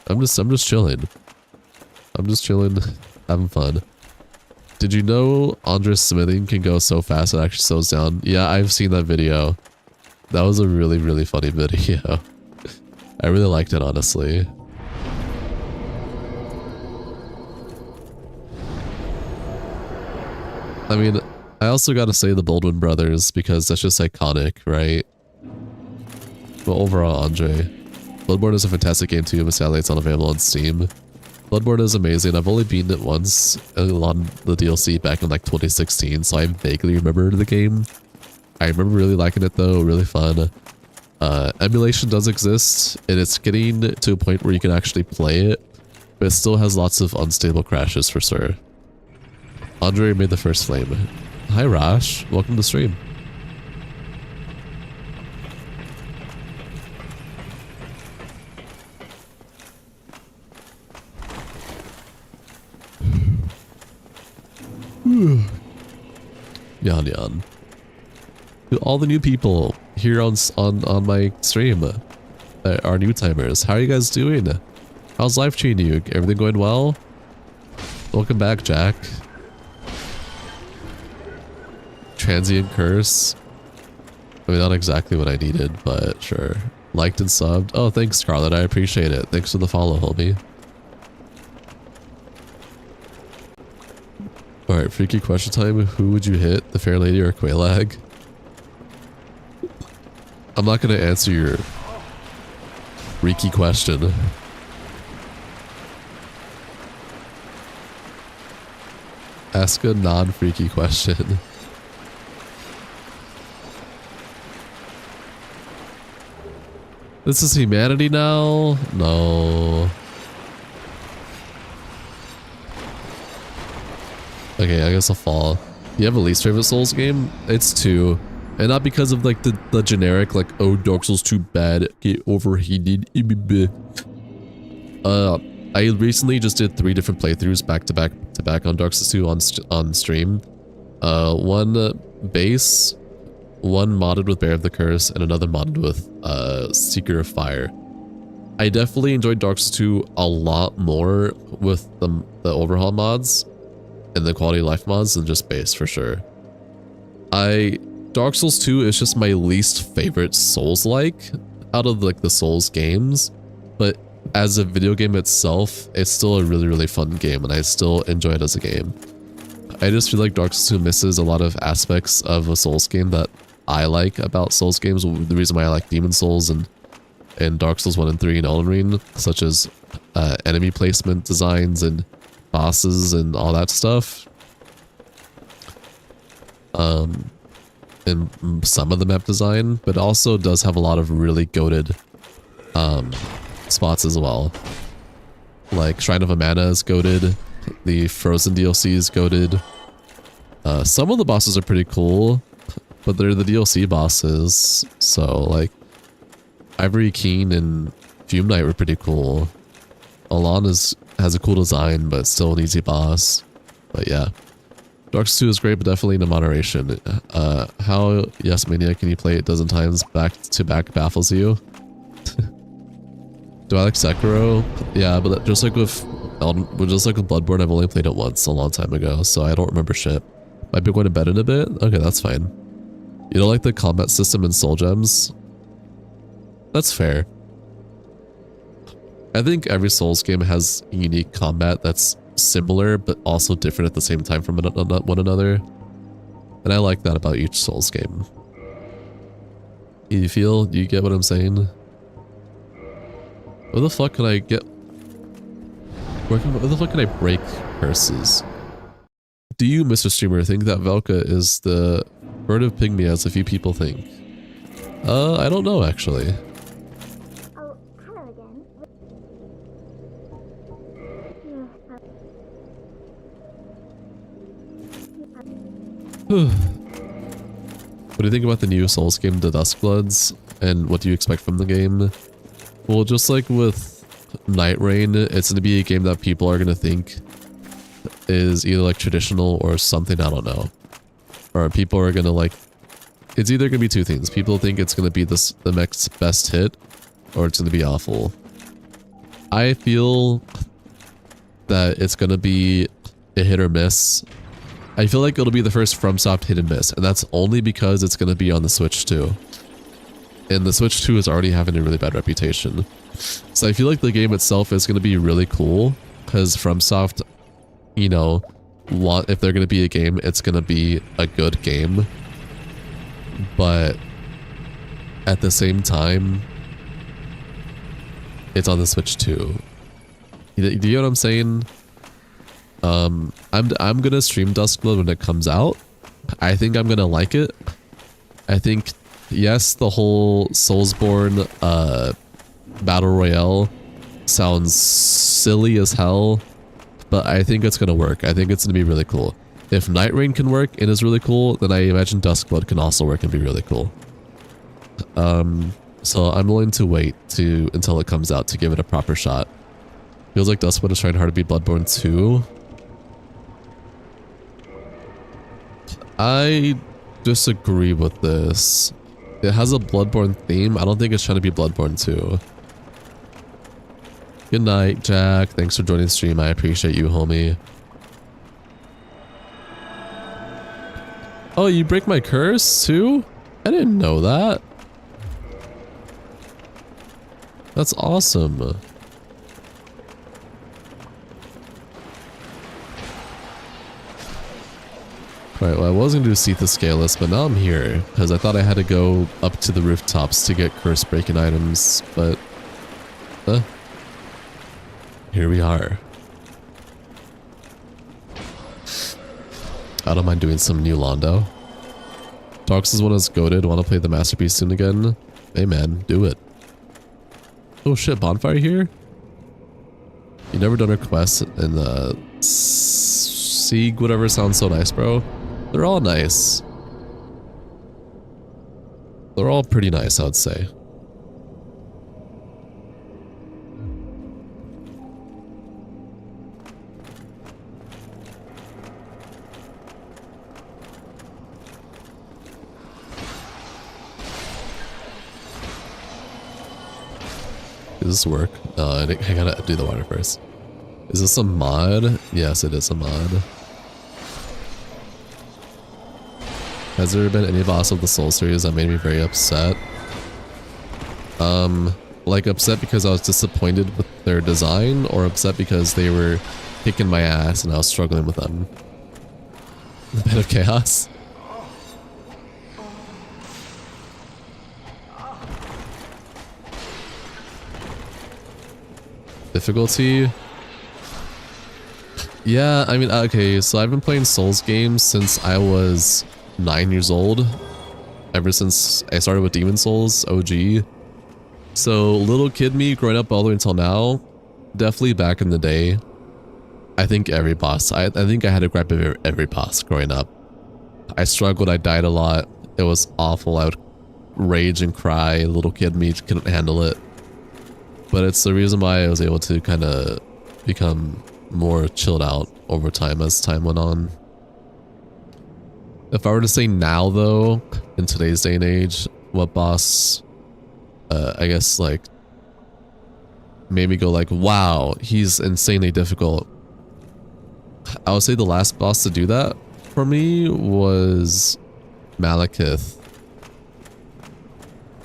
I'm just chilling. I'm just chilling, having fun. Did you know Andres smithing can go so fast it actually slows down? Yeah, I've seen that video. That was a really, really funny video. I really liked it, honestly. I mean, I also gotta say the Baldwin brothers because that's just iconic, right? But overall, Andre. Bloodborne is a fantastic game too, but sadly it's not available on Steam. Bloodborne is amazing. I've only beaten it once on the DLC back in like 2016, so I vaguely remember the game. I remember really liking it though, really fun. Emulation does exist, and it's getting to a point where you can actually play it, but it still has lots of unstable crashes for sure. Andre made the first flame. Hi Rash, welcome to the stream. Yan. To all the new people here on my stream, our new timers, how are you guys doing? How's life treating you? Everything going well? Welcome back, Jack. Transient curse. I mean, not exactly what I needed, but sure. Liked and subbed. Oh, thanks, Scarlett. I appreciate it. Thanks for the follow, homie. Alright, freaky question time. Who would you hit? The Fair Lady or Quailag? I'm not going to answer your freaky question. Ask a non-freaky question. This is humanity now? No. Okay, I guess I'll fall. You have a least favorite Souls game? It's 2. And not because of like the generic like, oh, Dark Souls 2 bad, get overheated. I recently just did 3 different playthroughs back to back on Dark Souls 2 on stream. One base, one modded with Bear of the Curse, and another modded with Seeker of Fire. I definitely enjoyed Dark Souls 2 a lot more with the overhaul mods and the quality of life mods than just base for sure. Dark Souls 2 is just my least favorite Souls-like out of like the Souls games, but as a video game itself, it's still a really, really fun game and I still enjoy it as a game. I just feel like Dark Souls 2 misses a lot of aspects of a Souls game that I like about Souls games. The reason why I like Demon Souls and in Dark Souls 1 and 3 and Elden Ring, such as enemy placement designs and bosses and all that stuff. And some of the map design, but also does have a lot of really goated spots as well. Like Shrine of Amana is goated, the Frozen DLC is goated. Some of the bosses are pretty cool, but they're the DLC bosses, so like Ivory Keen and Fume Knight were pretty cool. Alon has a cool design, but still an easy boss. But yeah. Dark Souls 2 is great, but definitely in a moderation. How, yes, Mania, can you play it a dozen times back to back baffles you? Do I like Sekiro? Yeah, but just like with Bloodborne, I've only played it once a long time ago, so I don't remember shit. Might be going to bed in a bit? Okay, that's fine. You don't like the combat system in Soul Gems? That's fair. I think every Souls game has unique combat that's similar, but also different at the same time from one another. And I like that about each Souls game. Do you get what I'm saying? Where the fuck can I get... Where the fuck can I break curses? Do you, Mr. Streamer, think that Velka is the bird of pygmy as a few people think? I don't know, actually. Oh, hello again. What do you think about the new Souls game, The Duskbloods? And what do you expect from the game? Well, just like with Night Rain, it's going to be a game that people are going to think is either like traditional or something, I don't know. Or people are going to like... It's either going to be two things. People think it's going to be the next best hit, or it's going to be awful. I feel that it's going to be a hit or miss. I feel like it'll be the first FromSoft hit and miss, and that's only because it's going to be on the Switch 2. And the Switch 2 is already having a really bad reputation. So I feel like the game itself is going to be really cool, because FromSoft, you know, if they're going to be a game, it's going to be a good game. But at the same time, it's on the Switch 2. Do you know what I'm saying? I'm gonna stream Duskblood when it comes out. I think I'm gonna like it. I think, yes, the whole Soulsborne battle royale sounds silly as hell, but I think it's gonna work. I think it's gonna be really cool. If Night Rain can work and is really cool, then I imagine Duskblood can also work and be really cool. So I'm willing to wait until it comes out to give it a proper shot. Feels like Duskblood is trying hard to beat Bloodborne 2. I disagree with this. It has a Bloodborne theme. I don't think it's trying to be Bloodborne 2. Good night, Jack. Thanks for joining the stream. I appreciate you, homie. Oh, you break my curse too? I didn't know that. That's awesome. Alright, well I was going to do Seetha Scaleless, but now I'm here, because I thought I had to go up to the rooftops to get curse breaking items, but... here we are. I don't mind doing some new Londo. Dark Souls 1 is goated, want to play the Masterpiece soon again? Hey man, do it. Oh shit, bonfire here? You never done a quest in the... Sieg, whatever sounds so nice, bro. They're all nice. They're all pretty nice, I would say. Does this work? I gotta do the water first. Is this a mod? Yes, it is a mod. Has there been any boss of the Soul series that made me very upset? Like upset because I was disappointed with their design, or upset because they were kicking my ass and I was struggling with them? A bit of chaos. Difficulty? Yeah, I mean, okay, so I've been playing Souls games since I was 9 years old. Ever since I started with Demon Souls, OG. So little kid me growing up all the way until now, definitely back in the day, I think every boss, I think I had to grab every boss growing up. I struggled, I died a lot. It was awful. I would rage and cry. Little kid me couldn't handle it. But it's the reason why I was able to kind of become more chilled out over time as time went on. If I were to say now though, in today's day and age, what boss, I guess like, made me go like, wow, he's insanely difficult. I would say the last boss to do that for me was Malekith.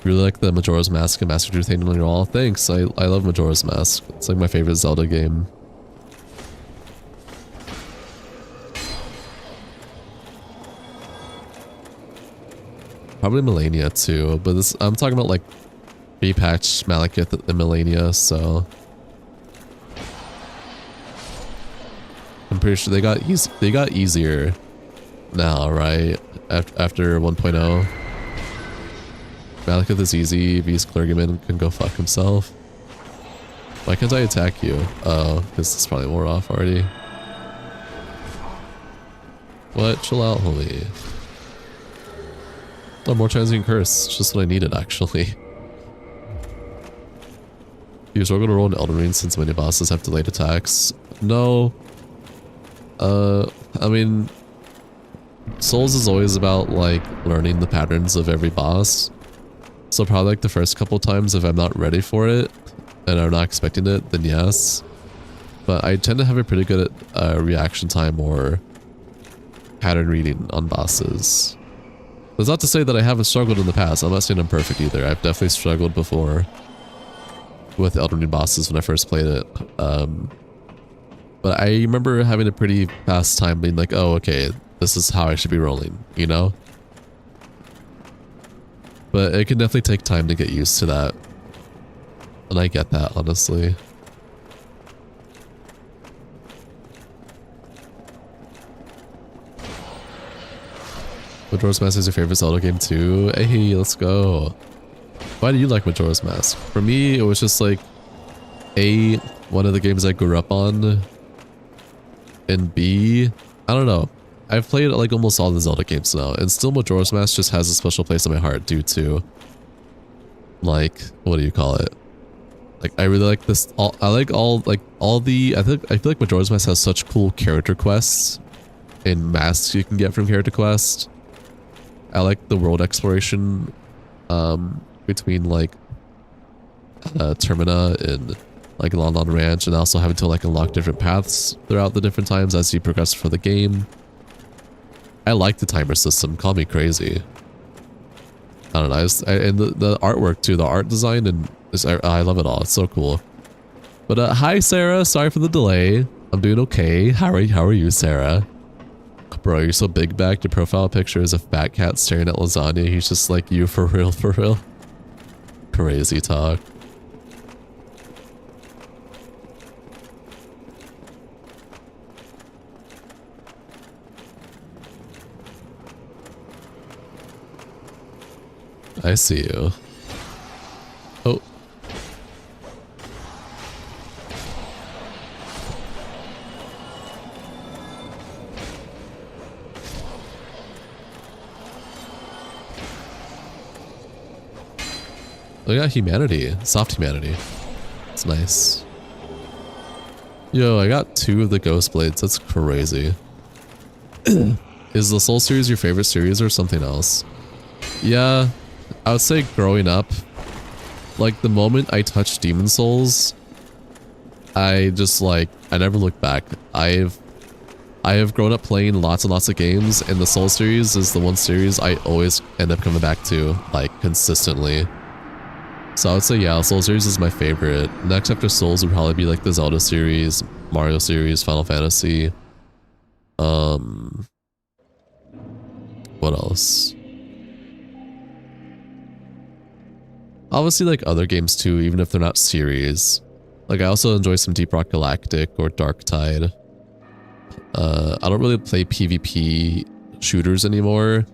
Really like the Majora's Mask and Master Truth Angel on your all. Thanks, I love Majora's Mask. It's like my favorite Zelda game. Probably Melania too, but this I'm talking about like repatched Malekith and Melania, so I'm pretty sure they got easier now, right? After 1.0. Malekith is easy, V's Clergyman can go fuck himself. Why can't I attack you? Oh, because it's probably wore off already. What? Chill out, homie. Oh, more transient curse. It's just what I needed, actually. You struggle to roll in Elden Ring since many bosses have delayed attacks. No. I mean, Souls is always about, like, learning the patterns of every boss. So probably, like, the first couple times, if I'm not ready for it, and I'm not expecting it, then yes. But I tend to have a pretty good reaction time or pattern reading on bosses. That's not to say that I haven't struggled in the past. I'm not saying I'm perfect either. I've definitely struggled before with Elden Ring bosses when I first played it. But I remember having a pretty fast time being like, oh, okay, this is how I should be rolling, you know? But it can definitely take time to get used to that. And I get that, honestly. Majora's Mask is your favorite Zelda game too? Hey, let's go. Why do you like Majora's Mask? For me, it was just like A, one of the games I grew up on, and B, I don't know. I've played like almost all the Zelda games now, and still Majora's Mask just has a special place in my heart due to, like, what do you call it? Like, I really like this. I feel like Majora's Mask has such cool character quests and masks you can get from character quest. I like the world exploration between like Termina and like Lon Lon Ranch, and also having to like unlock different paths throughout the different times as you progress for the game. I like the timer system. Call me crazy. I don't know. And the artwork too, the art design, and I love it all. It's so cool. But hi Sarah, sorry for the delay. I'm doing okay. How are you, Sarah? Bro, you're so big back. Your profile picture is a fat cat staring at lasagna. He's just like, you for real, for real. Crazy talk. I see you. Oh. Look at humanity. Soft humanity. It's nice. Yo, I got 2 of the Ghost Blades. That's crazy. Is the Soul series your favorite series or something else? Yeah, I would say growing up, like the moment I touched Demon Souls, I just like, I never looked back. I have grown up playing lots and lots of games, and the Soul series is the one series I always end up coming back to, like, consistently. So I would say, yeah, Soul series is my favorite. Next after Souls would probably be like the Zelda series, Mario series, Final Fantasy. What else? Obviously like other games too, even if they're not series. Like I also enjoy some Deep Rock Galactic or Dark Tide. I don't really play PvP shooters anymore.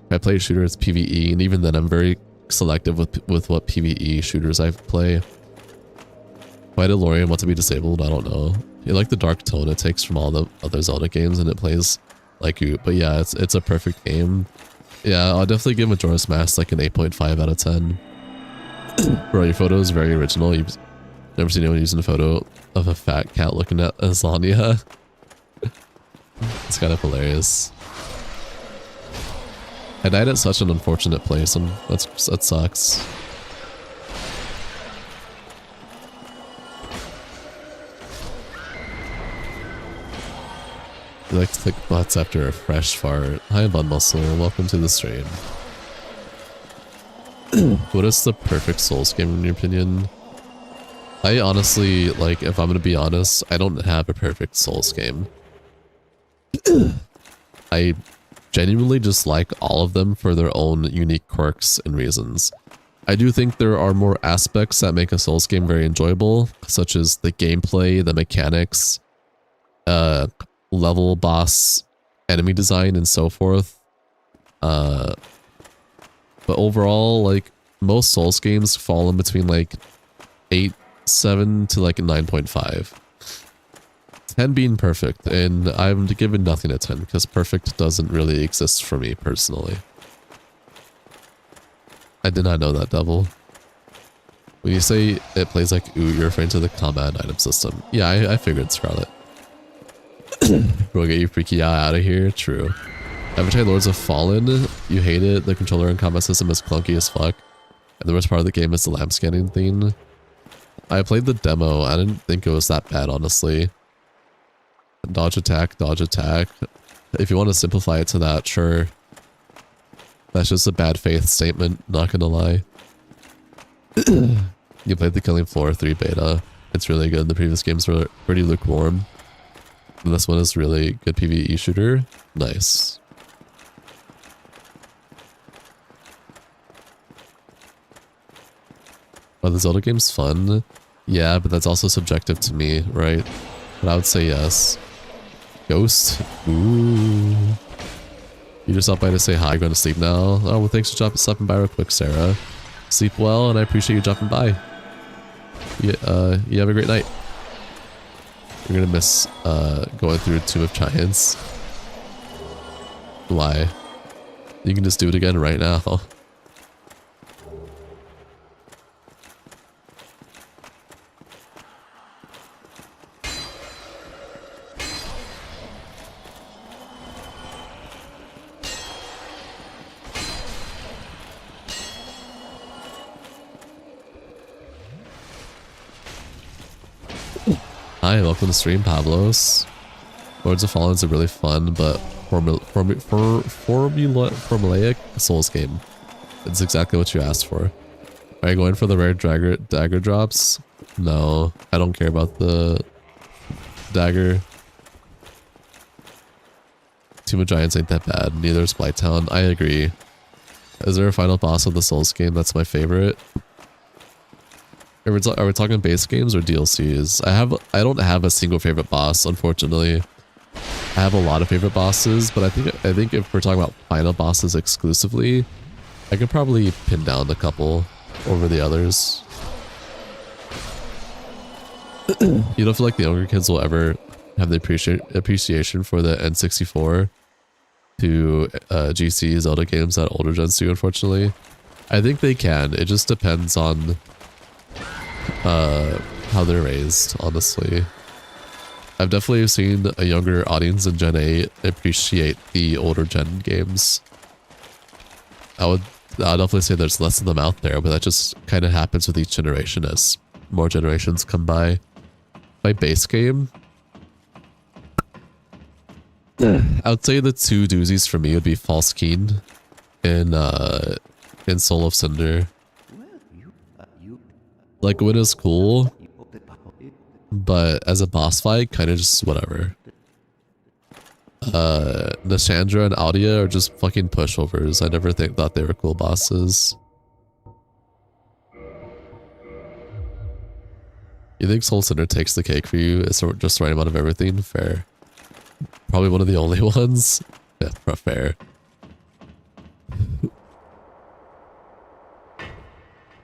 If I play shooters, PvE, and even then I'm very selective with what PvE shooters I play. Why did Lorian want to be disabled? I don't know. You like the dark tone it takes from all the other Zelda games, and it plays like you. But yeah, it's a perfect game. Yeah, I'll definitely give Majora's Mask like an 8.5 out of 10. Bro, your photo is very original. You've never seen anyone using a photo of a fat cat looking at Azania. It's kind of hilarious. I died at such an unfortunate place, and that sucks. You like to click butts after a fresh fart. Hi, Bud Muscle. Welcome to the stream. What is the perfect Souls game in your opinion? I honestly, like, if I'm gonna be honest, I don't have a perfect Souls game. I genuinely just like all of them for their own unique quirks and reasons. I do think there are more aspects that make a Souls game very enjoyable, such as the gameplay, the mechanics, level, boss, enemy design, and so forth. But overall, like, most Souls games fall in between like 8.7 to like 9.5. 10 being perfect, and I'm given nothing a 10 because perfect doesn't really exist for me personally. I did not know that, Devil. When you say it plays like ooh, you're referring to the combat item system. Yeah, I figured, Scarlet. Bro, get you freaky out of here. True. Avatar Lords of Fallen, you hate it. The controller and combat system is clunky as fuck. And the worst part of the game is the lamp scanning thing. I played the demo. I didn't think it was that bad, honestly. Dodge attack, dodge attack. If you want to simplify it to that, sure. That's just a bad faith statement, not gonna lie. You played the Killing Floor 3 beta. It's really good. The previous games were pretty lukewarm. And this one is really good PvE shooter. Nice. Are the Zelda games fun? Yeah, but that's also subjective to me, right? But I would say yes. Ghost? Ooh. You just stopped by to say hi, going to sleep now? Oh, well, thanks for stopping by real quick, Sarah. Sleep well, and I appreciate you dropping by. You have a great night. You're gonna miss going through a Tomb of Giants. Why? You can just do it again right now. Hi, welcome to the stream, Pablos. Lords of Fallen is a really fun but formulaic Souls game. It's exactly what you asked for. Are you going for the rare dagger drops? No, I don't care about the dagger. Tomb of Giants ain't that bad. Neither is Blighttown. I agree. Is there a final boss of the Souls game that's my favorite? Are we talking base games or DLCs? I don't have a single favorite boss, unfortunately. I have a lot of favorite bosses, but I think if we're talking about final bosses exclusively, I could probably pin down a couple over the others. You don't feel like the younger kids will ever have the appreciation for the N64 to GC Zelda games that older gens do, unfortunately? I think they can. It just depends on how they're raised, honestly. I've definitely seen a younger audience in Gen 8 appreciate the older gen games. I'll definitely say there's less of them out there, but that just kind of happens with each generation as more generations come by. My base game, I would say the two doozies for me would be False Keen and Soul of Cinder. Like, Win is cool, but as a boss fight, kind of just whatever. Nashandra and Audia are just fucking pushovers. I never thought they were cool bosses. You think Soul Cinder takes the cake for you? It's just the right amount of everything? Fair. Probably one of the only ones. Yeah, fair.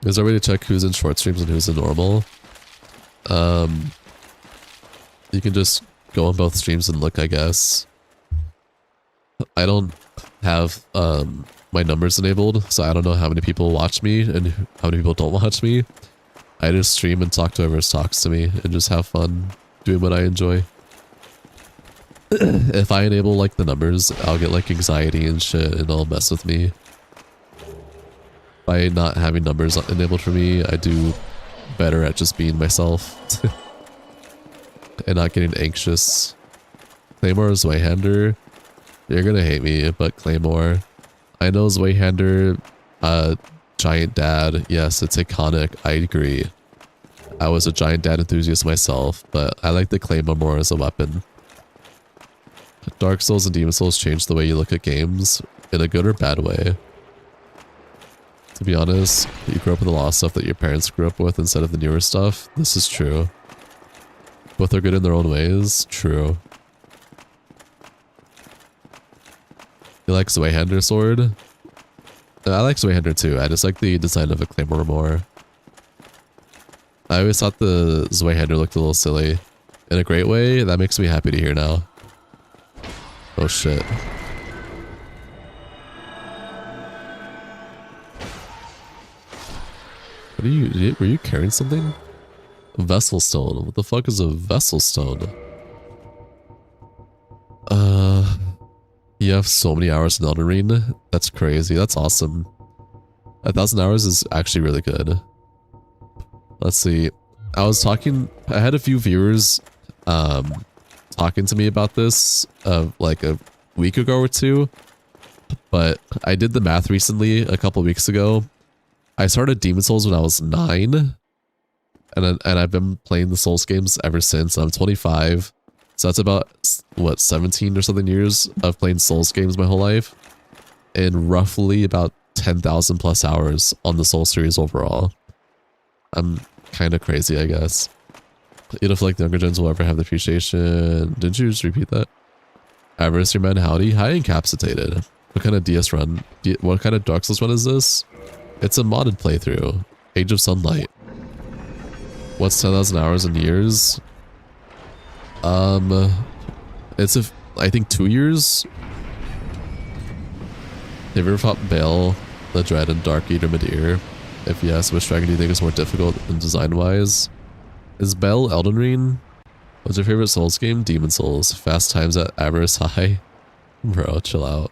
Is there a way to check who's in short streams and who's in normal? You can just go on both streams and look, I guess. I don't have my numbers enabled, so I don't know how many people watch me and how many people don't watch me. I just stream and talk to whoever talks to me and just have fun doing what I enjoy. If I enable like the numbers, I'll get like anxiety and shit and it'll mess with me. By not having numbers enabled for me, I do better at just being myself. And not getting anxious. Claymore is Zweihander. You're gonna hate me, but Claymore. I know Zweihander, Giant Dad. Yes, it's iconic. I agree. I was a Giant Dad enthusiast myself, but I like the Claymore more as a weapon. Dark Souls and Demon Souls change the way you look at games in a good or bad way. To be honest, you grew up with a lot of stuff that your parents grew up with instead of the newer stuff. This is true. Both are good in their own ways. True. You like Zweihander sword? I like Zweihander too. I just like the design of a Claymore more. I always thought the Zweihander looked a little silly. In a great way, that makes me happy to hear now. Oh shit. What are you, were you carrying something? A vessel stone. What the fuck is a vessel stone? You have so many hours in Elden Ring. That's crazy. That's awesome. 1,000 hours is actually really good. Let's see. I had a few viewers talking to me about this like a week ago or two, but I did the math recently a couple weeks ago. I started Demon Souls when I was 9, and I've been playing the Souls games ever since. I'm 25, so that's about what 17 or something years of playing Souls games my whole life, and roughly about 10,000 plus hours on the Soul series overall. I'm kind of crazy, I guess. You don't feel like the younger gens will ever have the appreciation. Didn't you just repeat that? Adversary Man, howdy. Hi, Incapacitated. What kind of DS run? What kind of Dark Souls run is this? It's a modded playthrough. Age of Sunlight. What's 10,000 hours in years? It's I think 2 years. Have you ever fought Bale, the Dread, and Dark Eater Midir? If yes, which dragon do you think is more difficult in design-wise? Is Bell Elden Ring? What's your favorite Souls game? Demon Souls. Fast times at Avarice High? Bro, chill out.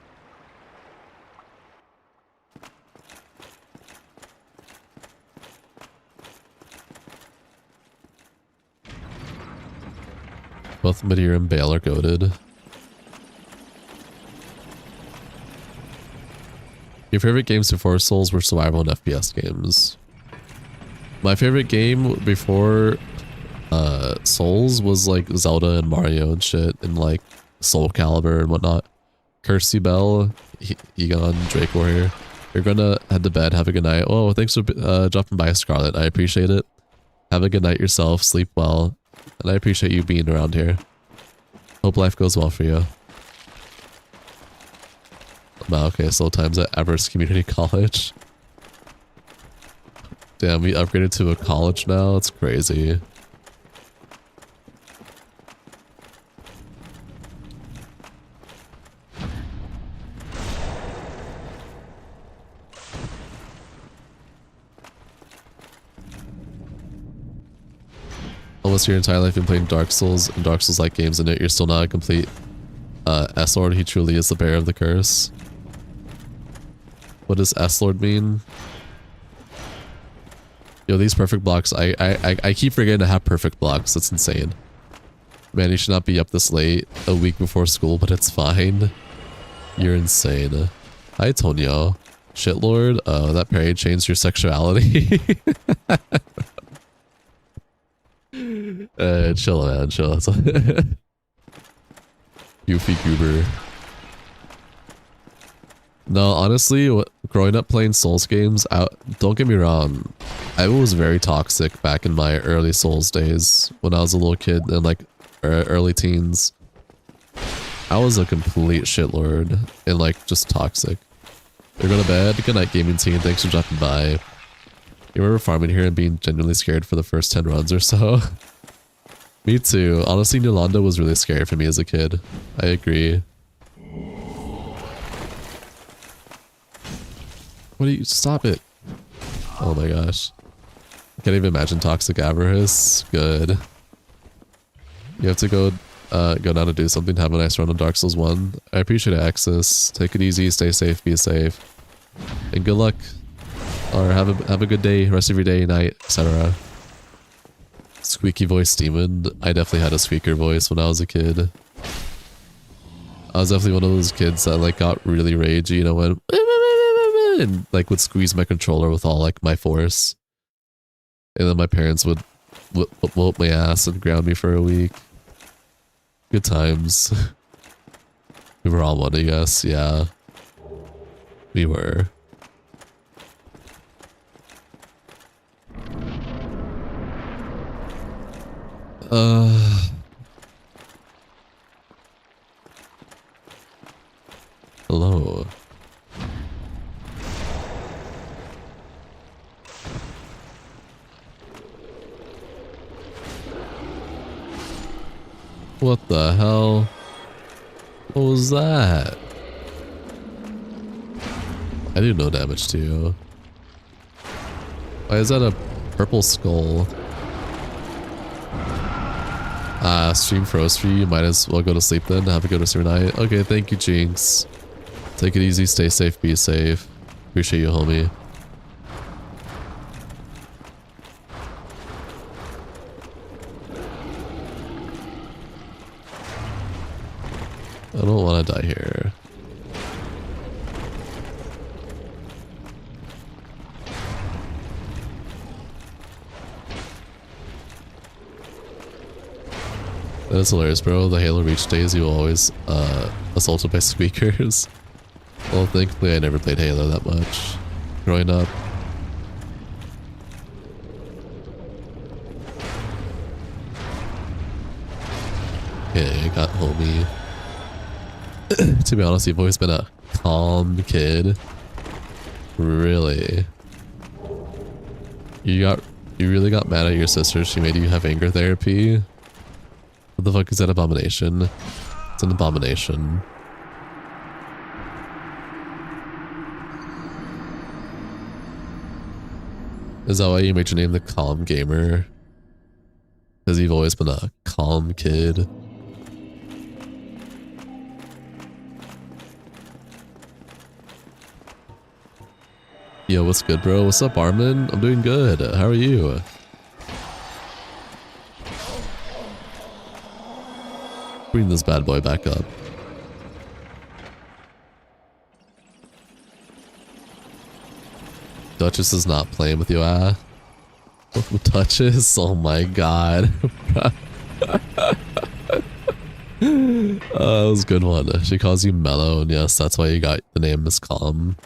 Both Midir and Bale are goated. Your favorite games before Souls were survival and FPS games. My favorite game before Souls was like Zelda and Mario and shit, and like Soul Calibur and whatnot. Kirsty Bell, Egon, Drake Warrior. You're gonna head to bed. Have a good night. Oh, thanks for dropping by, Scarlet. I appreciate it. Have a good night yourself. Sleep well. And I appreciate you being around here. Hope life goes well for you. Wow, okay, slow times at Everest Community College. Damn, we upgraded to a college now? It's crazy. Almost your entire life been playing Dark Souls and Dark Souls-like games, and yet you're still not a complete S-Lord. He truly is the bearer of the curse. What does S-Lord mean? Yo, these perfect blocks, I keep forgetting to have perfect blocks. That's insane. Man, you should not be up this late a week before school, but it's fine. You're insane. Hi, Tonyo. Shitlord? Oh, that parry changed your sexuality. Chill, man, chill. Goofy goober. No, honestly, growing up playing Souls games, don't get me wrong, I was very toxic back in my early Souls days when I was a little kid and like early teens. I was a complete shitlord and like just toxic. You're going to bed. Good night, gaming team. Thanks for dropping by. You remember farming here and being genuinely scared for the first 10 runs or so? Me too. Honestly, Nilanda was really scary for me as a kid. I agree. What do you... Stop it. Oh my gosh. I can't even imagine toxic avarice. Good. You have to go down to do something. Have a nice run on Dark Souls 1. I appreciate it, Axis. Take it easy. Stay safe. Be safe. And good luck. Or have a good day. Rest of your day, night, etc. Squeaky voice demon. I definitely had a squeaker voice when I was a kid. I was definitely one of those kids that like got really ragey, you know, went and like would squeeze my controller with all like my force. And then my parents would whoop my ass and ground me for a week. Good times. We were all one, I guess. Yeah. We were. Hello. What the hell? What was that? I do no damage to you. Why is that a purple skull? Stream froze for you. You might as well go to sleep then. Have a good rest of your night. Okay, thank you, Jinx. Take it easy, stay safe, be safe. Appreciate you, homie. I don't want to die here. That is hilarious, bro. The Halo Reach days, you were always assaulted by squeakers. Well, thankfully I never played Halo that much growing up. Okay, I got homie. To be honest, you've always been a calm kid. Really? You really got mad at your sister. She made you have anger therapy? What the fuck is that abomination? It's an abomination. Is that why you made your name the Calm Gamer? Because you've always been a calm kid. Yo, what's good, bro? What's up, Armin? I'm doing good. How are you? Bring this bad boy back up. Duchess is not playing with you, ah. Duchess? Oh my god. That was a good one. She calls you mellow, and yes, that's why you got the name is Calm.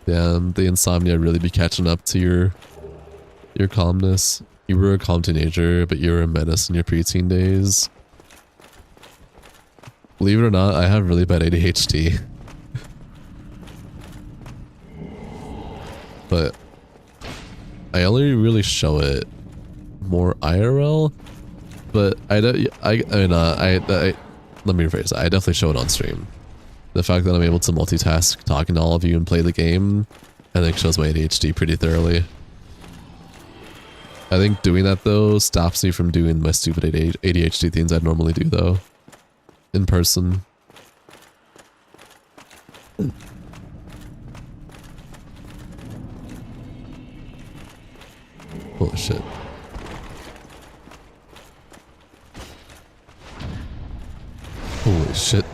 Damn, the insomnia really be catching up to your calmness. You were a calm teenager, but you were a menace in your preteen days. Believe it or not, I have really bad ADHD. But I only really show it more IRL. But let me rephrase that. I definitely show it on stream. The fact that I'm able to multitask talking to all of you and play the game, I think shows my ADHD pretty thoroughly. I think doing that though stops me from doing my stupid ADHD things I'd normally do though. In person. Holy shit. Holy shit.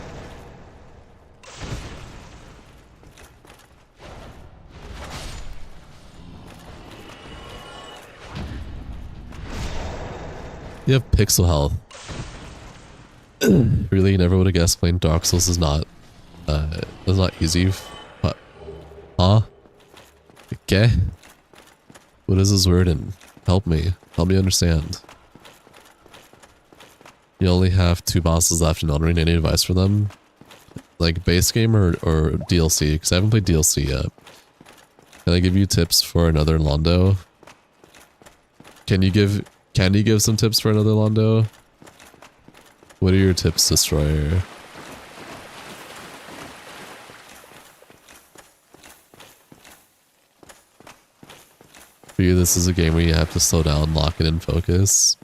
You have pixel health. Really, you never would have guessed playing Dark Souls is not easy. But, huh? Okay. What is this word in? Help me. Help me understand. You only have 2 bosses left in Elden Ring. Any advice for them? Like base game or DLC? Because I haven't played DLC yet. Can I give you tips for another Londo? Can you give some tips for another Londo? What are your tips, Destroyer? For you, this is a game where you have to slow down, lock it in, focus.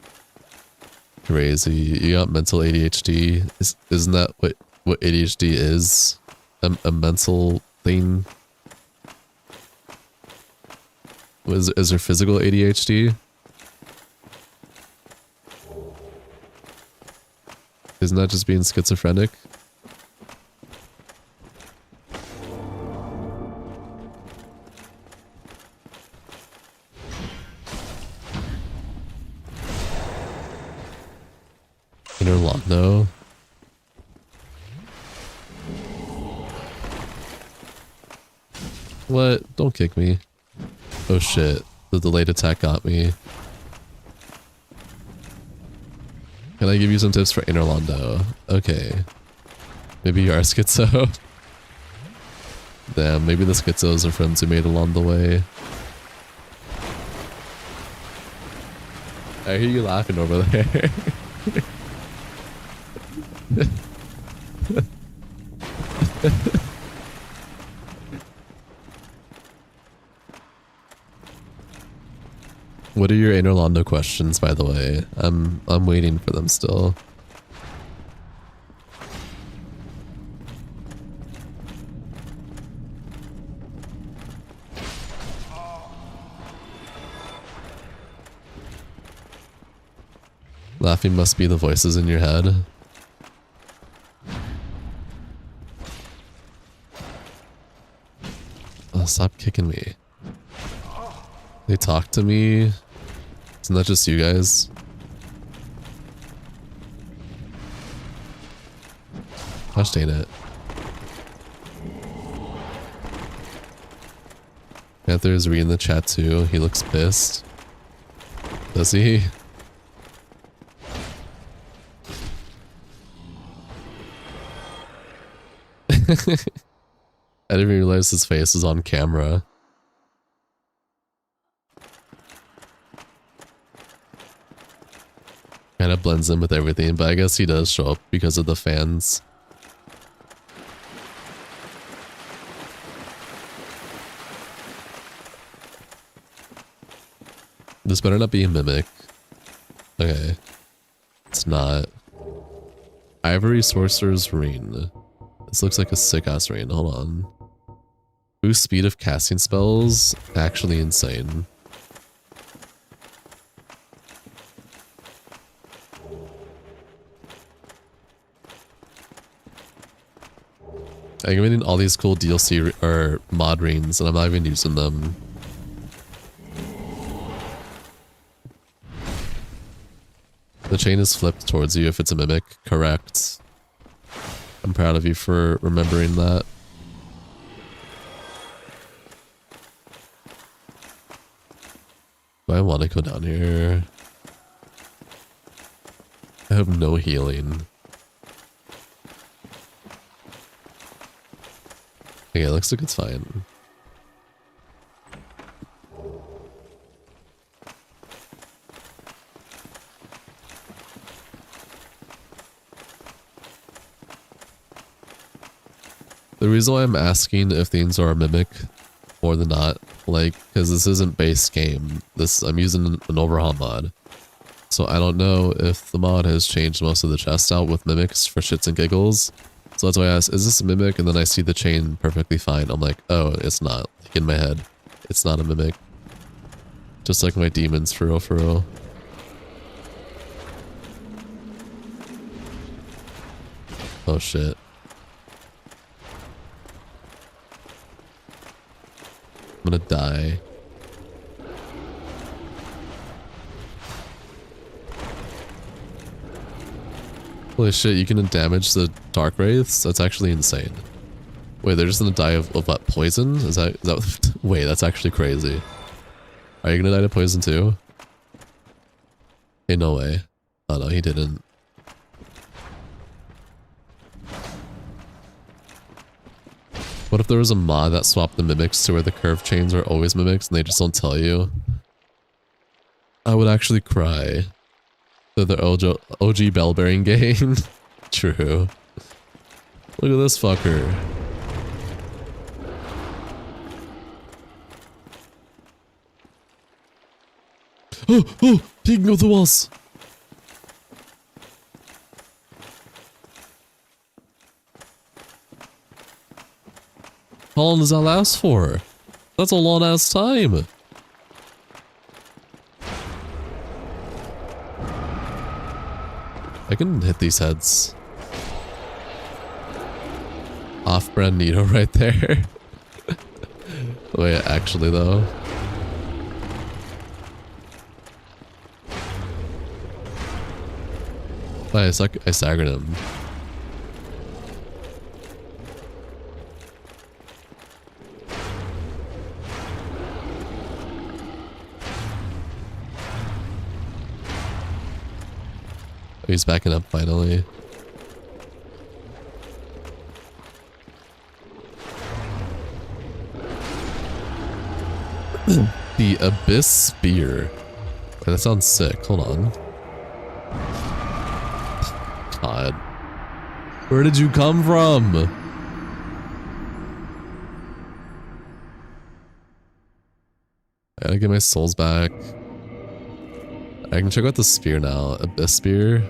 Crazy. You got mental ADHD. Isn't that what ADHD is? A mental thing? Is there physical ADHD? Isn't that just being schizophrenic? Inner Londo. What? Don't kick me. Oh shit. The delayed attack got me. Can I give you some tips for Inner Londo? Okay. Maybe you are schizo. Damn, maybe the schizos are friends who made along the way. I hear you laughing over there. What are your Inner Londo questions, by the way? I'm waiting for them still. Laughing must be the voices in your head. Oh, stop kicking me. They talk to me. Isn't that just you guys? Gosh dang it. Panther is reading the chat too. He looks pissed. Does he? I didn't even realize his face was on camera. Kind of blends in with everything, but I guess he does show up because of the fans. This better not be a mimic. Okay. It's not. Ivory Sorcerer's Ring. This looks like a sick-ass ring. Hold on. Boost speed of casting spells. Actually insane. I'm getting all these cool DLC or mod rings and I'm not even using them. The chain is flipped towards you if it's a mimic. Correct. I'm proud of you for remembering that. Do I want to go down here? I have no healing. Okay, it looks like it's fine. The reason why I'm asking if things are a mimic more than not, like, because this isn't base game. I'm using an overhaul mod. So I don't know if the mod has changed most of the chests out with mimics for shits and giggles. So that's why I asked, is this a mimic? And then I see the chain perfectly fine. I'm like, oh, it's not. Like in my head, it's not a mimic. Just like my demons, for real, for real. Oh shit. I'm gonna die. Holy shit, you can damage the Dark Wraiths? That's actually insane. Wait, they're just gonna die of what, poison? Is that wait, that's actually crazy. Are you gonna die to poison too? Okay, no way. Oh no, he didn't. What if there was a mod that swapped the mimics to where the curve chains are always mimics and they just don't tell you? I would actually cry. They're the OG bell bearing game. True. Look at this fucker. Oh, oh, peeking over the walls. How long does that last for? That's a long ass time. I can hit these heads. Off-brand Nito right there. Wait, actually though. I staggered him. He's backing up finally. The Abyss Spear. Wait, that sounds sick. Hold on. God. Where did you come from? I gotta get my souls back. I can check out the spear now. Abyss Spear.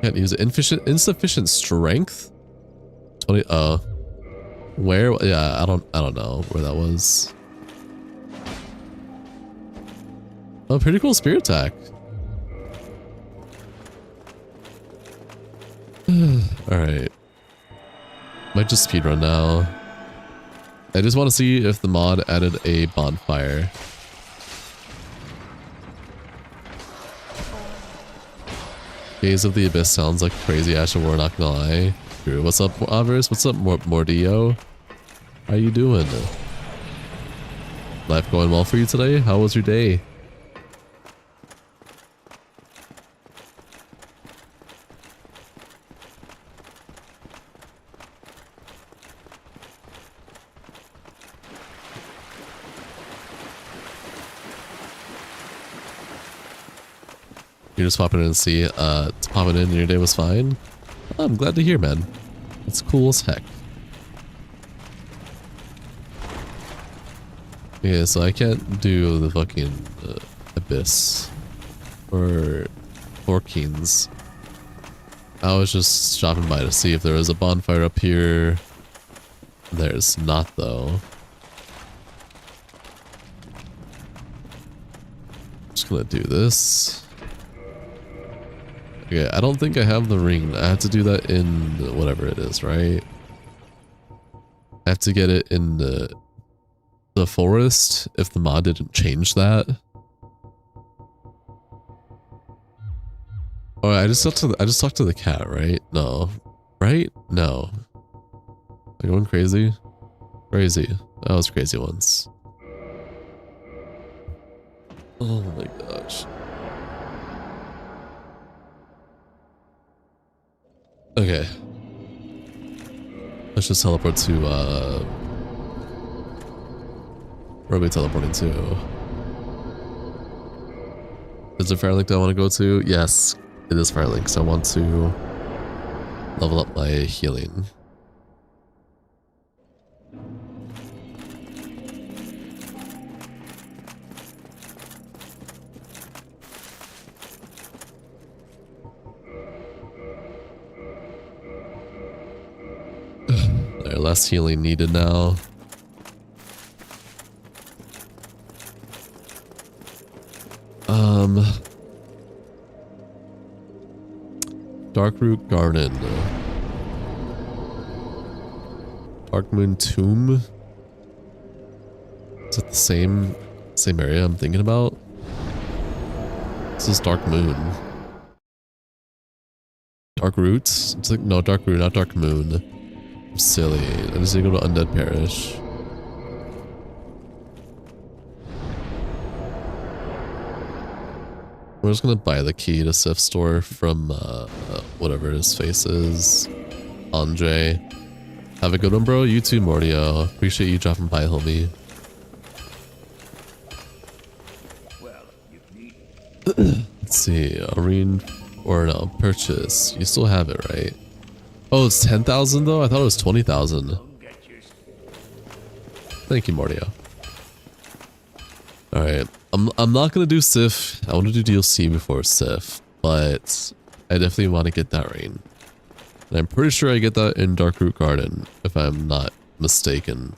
Can't use it. Insufficient strength? 20. Oh. Where? Yeah, I don't know where that was. Oh, pretty cool spear attack. Alright. Might just speedrun now. I just want to see if the mod added a bonfire. Gaze of the Abyss sounds like crazy Asher War, not gonna lie. True. What's up, Avers? What's up, Mordillo? How you doing? Life going well for you today? How was your day? You're just popping in and see, popping in and your day was fine? Oh, I'm glad to hear, man. It's cool as heck. Yeah, so I can't do the fucking Abyss or Orkins. I was just stopping by to see if there was a bonfire up here. There's not, though. Just gonna do this. Okay, I don't think I have the ring. I have to do that in whatever it is, right? I have to get it in the forest if the mod didn't change that. Oh, I just talked to the cat, right? No. Right? No. Am I going crazy? Crazy. I was crazy once. Oh my gosh. Okay. Let's just teleport to, where are we teleporting to? Is it Firelink that I want to go to? Yes, it is Firelink, so I want to level up my healing. There, less healing needed now. Darkroot Garden. Dark Moon Tomb. Is it the same area I'm thinking about? This is Dark Moon. Dark Roots? It's like, no, Dark Root, not Dark Moon. I'm silly. I just need to go to Undead Parish. We're just gonna buy the key to Sif store from whatever his face is. Andre. Have a good one, bro. You too, Mordio. Appreciate you dropping by, homie. Let's see. Arene or no, purchase. You still have it, right? Oh, it's 10,000 though? I thought it was 20,000. Thank you, Mordio. Alright. I'm not gonna do Sif. I want to do DLC before Sif, but I definitely want to get that rain. And I'm pretty sure I get that in Darkroot Garden, if I'm not mistaken.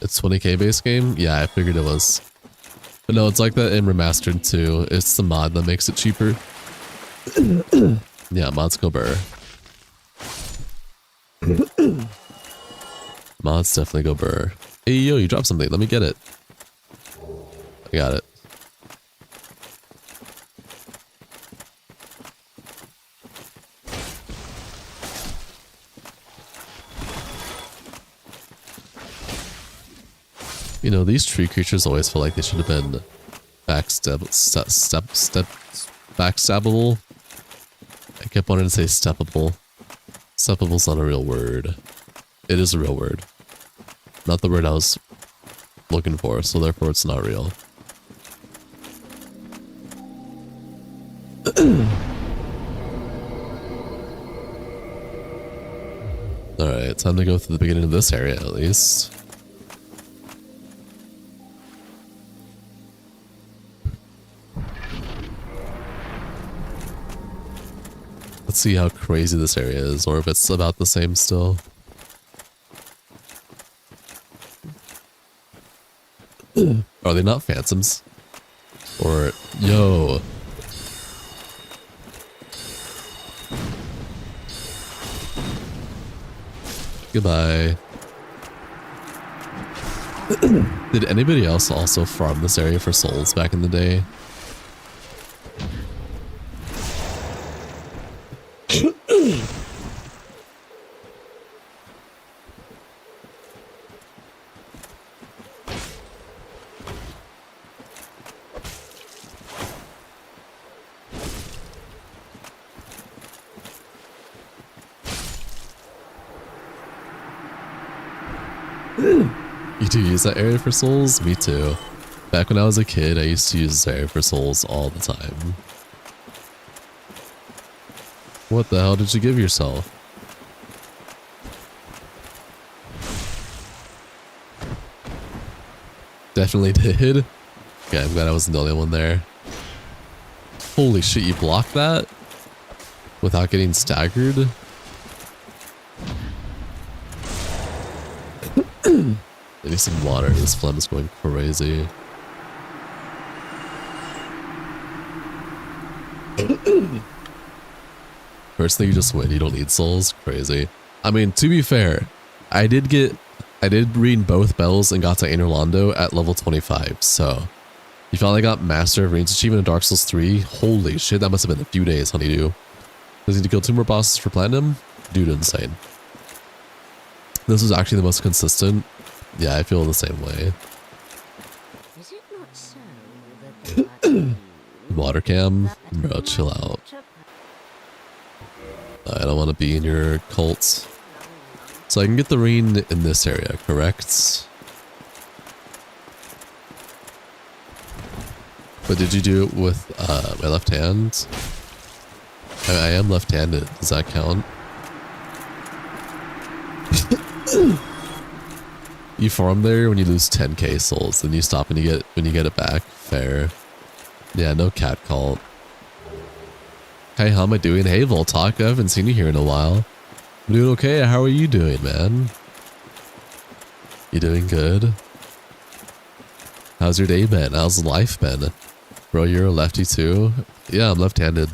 It's 20k base game? Yeah, I figured it was. But no, it's like that in Remastered too. It's the mod that makes it cheaper. Yeah, mods go burr. Mods definitely go burr. Hey, yo, you dropped something. Let me get it. I got it. You know, these tree creatures always feel like they should have been backstabbable. I kept wanting to say steppable. Steppable's not a real word. It is a real word. Not the word I was looking for, so therefore it's not real. Alright, time to go through the beginning of this area at least. Let's see how crazy this area is, or if it's about the same still. Are they not phantoms? Or, yo. Goodbye. Did anybody else also farm this area for souls back in the day? You do use that area for souls? Me too. Back when I was a kid, I used to use this area for souls all the time. What the hell did you give yourself? Definitely did. Okay, I'm glad I wasn't the only one there. Holy shit, you blocked that? Without getting staggered? I need some water. This phlegm is going crazy. First thing you just win. You don't need souls. Crazy. I mean, to be fair, I did read both bells and got to Anorlando at level 25. So you finally got Master of Range achievement in Dark Souls 3. Holy shit, that must have been a few days, honeydew. Does he need to kill 2 more bosses for platinum? Dude, insane. This was actually the most consistent. Yeah, I feel the same way. Is it not so that Water cam? Bro, chill out. I don't want to be in your cult. So I can get the rain in this area, correct? But did you do it with my left hand? I am left-handed. Does that count? You farm there when you lose 10k souls, then you stop when you get it back. Fair. Yeah, no cat cult. Hey, how am I doing? Hey, Voltalk, I haven't seen you here in a while. I'm doing okay. How are you doing, man? You doing good? How's your day been? How's life been? Bro, you're a lefty too? Yeah, I'm left-handed.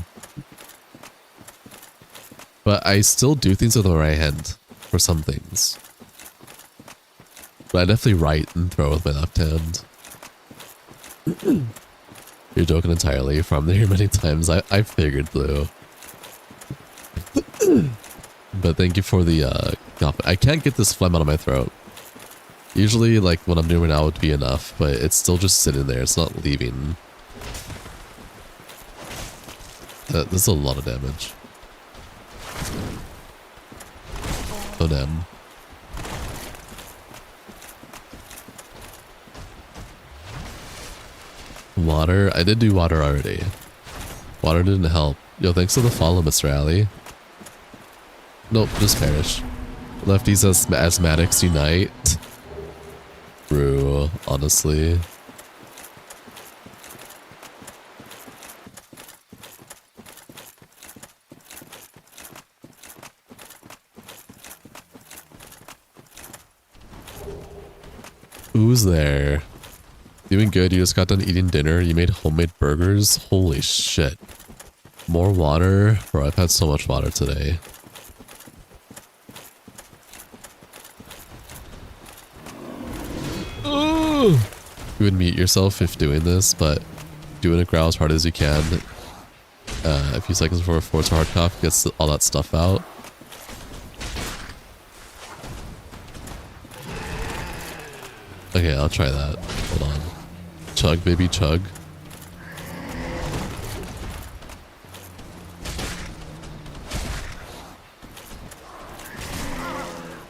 But I still do things with my right hand for some things. But I definitely write and throw with my left hand. You're joking entirely. From there many times. I figured, Blue. But thank you for the I can't get this phlegm out of my throat. Usually, like, what I'm doing now would be enough, but it's still just sitting there. It's not leaving. This is a lot of damage. Oh, damn. Water? I did do water already. Water didn't help. Yo, thanks for the follow, Mr. Alley. Nope, just perish. Lefties as asthmatics unite. True, honestly. Who's there? Doing good, you just got done eating dinner, you made homemade burgers? Holy shit. More water? Bro, I've had so much water today. You would mute yourself if doing this, but doing a growl as hard as you can. A few seconds before a force hard cough gets all that stuff out. Okay, I'll try that. Hold on. Chug, baby, chug.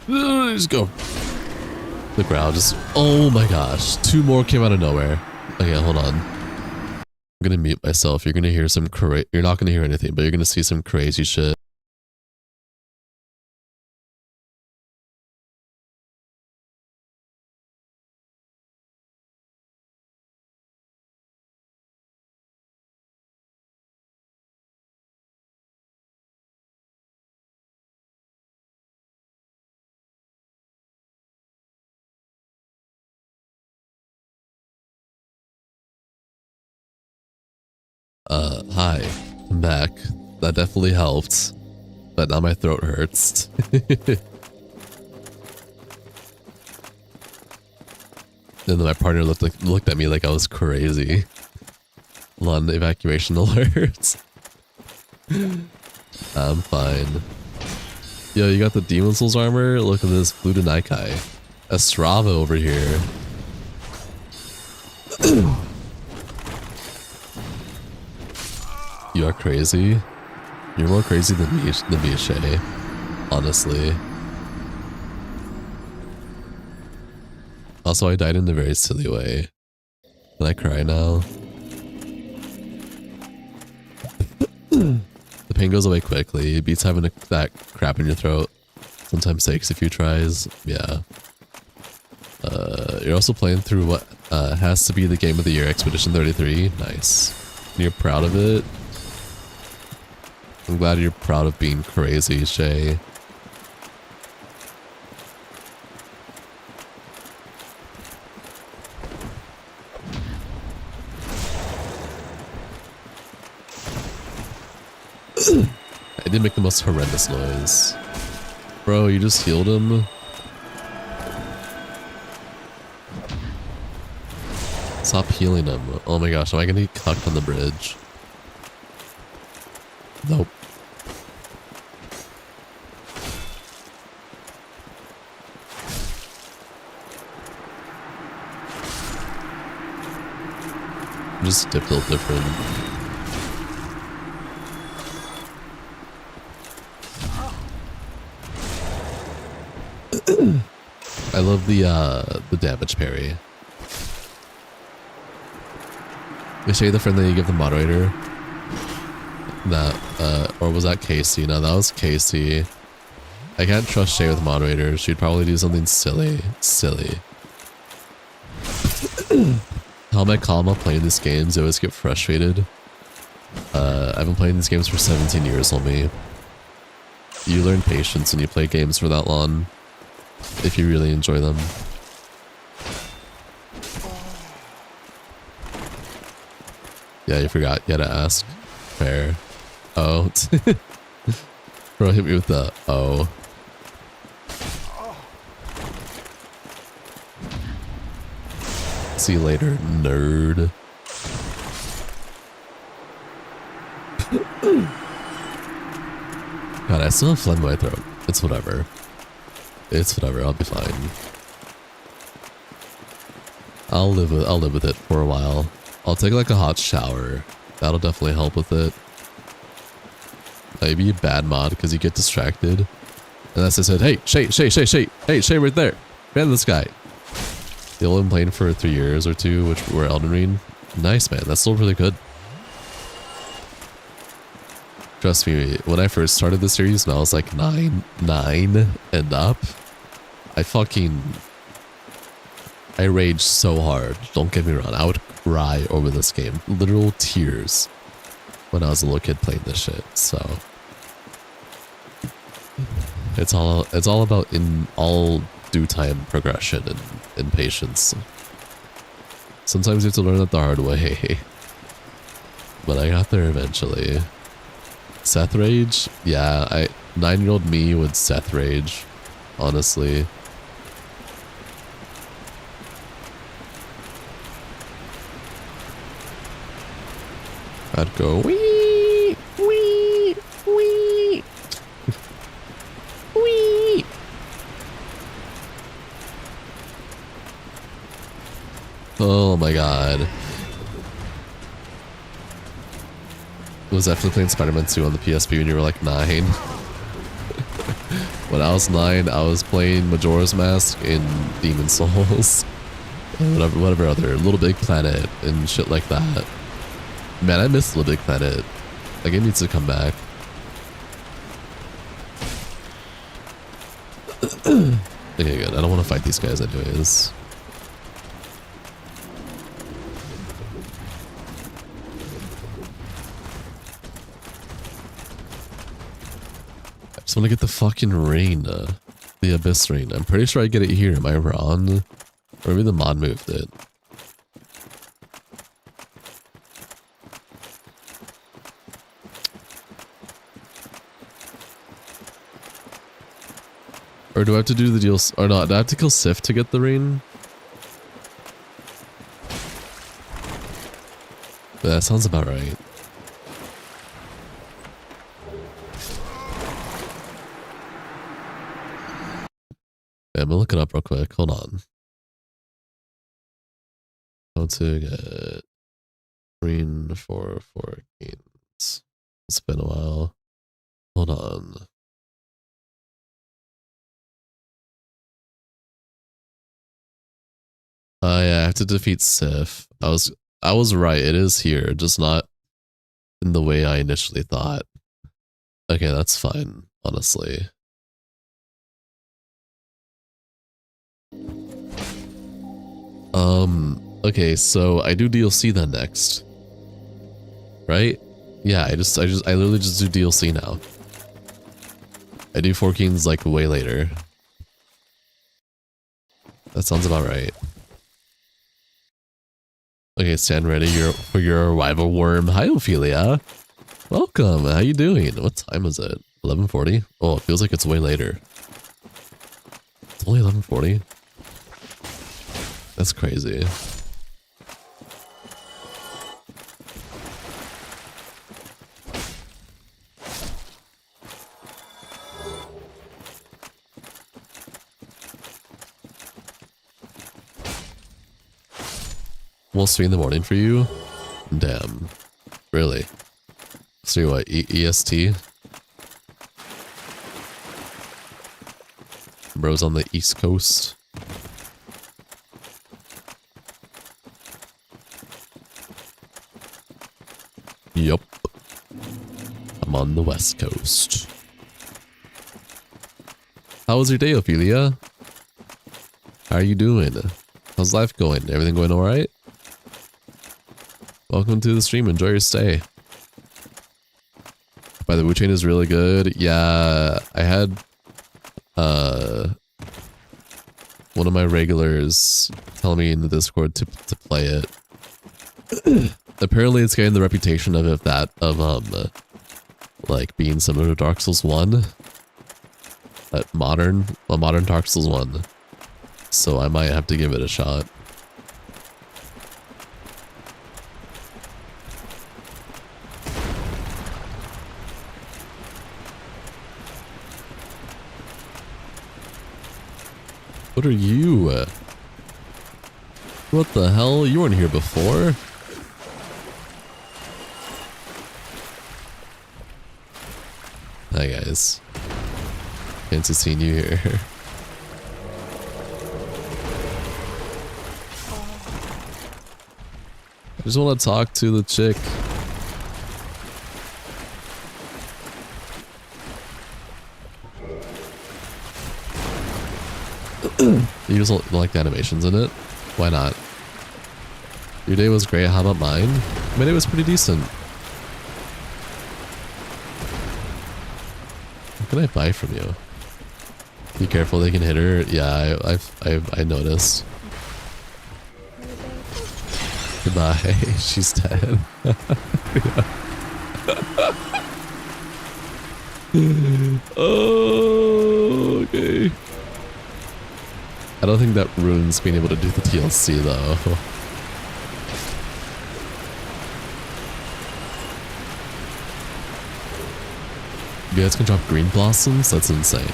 Just go. The growl just... Oh my gosh. 2 more came out of nowhere. Okay, hold on. I'm gonna mute myself. You're gonna hear some You're not gonna hear anything, but you're gonna see some crazy shit. Hi. I'm back. That definitely helped. But now my throat hurts. And then my partner looked at me like I was crazy. Lund evacuation alert. I'm fine. Yo, you got the Demon Souls armor? Look at this blue Denaikai. Estrava over here. You are crazy. You're more crazy than me, Shay. Honestly. Also, I died in a very silly way. Can I cry now? The pain goes away quickly. It beats having that crap in your throat. Sometimes takes a few tries. Yeah. You're also playing through what has to be the game of the year, Expedition 33. Nice. And you're proud of it? I'm glad you're proud of being crazy, Shay. I did make the most horrendous noise. Bro, you just healed him? Stop healing him. Oh my gosh, am I gonna get cucked on the bridge? Nope. Just dip built different. I love the damage parry. Is Shay the friend that you give the moderator? That, or was that Casey? No, that was Casey. I can't trust Shay with moderators. She'd probably do something silly. Silly. How am I calm while playing these games? I always get frustrated. I've been playing these games for 17 years, homie. You learn patience when you play games for that long. If you really enjoy them. Yeah, you forgot. You had to ask. Fair. Oh. Bro, hit me with the oh. See you later, nerd. God, I still have phlegm in my throat. It's whatever. It's whatever. I'll be fine. I'll live with it for a while. I'll take like a hot shower. That'll definitely help with it. Maybe a bad mod because you get distracted. And that's I said, hey, Shay, hey, Shay right there. Man, this guy. The only been playing for 3 years or 2, which were Elden Ring. Nice, man. That's still really good. Trust me, when I first started the series, and I was like 9 and up, I raged so hard. Don't get me wrong. I would cry over this game. Literal tears when I was a little kid playing this shit. So it's all about in all due time progression and patience. Sometimes you have to learn it the hard way. But I got there eventually. Seth rage? Yeah, 9-year-old me would Seth rage, honestly. I'd go wee, wee, wee, wee. Oh my god. Was definitely playing Spider-Man 2 on the PSP when you were like 9. When I was 9, I was playing Majora's Mask in Demon Souls. And whatever other, Little Big Planet and shit like that. Man, I miss Little Big Planet. That game needs to come back. Okay, good. I don't want to fight these guys anyways. I just want to get the fucking ring. The Abyss ring. I'm pretty sure I get it here. Am I wrong? Or maybe the mod moved it. Or do I have to do the deal? Or not? Do I have to kill Sif to get the ring? That sounds about right. Yeah, I'm gonna look it up real quick. Hold on. How to get ring for 4 games. It's been a while. Hold on. Yeah, I have to defeat Sif. I was right. It is here, just not in the way I initially thought. Okay, that's fine, honestly. Okay, so I do DLC then next. Right? Yeah, I literally just do DLC now. I do 4 Kings like way later. That sounds about right. Okay, stand ready for your arrival, worm. Hi, Ophelia. Welcome. How you doing? What time is it? 11:40? Oh, it feels like it's way later. It's only 11:40? That's crazy. Almost 3 in the morning for you? Damn. Really? So what, EST? Bro's on the East Coast. Yup. I'm on the West Coast. How was your day, Ophelia? How are you doing? How's life going? Everything going alright? Welcome to the stream. Enjoy your stay. By the Wu Chain is really good. Yeah, I had one of my regulars tell me in the Discord to play it. Apparently, it's getting the reputation of like being similar to Dark Souls 1, but modern Dark Souls 1. So I might have to give it a shot. What are you? What the hell? You weren't here before? Hi guys. Fancy seeing you here. I just want to talk to the chick. You just don't like the animations in it? Why not? Your day was great, how about mine? My day was pretty decent. What can I buy from you? Be careful, they can hit her. Yeah, I noticed. Goodbye. She's dead. Oh, okay. I don't think that ruins being able to do the DLC though. You guys can drop green blossoms? That's insane.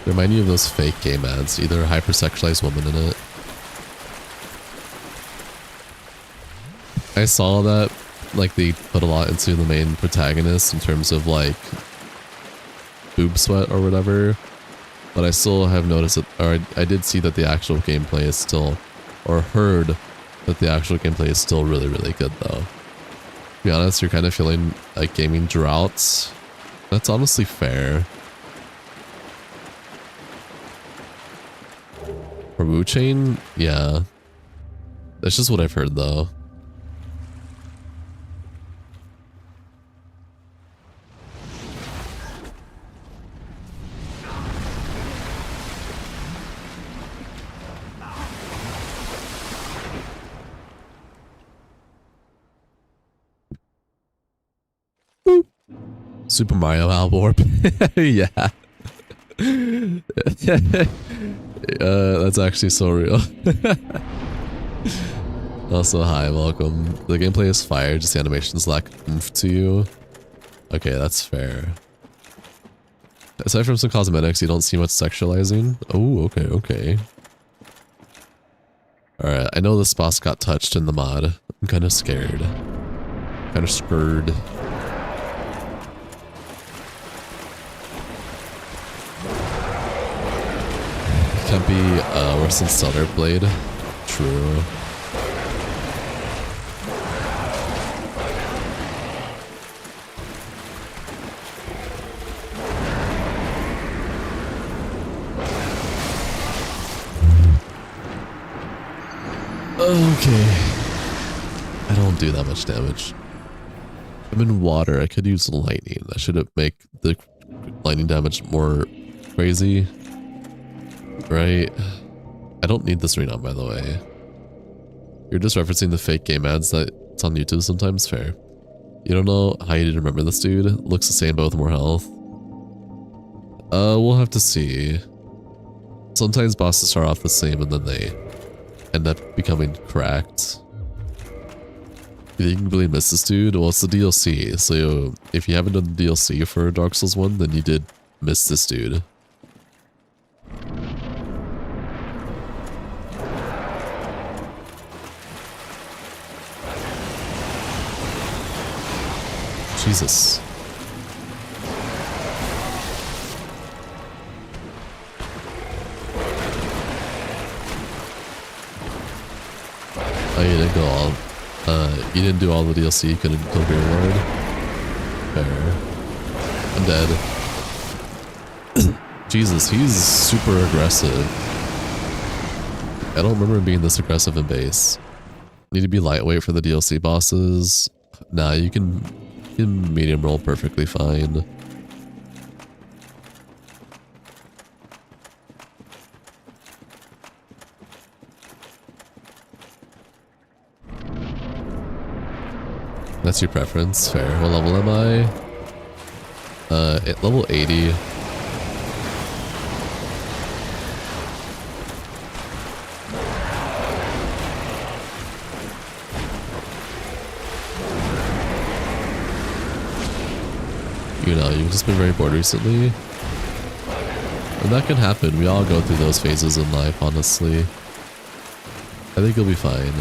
They remind you of those fake game ads, either a hypersexualized woman in it. I saw that, like, they put a lot into the main protagonist in terms of, like, boob sweat or whatever. But I still have noticed that, or I did see that the actual gameplay is still, or heard that the actual gameplay is still really, really good though. To be honest, you're kind of feeling like gaming droughts. That's honestly fair. For Wu Chain, yeah. That's just what I've heard though. Super Mario Alborp. Yeah. That's actually so real. Also, hi, welcome. The gameplay is fire, just the animations lack oomph to you. Okay, that's fair. Aside from some cosmetics, you don't see much sexualizing. Oh, okay, okay. Alright, I know this boss got touched in the mod. I'm kind of scared. Kind of scared. Can't be worse than Stellar Blade. True. Okay. I don't do that much damage. I'm in water. I could use lightning. That should make the lightning damage more crazy. Right? I don't need this renown, by the way. You're just referencing the fake game ads that's on YouTube sometimes? Fair. You don't know how you didn't remember this dude? Looks the same but with more health. We'll have to see. Sometimes bosses start off the same and then they end up becoming cracked. You think you really miss this dude? Well, it's the DLC, so if you haven't done the DLC for Dark Souls 1, then you did miss this dude. Jesus. Oh, you didn't go all. You didn't do all the DLC. You couldn't kill Beer Lord. Fair. I'm dead. Jesus, he's super aggressive. I don't remember him being this aggressive in base. Need to be lightweight for the DLC bosses. Nah, you can medium roll perfectly fine. That's your preference. Fair. What level am I? At level 80. You know, you've just been very bored recently. And that can happen. We all go through those phases in life, honestly. I think you'll be fine.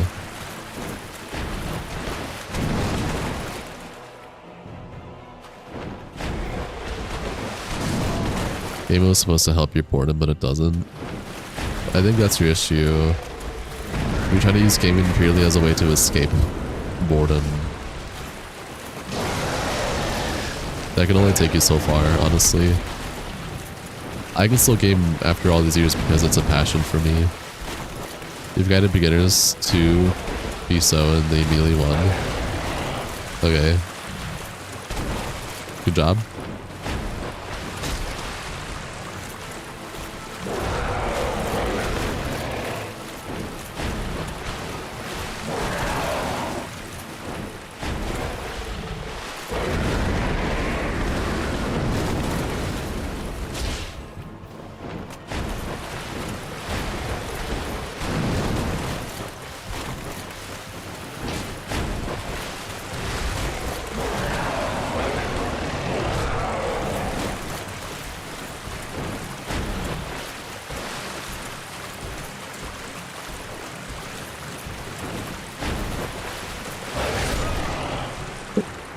Game was supposed to help your boredom, but it doesn't. I think that's your issue. You're trying to use gaming purely as a way to escape boredom. That can only take you so far, honestly. I can still game after all these years because it's a passion for me. You've guided beginners to be so and they immediately won. Okay. Good job.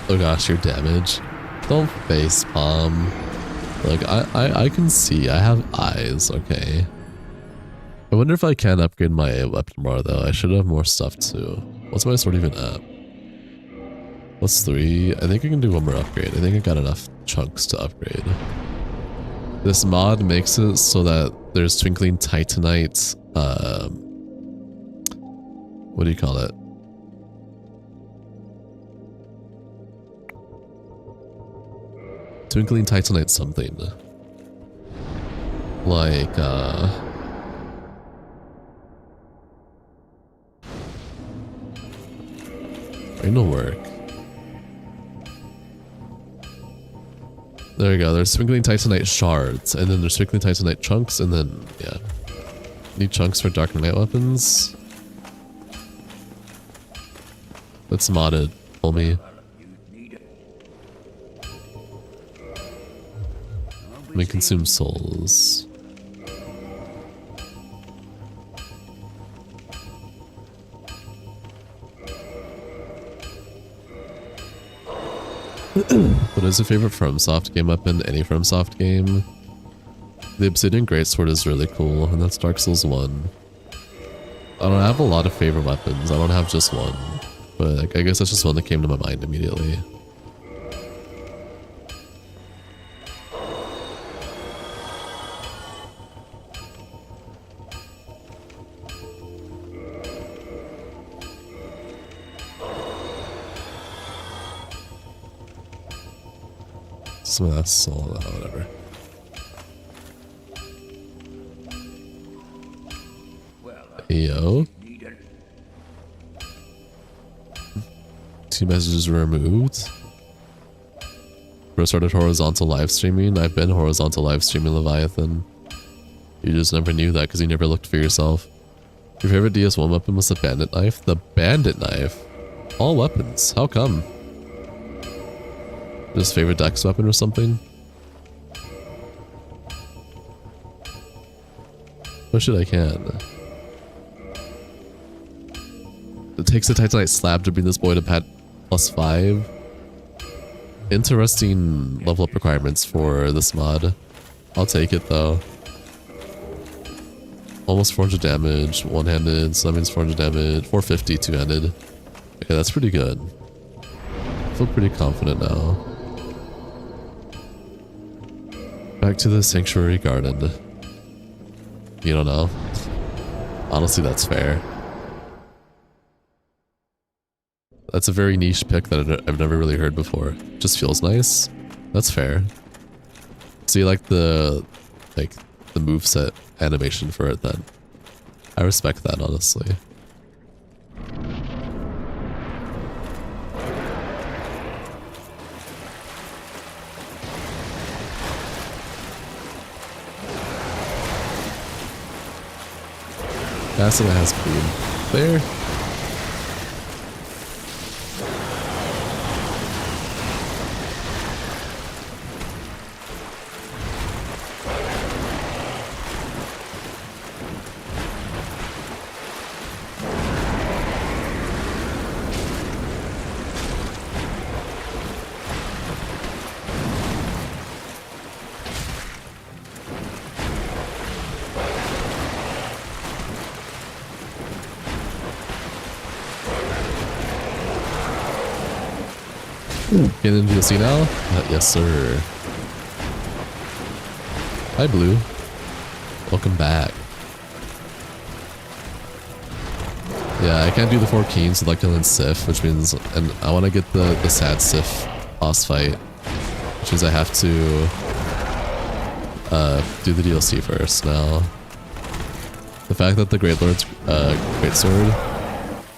Oh gosh, your damage. Don't face palm. Like, I can see. I have eyes, okay. I wonder if I can upgrade my weapon more though. I should have more stuff too. What's my sword even at? What's 3? I think I can do one more upgrade. I think I got enough chunks to upgrade. This mod makes it so that there's twinkling titanite, what do you call it? Twinkling titanite something. Like, it'll work. There we go. There's twinkling titanite shards, and then there's twinkling titanite chunks, and then, yeah. Need chunks for dark knight weapons. That's modded, homie. May consume souls. What is your favorite FromSoft game weapon? Any FromSoft game? The Obsidian Greatsword is really cool, and that's Dark Souls 1. I don't have a lot of favorite weapons. I don't have just one. But I guess that's just one that came to my mind immediately. Some of that soul, whatever. Yo. 2 messages were removed. Bro started horizontal live streaming. I've been horizontal live streaming Leviathan. You just never knew that because you never looked for yourself. Your favorite DS1 weapon was the bandit knife? The bandit knife? All weapons. How come? Just favorite dex weapon or something? Push it I can. It takes a titanite slab to bring this boy to pet +5. Interesting level up requirements for this mod. I'll take it though. Almost 400 damage, one-handed, so that means 400 damage, 450 two-handed. Okay, that's pretty good. I feel pretty confident now. Back to the sanctuary garden. You don't know? Honestly, that's fair. That's a very niche pick that I've never really heard before. Just feels nice. That's fair. So you like the moveset animation for it then. I respect that, honestly. Basila has Queen. There. Get into DLC now? Yes, sir. Hi, Blue. Welcome back. Yeah, I can't do the 4 Keens without killing Sif, which means, and I want to get the sad Sif boss fight, which means I have to do the DLC first now. The fact that the Great Lord's Great Sword,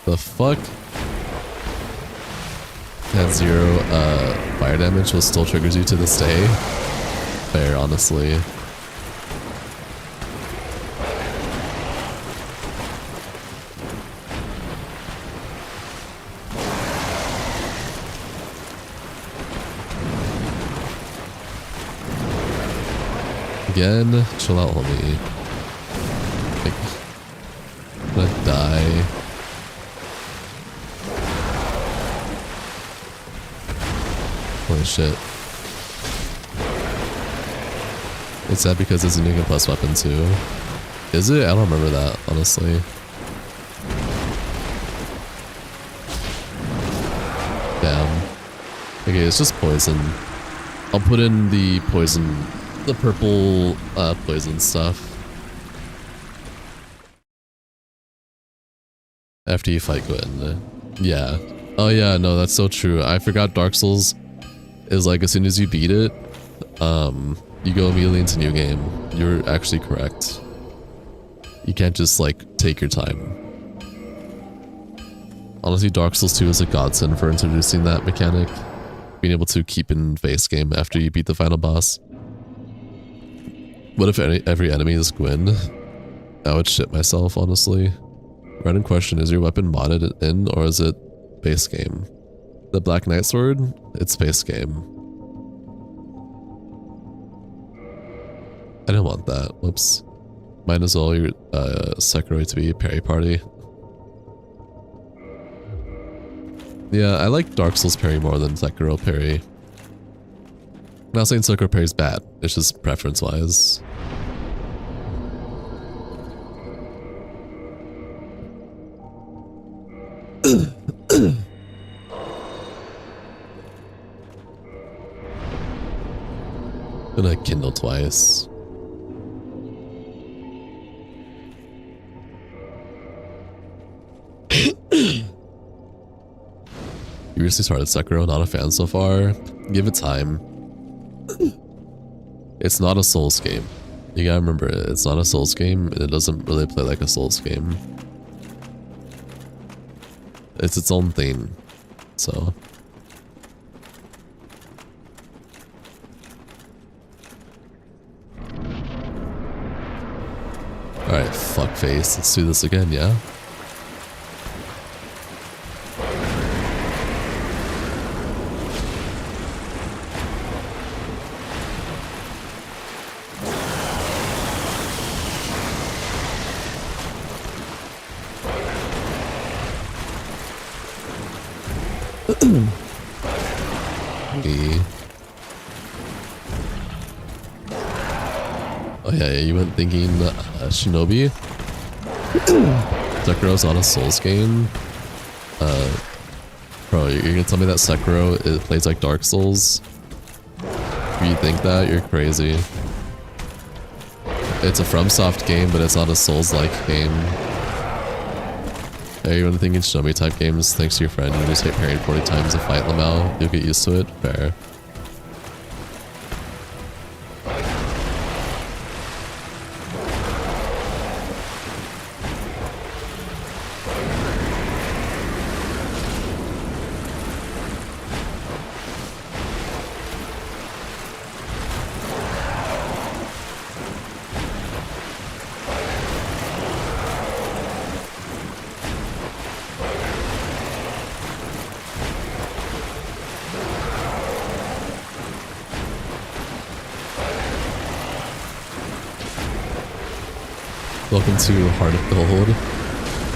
the fuck, had 0 fire damage, which still triggers you to this day. Fair, honestly. Again, chill out, homie. Like, I'm gonna die. Holy shit. It's sad because it's a new plus weapon too. Is it? I don't remember that, honestly. Damn. Okay, it's just poison. I'll put in the poison, the purple poison stuff after you fight Gwen. Yeah. Oh yeah, no, that's so true. I forgot Dark Souls is like as soon as you beat it, you go immediately into new game. You're actually correct. You can't just like take your time. Honestly, Dark Souls 2 is a godsend for introducing that mechanic. Being able to keep in base game after you beat the final boss. What if every enemy is Gwyn? I would shit myself, honestly. Random question, is your weapon modded in or is it base game? The Black Knight Sword? It's base game. I didn't want that. Whoops. Might as well your Sekiro to be parry party. Yeah, I like Dark Souls parry more than Sekiro parry. I'm not saying Sekiro parry is bad, it's just preference wise. Gonna kindle twice. You recently started Sekiro, not a fan so far. Give it time. It's not a Souls game. You gotta remember it. It's not a Souls game, and it doesn't really play like a Souls game. It's its own thing. So. Alright, fuckface. Let's do this again, yeah? Oh yeah, you went thinking Shinobi? Sekiro's not a Souls game? Bro, you're gonna tell me that Sekiro it plays like Dark Souls? If you think that, you're crazy. It's a FromSoft game, but it's not a Souls-like game. Hey, you're thinking Shinobi type games, thanks to your friend, you just hit parrying 40 times to fight Lamau, you'll get used to it? Fair. Welcome to Heart of Gold.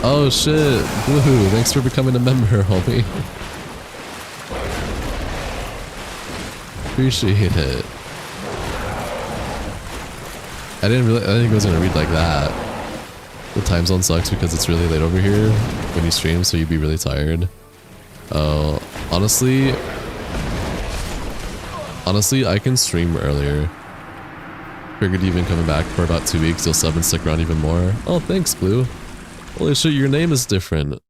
Oh shit, Blue, thanks for becoming a member, homie. Appreciate it. I didn't think it was gonna read like that. The time zone sucks because it's really late over here when you stream, so you'd be really tired. Honestly, Honestly, I can stream earlier. Figured even coming back for about 2 weeks, you'll sub and stick around even more. Oh, thanks, Blue. Holy shit, your name is different.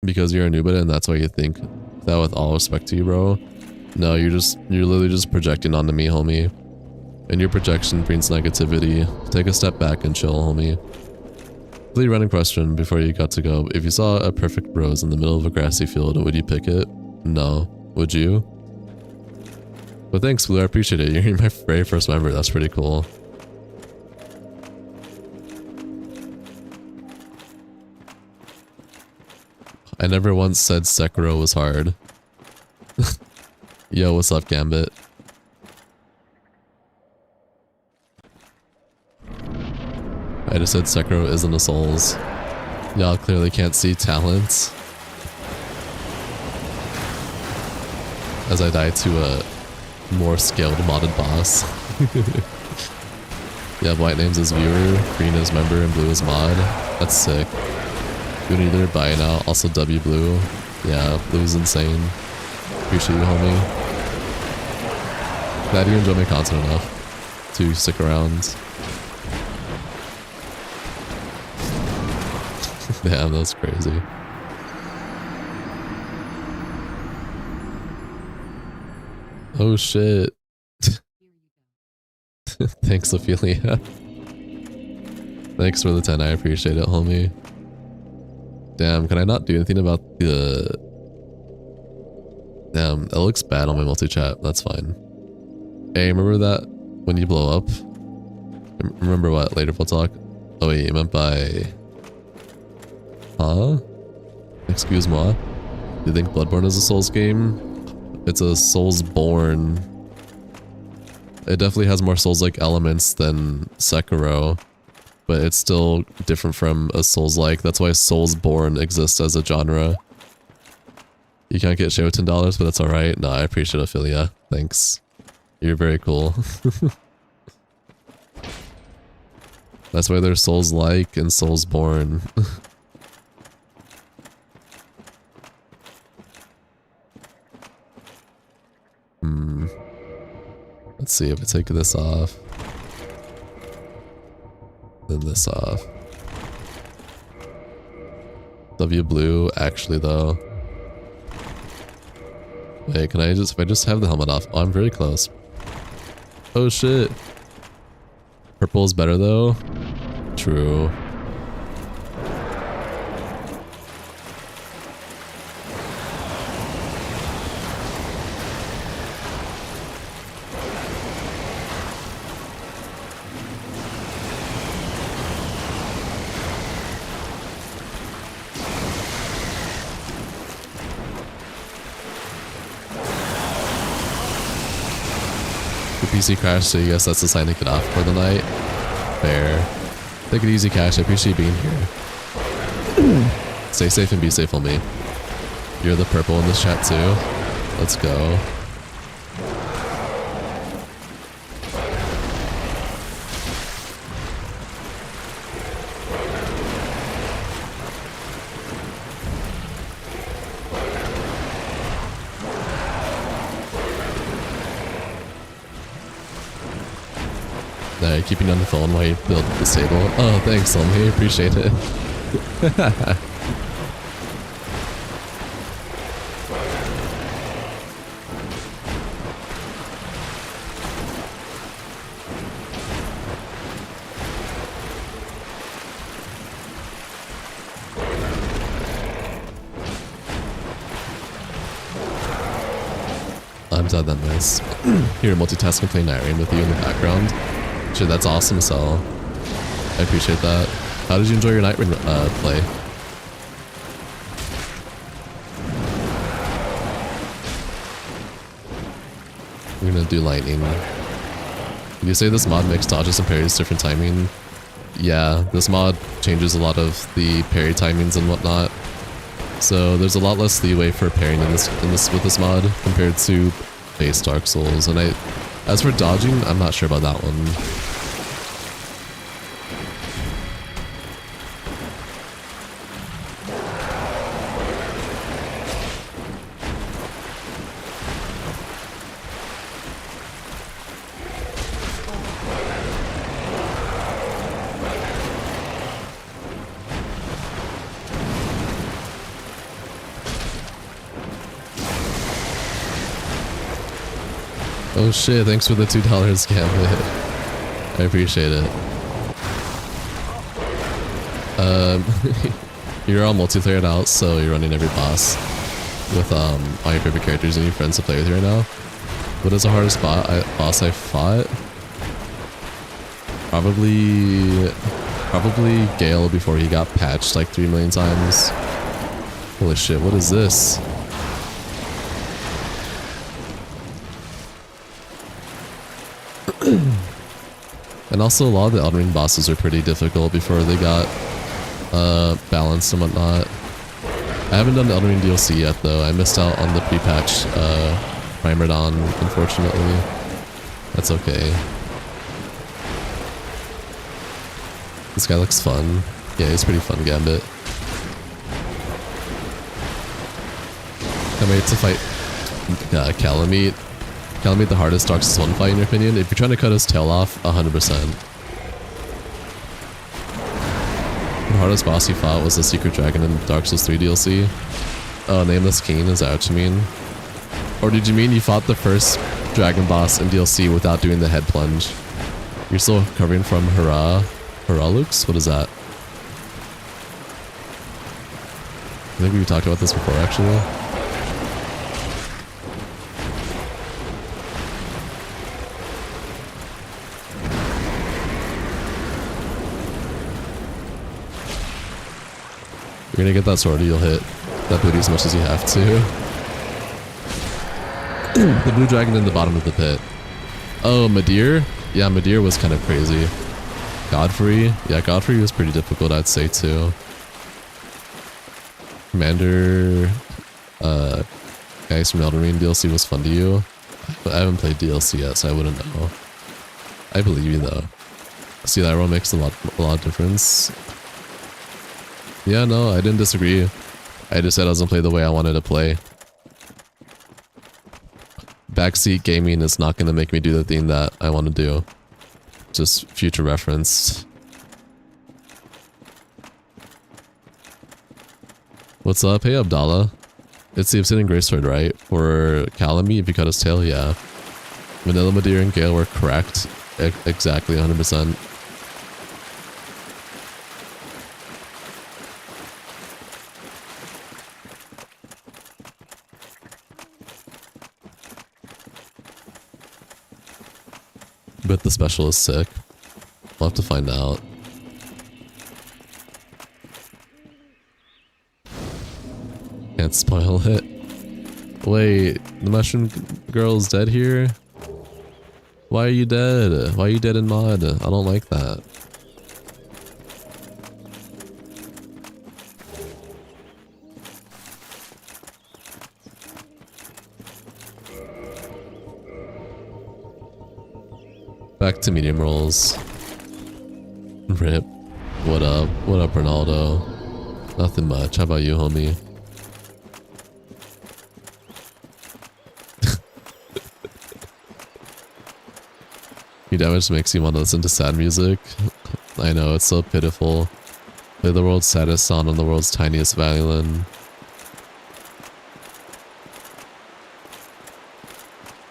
Because you're a Nubita and that's why you think that, with all respect to you, bro. No, you're literally just projecting onto me, homie. And your projection brings negativity. Take a step back and chill, homie. Really random question before you got to go. If you saw a perfect rose in the middle of a grassy field, would you pick it? No. Would you? But thanks, Blue. I appreciate it. You're my very first member. That's pretty cool. I never once said Sekiro was hard. Yo, what's up, Gambit? I just said Sekiro isn't a Souls. Y'all clearly can't see talent. As I die to a more scaled modded boss. Yeah, white names is viewer, green is member, and blue is mod. That's sick. Doing either buy now, also W Blue. Yeah, Blue's insane. Appreciate you, homie. Glad you enjoy my content enough to stick around. Damn, that's crazy. Oh shit. Thanks, Ophelia. Thanks for the 10, I appreciate it, homie. Damn, can I not do anything about the... Damn, that looks bad on my multi-chat. That's fine. Hey, remember that when you blow up? Remember what? Later we'll talk. Oh wait, you meant by... Huh? Excuse-moi? Do you think Bloodborne is a Souls game? It's a Soulsborne. It definitely has more Souls-like elements than Sekiro, but it's still different from a Souls-like. That's why Soulsborne exists as a genre. You can't get share with $10, but that's alright. No, I appreciate it, Ophelia. Thanks. You're very cool. That's why there's Souls-like and Soulsborne. Let's see if I take this off. Then this off. W Blue, actually though. Wait, can I just, if I just have the helmet off? Oh, I'm very close. Oh shit. Purple is better though? True. PC crash, so I guess that's the sign to get off for the night. Fair. Take it easy, Cash. I appreciate being here. Stay safe and be safe on me. You're the purple in this chat too. Let's go. Keeping on the phone while you build this table. Oh, thanks, Selmy. Appreciate it. I'm glad that nice. Here, multitasking, playing Night Rain with you in the background. Shit, that's awesome, Sel. I appreciate that. How did you enjoy your Night Rain play? We're gonna do lightning. Did you say this mod makes dodges and parries different timing? Yeah, this mod changes a lot of the parry timings and whatnot. So there's a lot less leeway for parrying with this mod compared to base Dark Souls. And as for dodging, I'm not sure about that one. Oh shit, thanks for the $2 Gambit. I appreciate it. You're all multiplayer now, so you're running every boss with all your favorite characters and your friends to play with you right now. What is the hardest boss I fought? Probably Gale before he got patched like 3 million times. Holy shit, what is this? And also a lot of the Elden Ring bosses are pretty difficult before they got balanced and whatnot. I haven't done the Elden Ring DLC yet though. I missed out on the pre-patch Primerdon, unfortunately. That's okay. This guy looks fun. Yeah, he's pretty fun, Gambit. Can't wait to fight Calamite. Calamite the hardest Dark Souls 1 fight in your opinion? If you're trying to cut his tail off, 100%. The hardest boss he fought was the Secret Dragon in Dark Souls 3 DLC. Oh, Nameless King, is that what you mean? Or did you mean you fought the first dragon boss in DLC without doing the head plunge? You're still recovering from Lux? What is that? I think we talked about this before actually. You're gonna get that sword, you'll hit that booty as much as you have to. The blue dragon in the bottom of the pit. Oh, Madir? Yeah, Madir was kind of crazy. Godfrey? Yeah, Godfrey was pretty difficult, I'd say too. Commander... guys from Elden Ring DLC was fun to you? I haven't played DLC yet, so I wouldn't know. I believe you though. See, that role makes a lot of difference. Yeah, no, I didn't disagree. I just said I wasn't play the way I wanted to play. Backseat gaming is not going to make me do the thing that I want to do. Just future reference. What's up? Hey, Abdallah. It's the Obsidian Greatsword, right? For Calamite, if you cut his tail, yeah. Vanilla, Madeira, and Gale were correct. Exactly, 100%. But the special is sick. We'll have to find out. Can't spoil it. Wait, the mushroom girl's dead here? Why are you dead? Why are you dead in mod? I don't like that. Back to medium rolls. Rip. What up? What up, Ronaldo? Nothing much. How about you, homie? Your damage makes you want to listen to sad music. I know, it's so pitiful. Play the world's saddest song on the world's tiniest violin.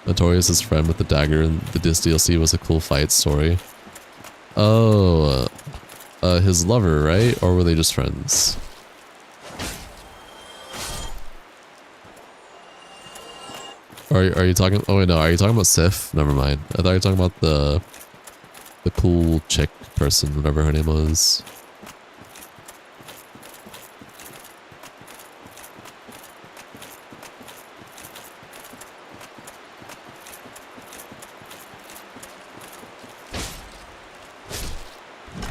Notorious' friend with the dagger in the Dis DLC was a cool fight story. Oh, his lover, right? Or were they just friends? Are you talking? Oh wait, no. Are you talking about Sif? Never mind. I thought you were talking about the cool chick person, whatever her name was.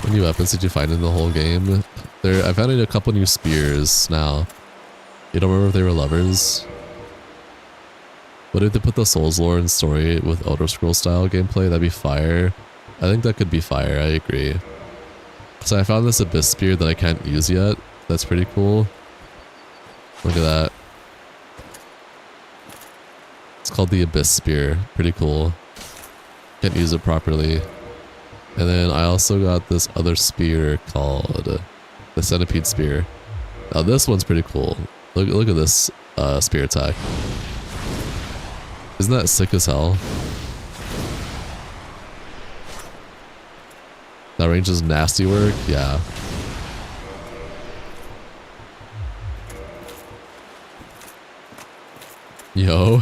What new weapons did you find in the whole game? I found a couple new spears now. You don't remember if they were lovers? What if they put the Souls lore and story with Elder Scrolls style gameplay? That'd be fire. I think that could be fire, I agree. So I found this Abyss Spear that I can't use yet. That's pretty cool. Look at that. It's called the Abyss Spear. Pretty cool. Can't use it properly. And then I also got this other spear called the Centipede Spear. Now this one's pretty cool. Look at this spear attack. Isn't that sick as hell? That range is nasty work, yeah. Yo.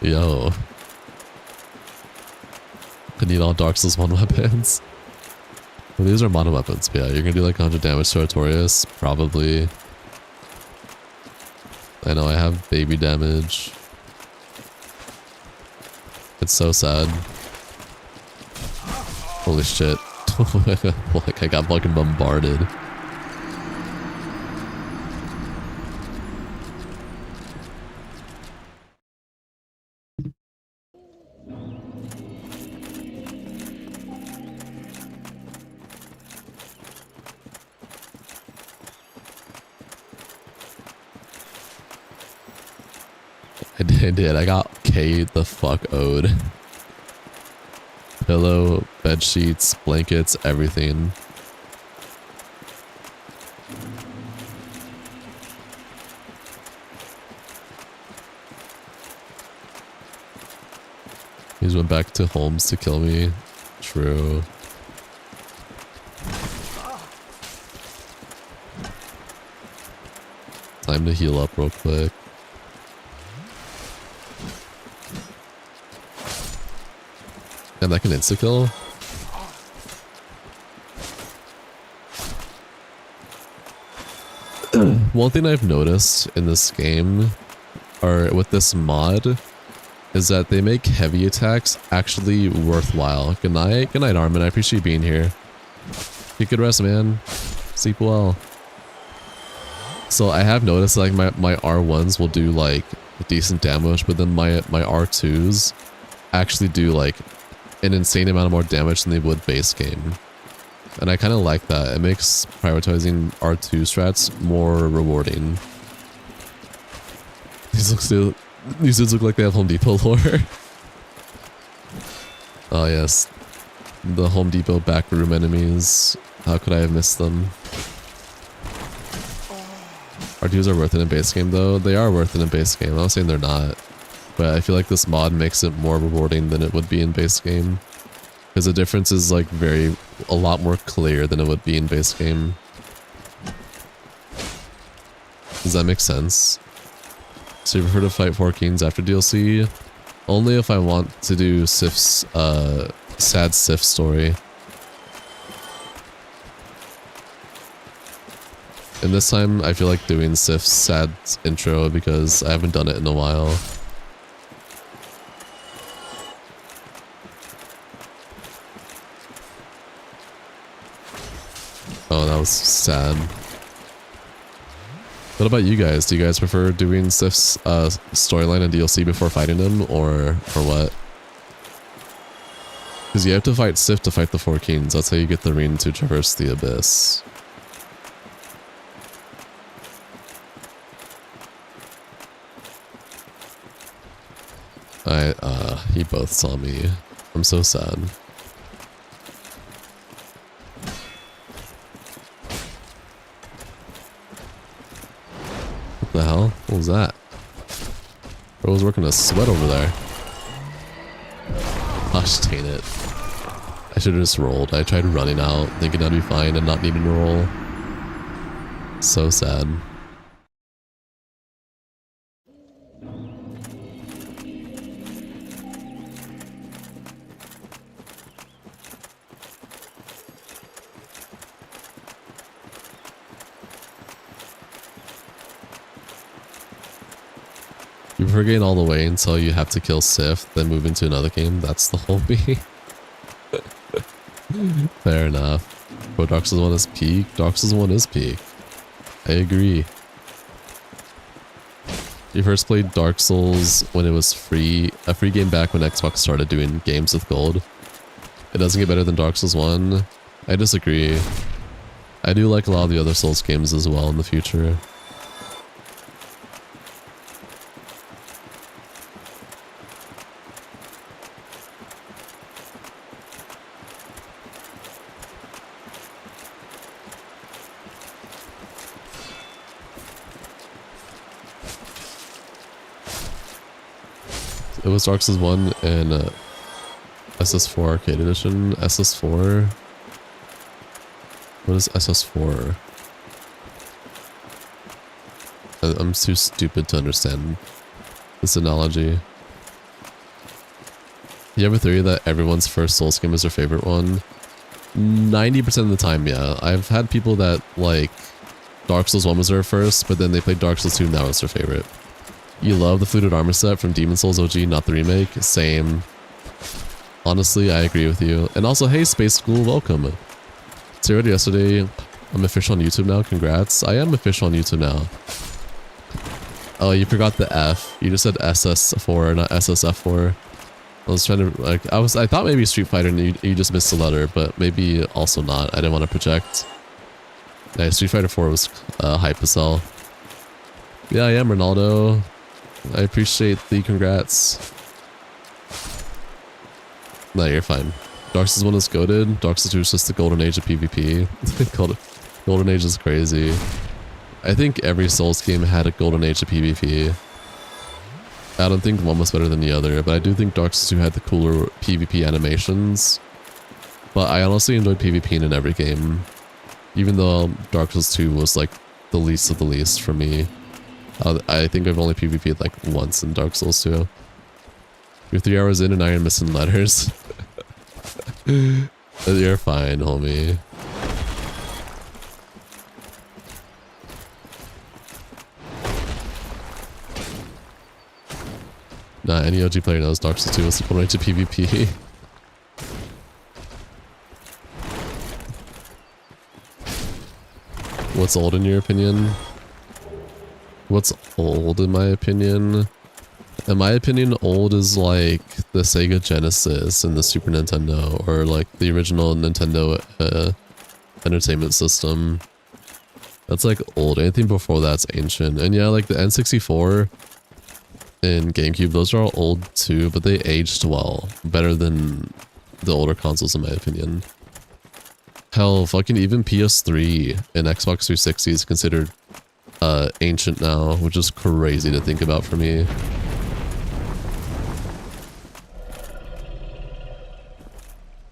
Yo. I need all Dark Souls 1 weapons. Well, these are mono weapons, but yeah, you're gonna do like 100 damage to Artorias, probably. I know I have baby damage. It's so sad. Holy shit. Like I got fucking bombarded. I did. I got K'd the fuck owed. Pillow, bed sheets, blankets, everything. He went back to Holmes to kill me. True. Time to heal up real quick. And that can insta-kill? One thing I've noticed in this game, or with this mod, is that they make heavy attacks actually worthwhile. Good night, Armin. I appreciate you being here. Get good rest, man. Sleep well. So I have noticed like my R1s will do like decent damage, but then my R2s actually do like an insane amount of more damage than they would base game. And I kind of like that. It makes prioritizing R2 strats more rewarding. These dudes look like they have Home Depot lore. Oh yes. The Home Depot backroom enemies. How could I have missed them? R2s are worth it in base game though. They are worth it in base game. I'm not saying they're not. But I feel like this mod makes it more rewarding than it would be in base game. Because the difference is like a lot more clear than it would be in base game. Does that make sense? So you prefer to fight 4 Kings after DLC? Only if I want to do Sif's, sad Sif story. And this time I feel like doing Sif's sad intro because I haven't done it in a while. Oh, that was sad. What about you guys? Do you guys prefer doing Sif's storyline and DLC before fighting him, or what? Because you have to fight Sif to fight the 4 Kings. That's how you get the ring to traverse the abyss. He both saw me. I'm so sad. What the hell? What was that? Bro was working a sweat over there. Gosh, dang it. I should have just rolled. I tried running out, thinking I'd be fine and not needing to roll. So sad. You prefer getting all the way until you have to kill Sif, then move into another game? That's the whole me. Fair enough. But Dark Souls 1 is peak? Dark Souls 1 is peak. I agree. You first played Dark Souls when it was free, a free game back when Xbox started doing games with gold. It doesn't get better than Dark Souls 1. I disagree. I do like a lot of the other Souls games as well in the future. It was Dark Souls 1 and SS4 Arcade Edition. SS4 What is SS4? I'm too stupid to understand this analogy. You have a theory that everyone's first Souls game is their favorite one? 90% of the time, yeah. I've had people that like Dark Souls 1 was their first, but then they played Dark Souls 2 and that was their favorite. You love the fluted armor set from Demon Souls OG, not the remake? Same. Honestly, I agree with you. And also, hey, Space School, welcome. Sarah, yesterday, I'm official on YouTube now. Congrats. I am official on YouTube now. Oh, you forgot the F. You just said SS4, not SSF4. I was trying to, like, I thought maybe Street Fighter and you just missed the letter, but maybe also not. I didn't want to project. Yeah, Street Fighter 4 was hype as hell. Yeah, I am Ronaldo. I appreciate the congrats. No, you're fine. Dark Souls 1 is goated. Dark Souls 2 is just the golden age of PvP. Golden age is crazy. I think every Souls game had a golden age of PvP. I don't think one was better than the other, but I do think Dark Souls 2 had the cooler PvP animations. But I honestly enjoyed PvP in every game. Even though Dark Souls 2 was like the least of the least for me. I think I've only PvP'd like once in Dark Souls 2. You're 3 hours in and now you're missing letters. You're fine, homie. Nah, any OG player knows Dark Souls 2 was the right to PvP. What's old in your opinion? What's old in my opinion? In my opinion, old is like the Sega Genesis and the Super Nintendo, or like the original Nintendo entertainment system. That's like old. Anything before that's ancient. And yeah, like the N64 and GameCube, those are all old too, but they aged well. Better than the older consoles in my opinion. Hell, fucking even PS3 and Xbox 360 is considered ancient now, which is crazy to think about for me.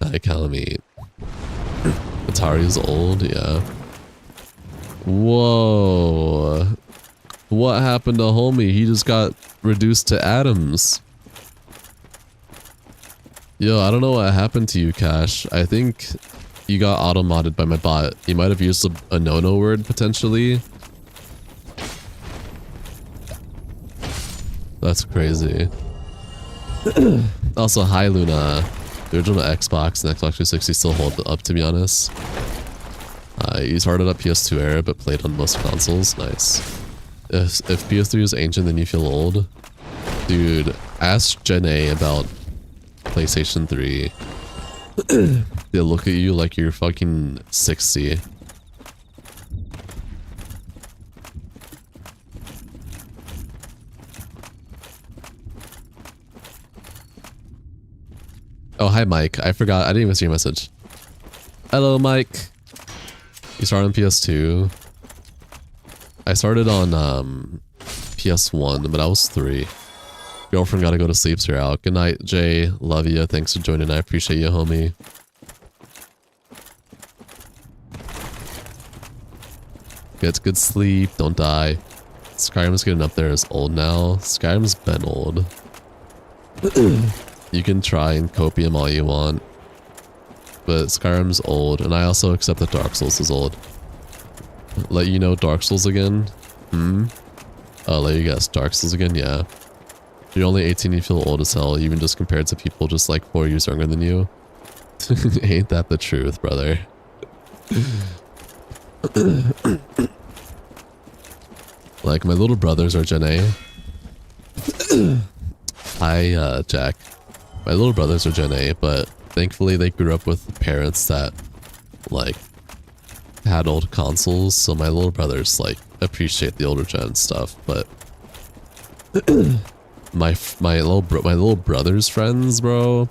I Calamite. Atari is old, yeah. Whoa. What happened to homie? He just got reduced to atoms. Yo, I don't know what happened to you, Cash. I think you got auto-modded by my bot. You might have used a no-no word, potentially. That's crazy. Also, hi, Luna. The original Xbox and Xbox 360 still hold up, to be honest. You started up PS2 era, but played on most consoles. Nice. If PS3 is ancient, then you feel old. Dude, ask Gen A about PlayStation 3. They'll look at you like you're fucking 60. Oh, hi, Mike. I forgot. I didn't even see your message. Hello, Mike. You started on PS2. I started on PS1, but I was 3. Girlfriend gotta go to sleep, so you're out. Good night, Jay. Love you. Thanks for joining. I appreciate you, homie. Get good sleep. Don't die. Skyrim's getting up there as old now. Skyrim's been old. You can try and copium all you want. But Skyrim's old, and I also accept that Dark Souls is old. Let you know Dark Souls again? Oh, let you guess. Dark Souls again? Yeah. You're only 18, you feel old as hell, even just compared to people just like 4 years younger than you. Ain't that the truth, brother? Like, my little brothers are Gen A. Hi, Jack. My little brothers are Gen A, but thankfully they grew up with parents that, like, had old consoles, so my little brothers, like, appreciate the older gen stuff, but my little brother's friends, bro,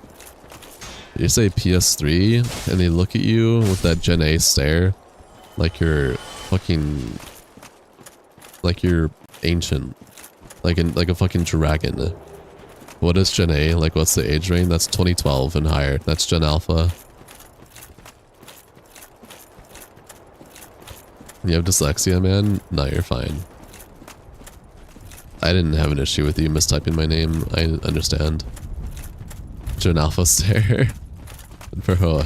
you say PS3 and they look at you with that Gen A stare like you're fucking, like you're ancient, like a fucking dragon. What is Gen A? Like, what's the age range? That's 2012 and higher. That's Gen Alpha. You have dyslexia, man? No, you're fine. I didn't have an issue with you mistyping my name. I understand. To an alpha stare. Bro,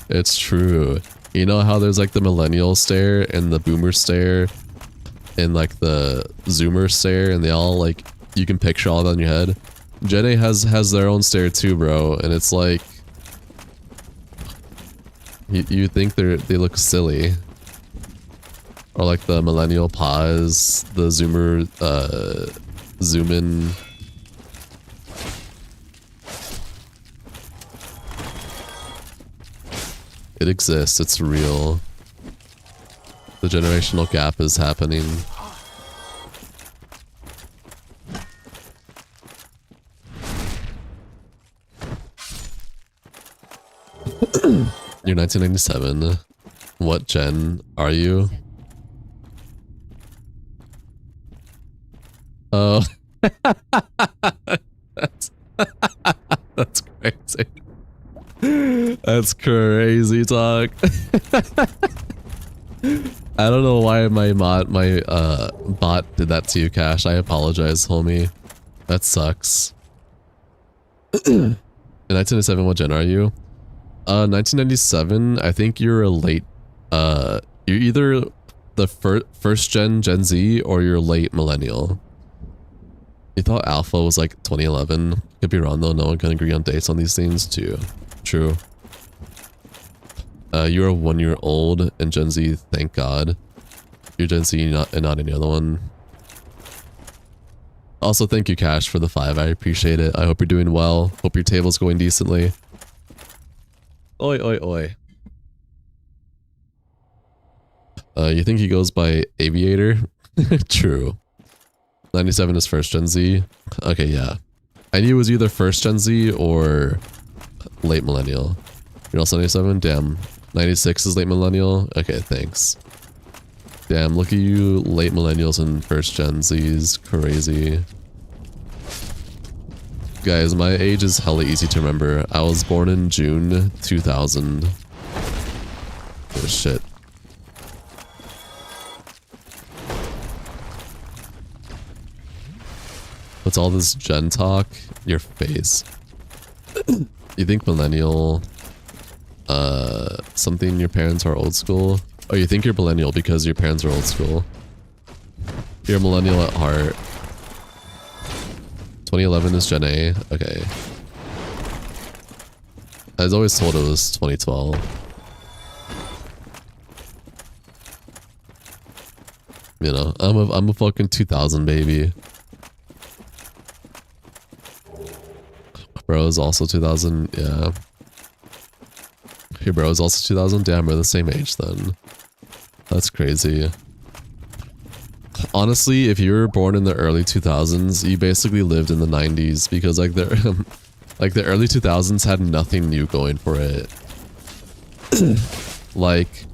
it's true. You know how there's like the millennial stare and the boomer stare and like the zoomer stare, and they all like, you can picture all that in your head? Gen A has their own stare too, bro, and it's like you think they look silly. Or like the millennial pause, the zoomer zoom in. It exists, it's real. The generational gap is happening. You're 1997. What gen are you? Oh. That's crazy. That's crazy talk. I don't know why my bot did that to you, Cash. I apologize, homie. That sucks. In 1997, what gen are you? 1997, I think you're a late, you're either the first Gen Z, or you're late millennial. You thought alpha was like 2011. Could be wrong though, no one can agree on dates on these things too. True. You're a 1 year old in Gen Z, thank God. You're Gen Z and not any other one. Also, thank you, Cash, for the 5. I appreciate it. I hope you're doing well. Hope your table's going decently. Oi, oi, oi. You think he goes by Aviator? True. 97 is first Gen Z. Okay, yeah. I knew it was either first Gen Z or late millennial. You're also 97? Damn. 96 is late millennial? Okay, thanks. Damn, look at you late millennials and first Gen Zs. Crazy. Guys, my age is hella easy to remember. I was born in June 2000. Oh shit. What's all this gen talk? Your face. You think millennial, something your parents are old school? Oh, you think you're millennial because your parents are old school. You're a millennial at heart. 2011 is Gen A? Okay. I was always told it was 2012. You know, I'm a fucking 2000 baby. Bro is also 2000, yeah. Your bro is also 2000? Damn, we're the same age then. That's crazy. Honestly, if you were born in the early 2000s, you basically lived in the 90s because like the like the early 2000s had nothing new going for it. Like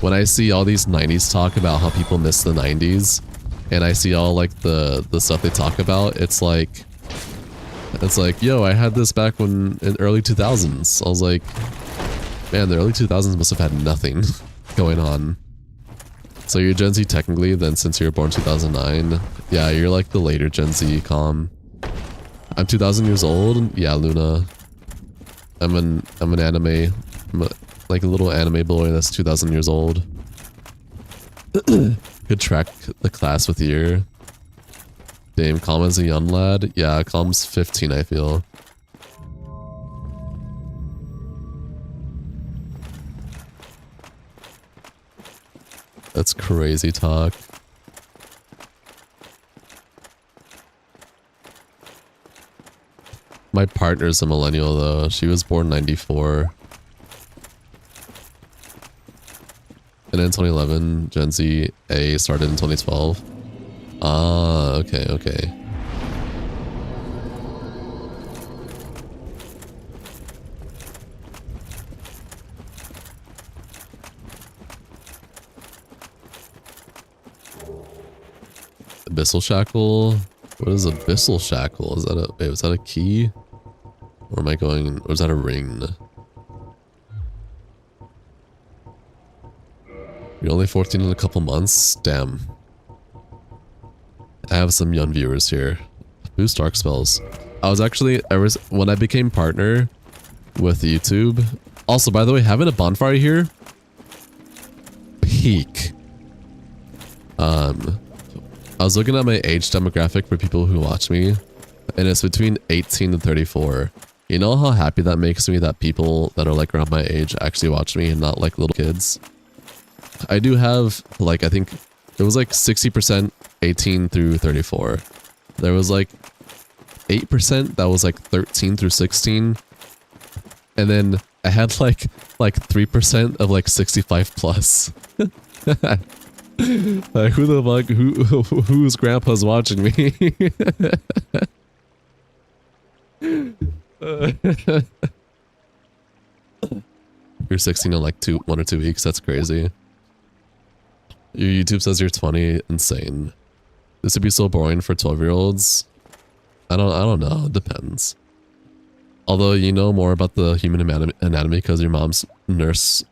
when I see all these 90s talk about how people miss the 90s, and I see all like the stuff they talk about, it's like, yo, I had this back when in early 2000s. I was like, man, the early 2000s must have had nothing going on. So you're Gen Z technically, then since you were born 2009. Yeah, you're like the later Gen Z, calm. I'm 2000 years old. Yeah, Luna. I'm an anime, like a little anime boy that's 2000 years old. Could track the class with year. Damn, Calm is a young lad. Yeah, Calm's 15, I feel. That's crazy talk. My partner's a millennial though. She was born 94. And in 2011, Gen Z A started in 2012. Ah, okay, okay. Abyssal Shackle? What is Abyssal Shackle? Is that a, wait, was that a key? Or am I going, or is that a ring? You're only 14 in a couple months? Damn. I have some young viewers here. Boost dark spells. I was actually, when I became partner with YouTube. Also, by the way, having a bonfire here, peak. I was looking at my age demographic for people who watch me, and it's between 18 and 34. You know how happy that makes me that people that are like around my age actually watch me and not like little kids? I do have, like, I think it was like 60% 18 through 34. There was like 8% that was like 13 through 16. And then I had like 3% of like 65 plus. Like, who the fuck, whose grandpa's watching me? You're 16 in like 1 or 2 weeks. That's crazy. Your YouTube says you're 20. Insane. This would be so boring for 12-year-olds. I don't know. It depends. Although you know more about the human anatomy because your mom's a nurse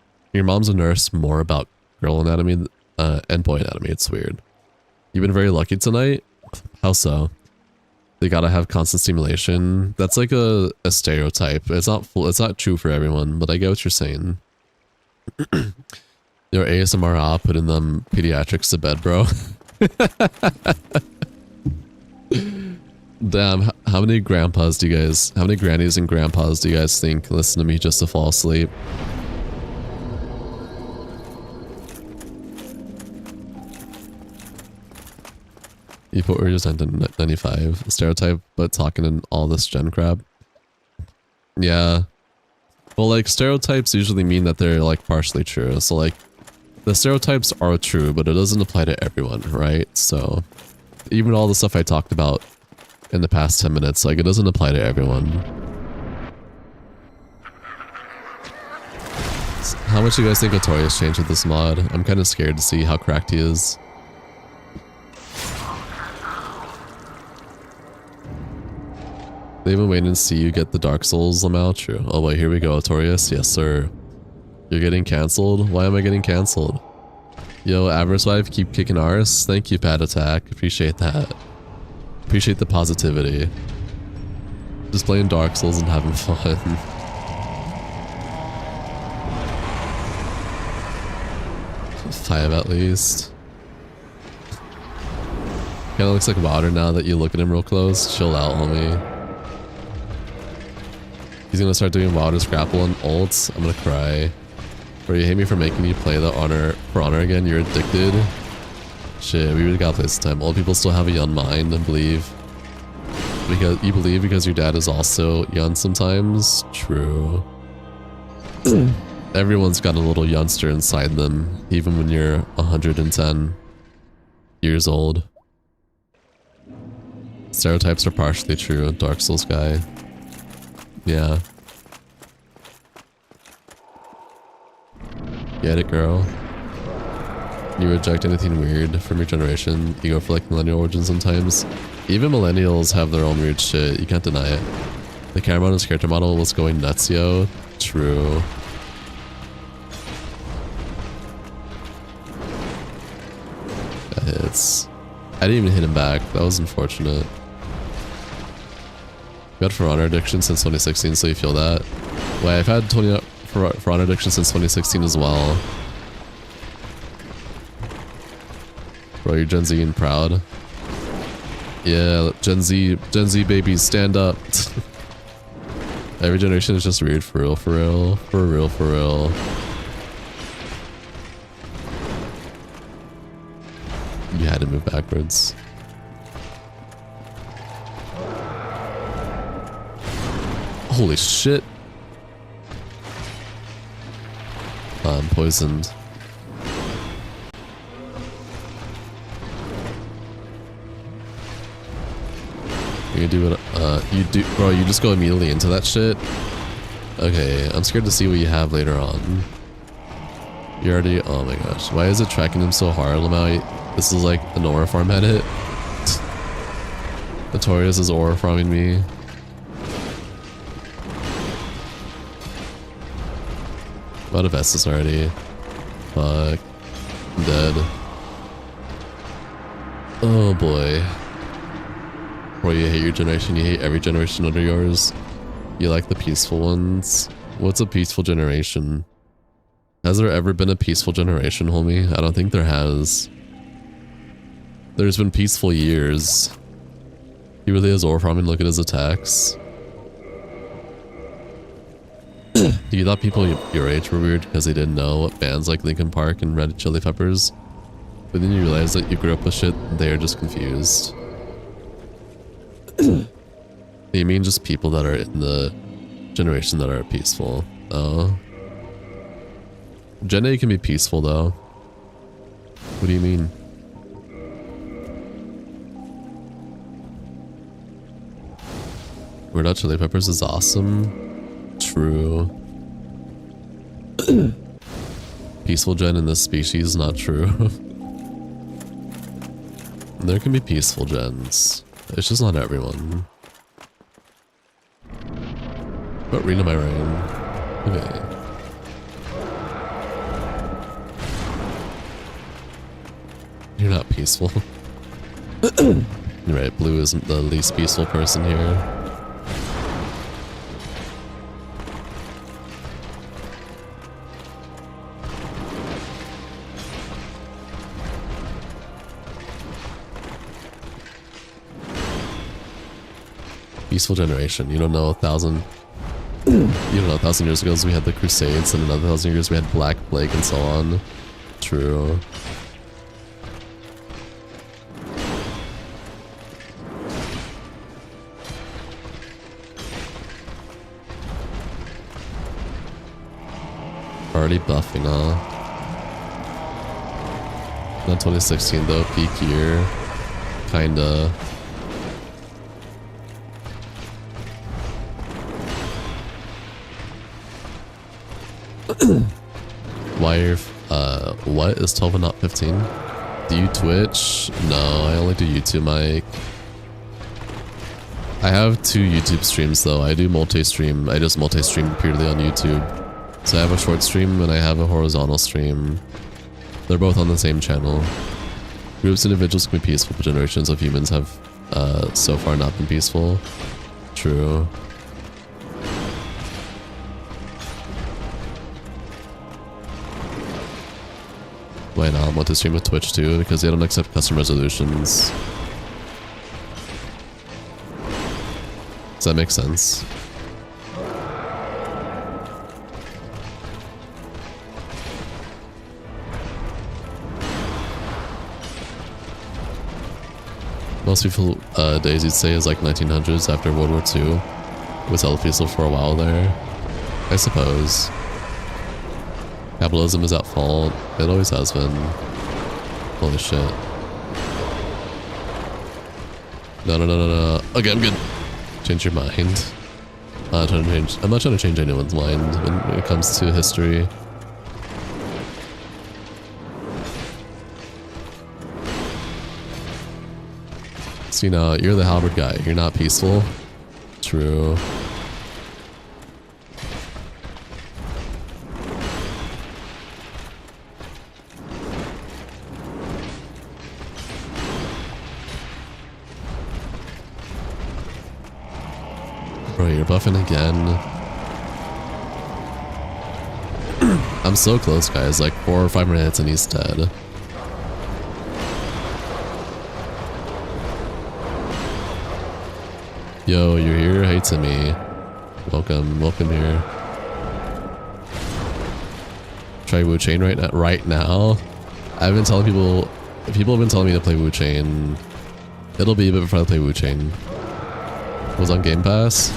more about girl anatomy and boy anatomy. It's weird. You've been very lucky tonight. How so? They gotta have constant stimulation. That's like a stereotype. It's not true for everyone, but I get what you're saying. Your ASMR putting them pediatrics to bed, bro. Damn, how many grannies and grandpas do you guys think listen to me just to fall asleep? You put just 95 stereotype, but talking in all this gen crap. Yeah. Well, like, stereotypes usually mean that they're like partially true. So like, the stereotypes are true, but it doesn't apply to everyone, right? So even all the stuff I talked about in the past 10 minutes, like, it doesn't apply to everyone. How much do you guys think Otoria's changed with this mod? I'm kind of scared to see how cracked he is. They even wait and see you get the Dark Souls Lamau. True. Oh wait, here we go, Otorius. Yes, sir. You're getting cancelled? Why am I getting cancelled? Yo, Avarice Wife, keep kicking ours. Thank you, Pad Attack. Appreciate that. Appreciate the positivity. Just playing Dark Souls and having fun. 5 at least. Kinda looks like Water now that you look at him real close. Chill out, homie. He's gonna start doing Water's grapple and ults. I'm gonna cry. Bro, you hate me for making you play the honor again. You're addicted. Shit, we really gotta play this time. Old people still have a young mind and believe. Because your dad is also young sometimes. True. Everyone's got a little youngster inside them, even when you're 110 years old. Stereotypes are partially true. Dark Souls guy. Yeah. Get it, girl. You reject anything weird from your generation. You go for like millennial origin sometimes. Even millennials have their own weird shit. You can't deny it. The camera on his character model was going nuts, yo. True. That hits. I didn't even hit him back. That was unfortunate. You had For Honor addiction since 2016, so you feel that. Wait, I've had For Honor addiction since 2016 as well. Bro, you're Gen Z and proud. Yeah, Gen Z babies, stand up. Every generation is just weird, for real, for real. For real, for real. You had to move backwards. Holy shit. I'm poisoned. You do it, bro, you just go immediately into that shit? Okay, I'm scared to see what you have later on. You already, oh my gosh. Why is it tracking him so hard, Lamau? This is like an aura farm edit. Notorious is aura farming me. I'm out of Estus already. Fuck. I'm dead. Oh boy. Or you hate your generation, you hate every generation under yours. You like the peaceful ones. What's a peaceful generation? Has there ever been a peaceful generation, homie? I don't think there has. There's been peaceful years. He really has ore farming, look at his attacks. You thought people your age were weird because they didn't know what bands like Linkin Park and Red Hot Chili Peppers. But then you realize that you grew up with shit, they are just confused. You mean just people that are in the generation that are peaceful? Oh. Gen A can be peaceful though. What do you mean? Red Hot Chili Peppers is awesome. True. Peaceful gen in this species, not true. There can be peaceful gens. It's just not everyone. But Rena my rain. Okay. You're not peaceful. You're right, Blue isn't the least peaceful person here. Peaceful generation. You don't know 1,000. You don't know 1,000 years ago we had the Crusades, and another 1,000 years we had Black Plague and so on. True. Already buffing, huh? Not 2016 though, peak year. Kinda. Why what is 12 and not 15? Do you Twitch? No, I only do YouTube, Mike. I have 2 YouTube streams though. I do multi-stream. I just multi-stream purely on YouTube. So I have a short stream and I have a horizontal stream. They're both on the same channel. Groups and individuals can be peaceful, but generations of humans have so far not been peaceful. True. Why not? I want to stream with Twitch too, because they don't accept custom resolutions. Does that make sense? Most people days you'd say is like 1900s after World War II. It was hella peaceful for a while there. I suppose. Capitalism is at fault. It always has been. Holy shit. No. Okay, I'm good. Change your mind. I'm not trying to change anyone's mind when it comes to history. See now, you're the halberd guy. You're not peaceful. True. Bro, you're buffing again. I'm so close, guys. Like 4 or 5 more hits and he's dead. Yo, you're here? Hey Timmy. Welcome here. Try Wu Chain right now. I've been telling people have been telling me to play Wu Chain. It'll be a bit before I play Wu Chain. Was on Game Pass.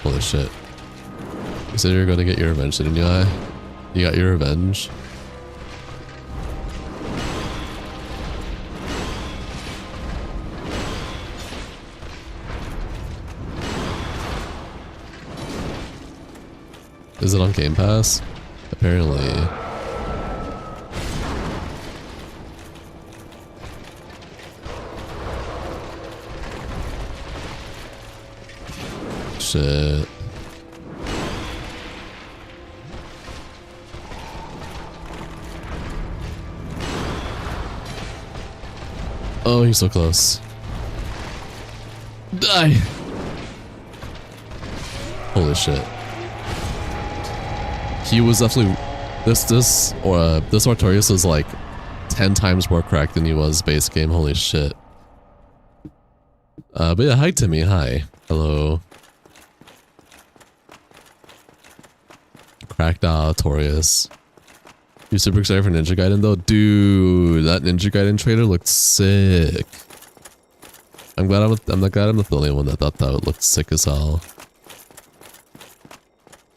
Holy shit. You said you were gonna get your revenge, didn't you? You got your revenge. Is it on Game Pass? Apparently. shit. Oh, he's so close. Die! Holy shit. He was definitely... This Artorias is like 10 times more cracked than he was base game. Holy shit. But yeah, hi Timmy, hi. Hello. Cracked Artorias. You super excited for Ninja Gaiden though? Dude, that Ninja Gaiden trailer looked sick. I'm glad I'm not the only one that thought that looked sick as hell.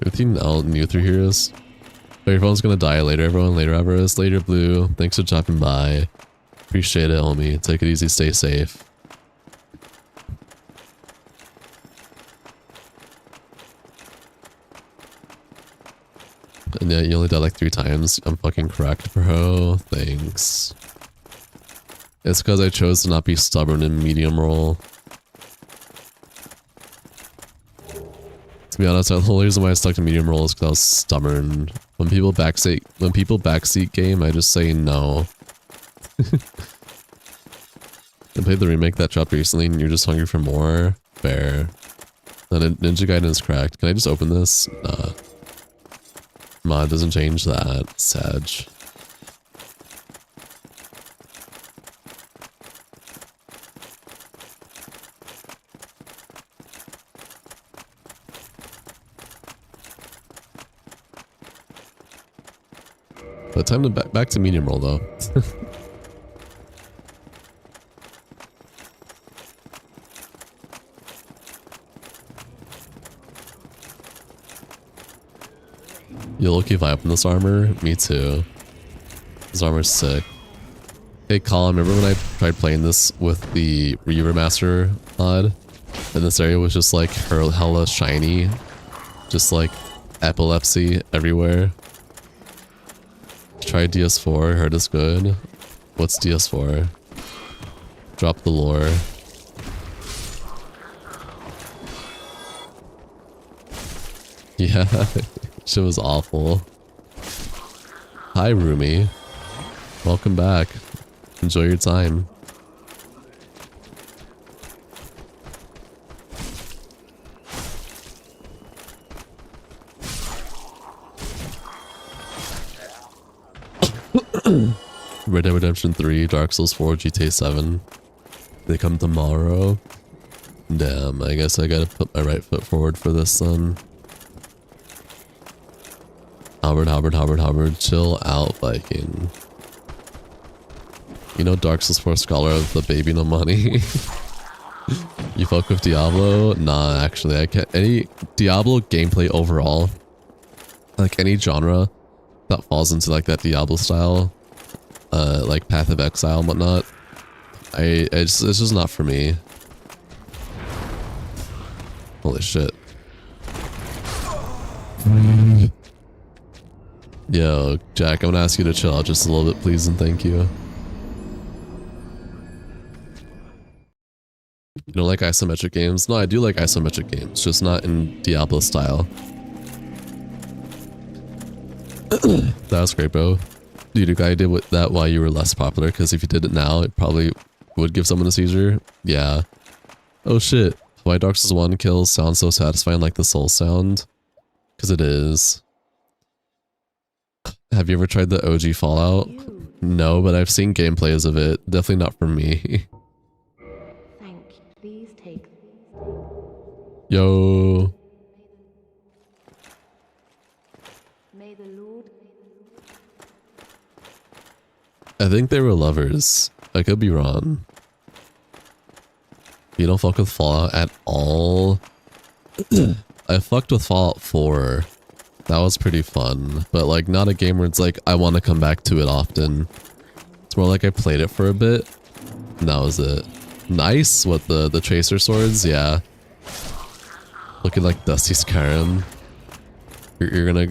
Everything new through here is. Oh, your phone's gonna die later, everyone. Later, Everest. Later, Blue. Thanks for dropping by. Appreciate it, homie. Take it easy, stay safe. And yeah, you only died like 3 times. I'm fucking cracked, bro. Thanks. It's because I chose to not be stubborn in medium roll. To be honest, the whole reason why I stuck to medium roll is because I was stubborn. When people backseat game, I just say no. I played the remake that dropped recently and you're just hungry for more? Fair. Then Ninja Gaiden is cracked. Can I just open this? Nah. Mod doesn't change that. Sag. But time to back to medium roll though. You low-key vibe in this armor? Me too. This armor's sick. Hey Colin, remember when I tried playing this with the remaster mod? And this area was just like hella shiny. Just like epilepsy everywhere. Tried DS4, heard it's good. What's DS4? Drop the lore. Yeah, shit was awful. Hi, Rumi. Welcome back. Enjoy your time. Red Dead Redemption 3, Dark Souls 4, GTA 7. They come tomorrow. Damn, I guess I gotta put my right foot forward for this then. Hubbard, chill out, Viking. You know Dark Souls 4 Scholar of the Baby No Money? You fuck with Diablo? Nah, actually, I can't. Any Diablo gameplay overall, like any genre that falls into like that Diablo style, like Path of Exile and whatnot, it's just not for me. Holy shit. Yo, Jack, I'm gonna ask you to chill out just a little bit, please, and thank you. You don't like isometric games? No, I do like isometric games, just not in Diablo style. That was great, bro. Dude, a guy did that while you were less popular, because if you did it now, it probably would give someone a seizure. Yeah. Oh shit. Why Dark Souls 1 kills sound so satisfying like the soul sound? Because it is. Have you ever tried the OG Fallout? No, but I've seen gameplays of it. Definitely not for me. Thank you. Please take. Yo. May the Lord. I think they were lovers. I could be wrong. You don't fuck with Fallout at all? I fucked with Fallout 4. That was pretty fun, but like not a game where it's like I want to come back to it often. It's more like I played it for a bit, and that was it. Nice with the tracer swords, yeah. Looking like Dusty Skyrim. You're gonna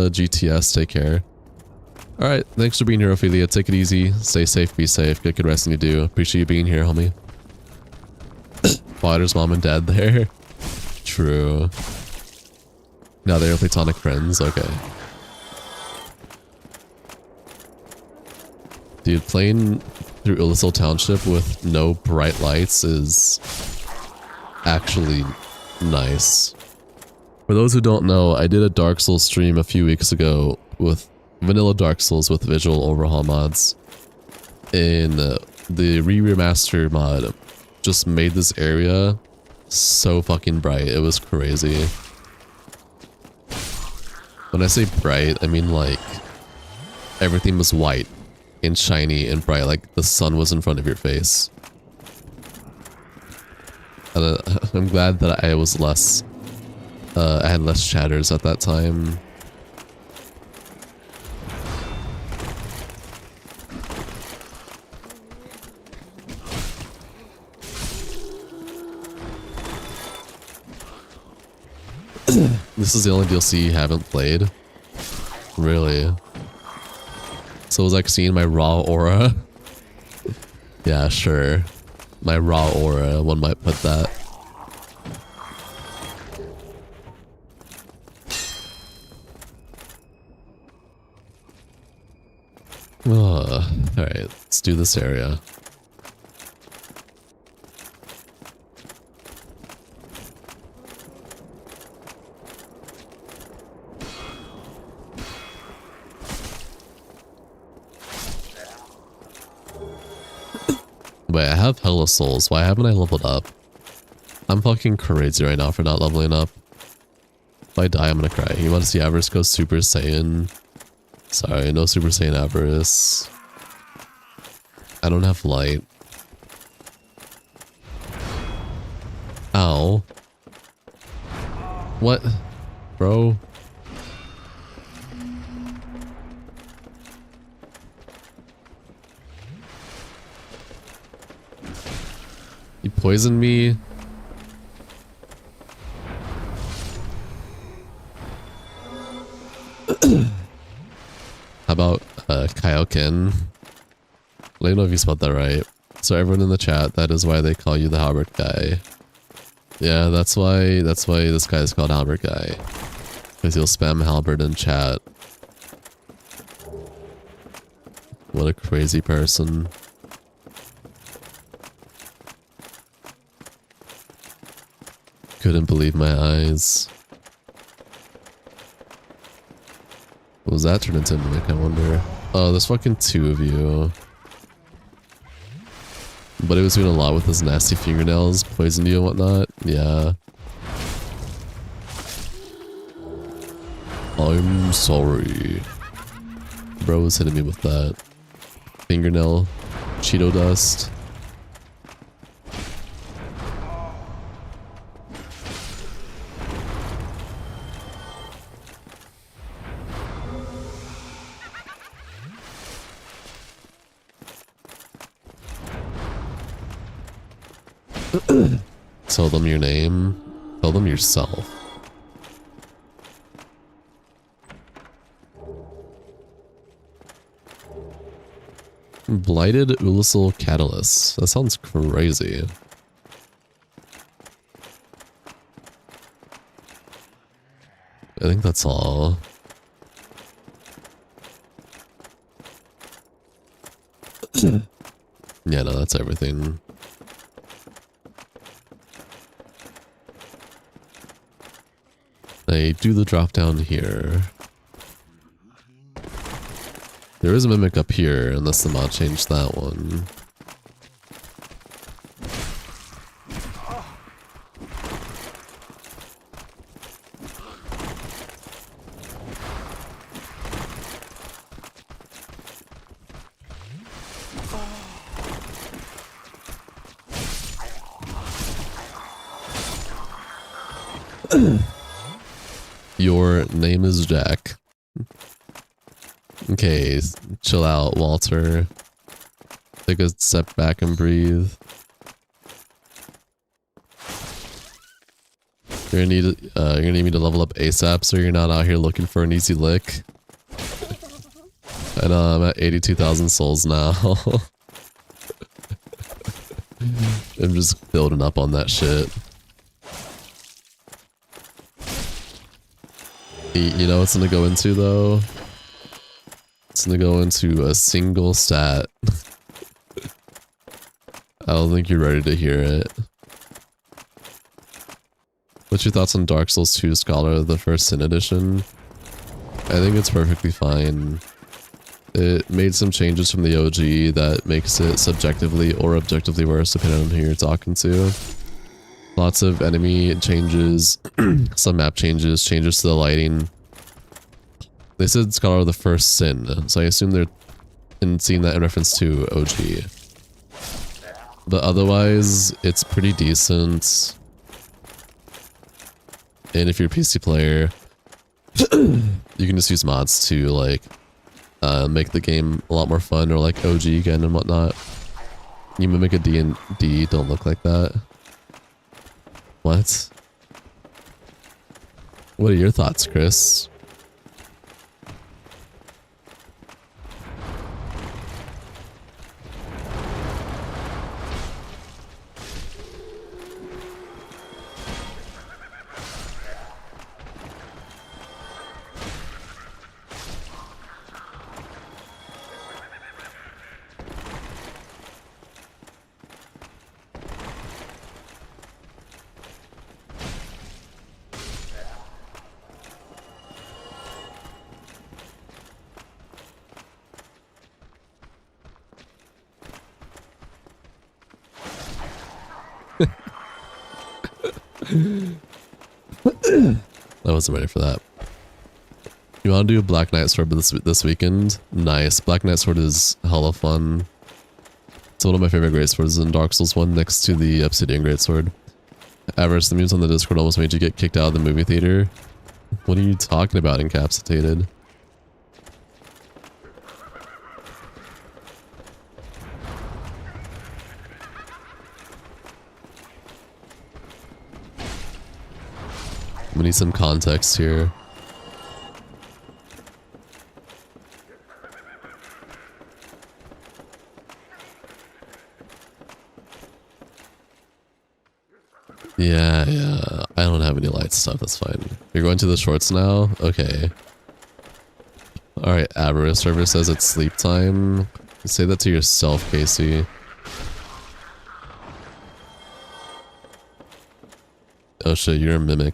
GTS. Take care. All right, thanks for being here, Ophelia. Take it easy. Stay safe. Be safe. Get good rest when you do. Appreciate you being here, homie. Father's mom and dad there. True. Now they are platonic friends. Okay. Dude, playing through Illicil Township with no bright lights is actually nice. For those who don't know, I did a Dark Souls stream a few weeks ago with vanilla Dark Souls with visual overhaul mods. In the remaster mod, just made this area so fucking bright. It was crazy. When I say bright, I mean like everything was white and shiny and bright, like the sun was in front of your face. And I'm glad that I was less, I had less chatters at that time. This is the only DLC you haven't played? Really? So it was like seeing my raw aura? Yeah, sure. My raw aura, one might put that. Alright, let's do this area. Wait, I have hella souls. Why haven't I leveled up? I'm fucking crazy right now for not leveling up. If I die, I'm gonna cry. You want to see Avarice go Super Saiyan? Sorry, no Super Saiyan Avarice. I don't have light. Ow. What? Bro? You poisoned me? How about Kaioken? Let me know if you spelled that right. So everyone in the chat, that is why they call you the Halberd guy. Yeah, that's why this guy is called Halberd guy. Because he'll spam Halberd in chat. What a crazy person. Couldn't believe my eyes. What was that turned into mimic, I wonder? Oh, there's fucking two of you. But it was doing a lot with his nasty fingernails, poisoned you and whatnot. Yeah. I'm sorry. Bro was hitting me with that. Fingernail. Cheeto dust. Tell them your name. Tell them yourself. Blighted Ulisil Catalyst. That sounds crazy. I think that's all. Yeah, no, that's everything. I do the drop down here. There is a mimic up here, unless the mod changed that one. Your name is Jack. Okay, chill out, Walter. Take a step back and breathe. You're gonna need me to level up ASAP so you're not out here looking for an easy lick. I know, I'm at 82,000 souls now. I'm just building up on that shit. You know what's gonna go into though? It's gonna go into a single stat. I don't think you're ready to hear it. What's your thoughts on Dark Souls 2 Scholar, the first Sin edition? I think it's perfectly fine. It made some changes from the OG that makes it subjectively or objectively worse depending on who you're talking to. Lots of enemy changes, some map changes, changes to the lighting. They said Scholar the first Sin, so I assume they're seeing that in reference to OG. But otherwise, it's pretty decent. And if you're a PC player, you can just use mods to like make the game a lot more fun, or like OG again and whatnot. You mimic a D&D, don't look like that. What? What are your thoughts, Chris? I wasn't ready for that. You want to do a Black Knight Sword this weekend? Nice. Black Knight Sword is hella fun. It's one of my favorite great swords in Dark Souls 1 next to the Obsidian Greatsword. Avarice, the memes on the Discord almost made you get kicked out of the movie theater. What are you talking about, Incapacitated? We need some context here. Yeah, I don't have any light stuff, that's fine. You're going to the shorts now? Okay. Alright, Avarice server says it's sleep time. Say that to yourself, Casey. Oh shit, you're a mimic.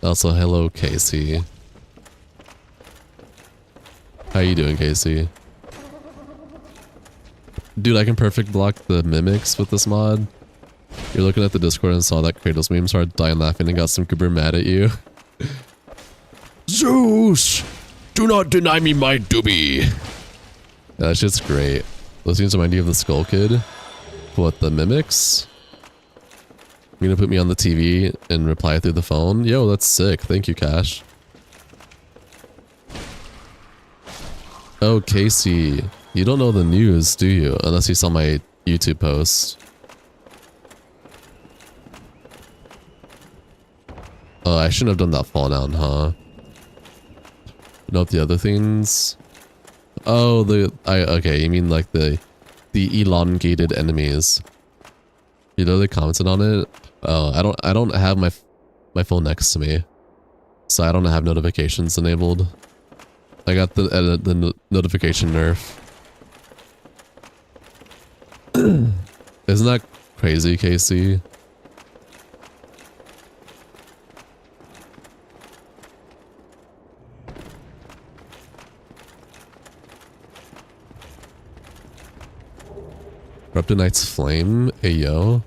Also, hello, Casey. How you doing, Casey? Dude, I can perfect block the mimics with this mod. You're looking at the Discord and saw that Kratos meme, started dying laughing and got some goober mad at you. Zeus! Do not deny me my doobie! Yeah, that shit's great. Those seems to remind you of the Skull Kid. What, the mimics? You're gonna put me on the TV and reply through the phone? Yo, that's sick. Thank you, Cash. Oh, Casey. You don't know the news, do you? Unless you saw my YouTube post. Oh, I shouldn't have done that fall down, huh? Nope, the other things. Oh, okay, you mean like the elongated enemies. You know they commented on it? Oh, I don't have my phone next to me, so I don't have notifications enabled. I got the notification nerf. Isn't that crazy, Casey? Corrupted Knight's Flame? Ayo.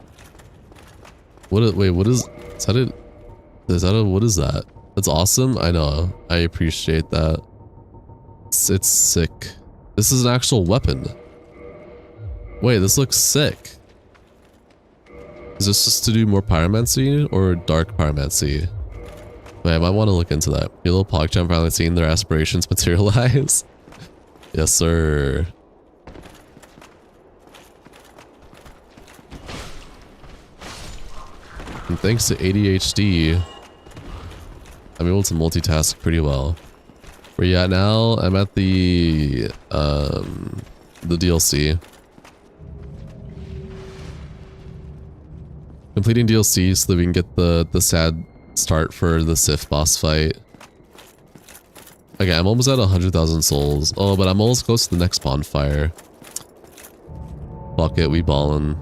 Wait, what is that? What is that? That's awesome. I know. I appreciate that. It's sick. This is an actual weapon. Wait, this looks sick. Is this just to do more pyromancy or dark pyromancy? Wait, I might want to look into that. Your little PogChamp finally seeing their aspirations materialize. Yes, sir. And thanks to ADHD, I'm able to multitask pretty well. Where you at now? I'm at the DLC. Completing DLC so that we can get the sad start for the Sith boss fight. Okay, I'm almost at 100,000 souls. Oh, but I'm almost close to the next bonfire. Fuck it, we ballin'.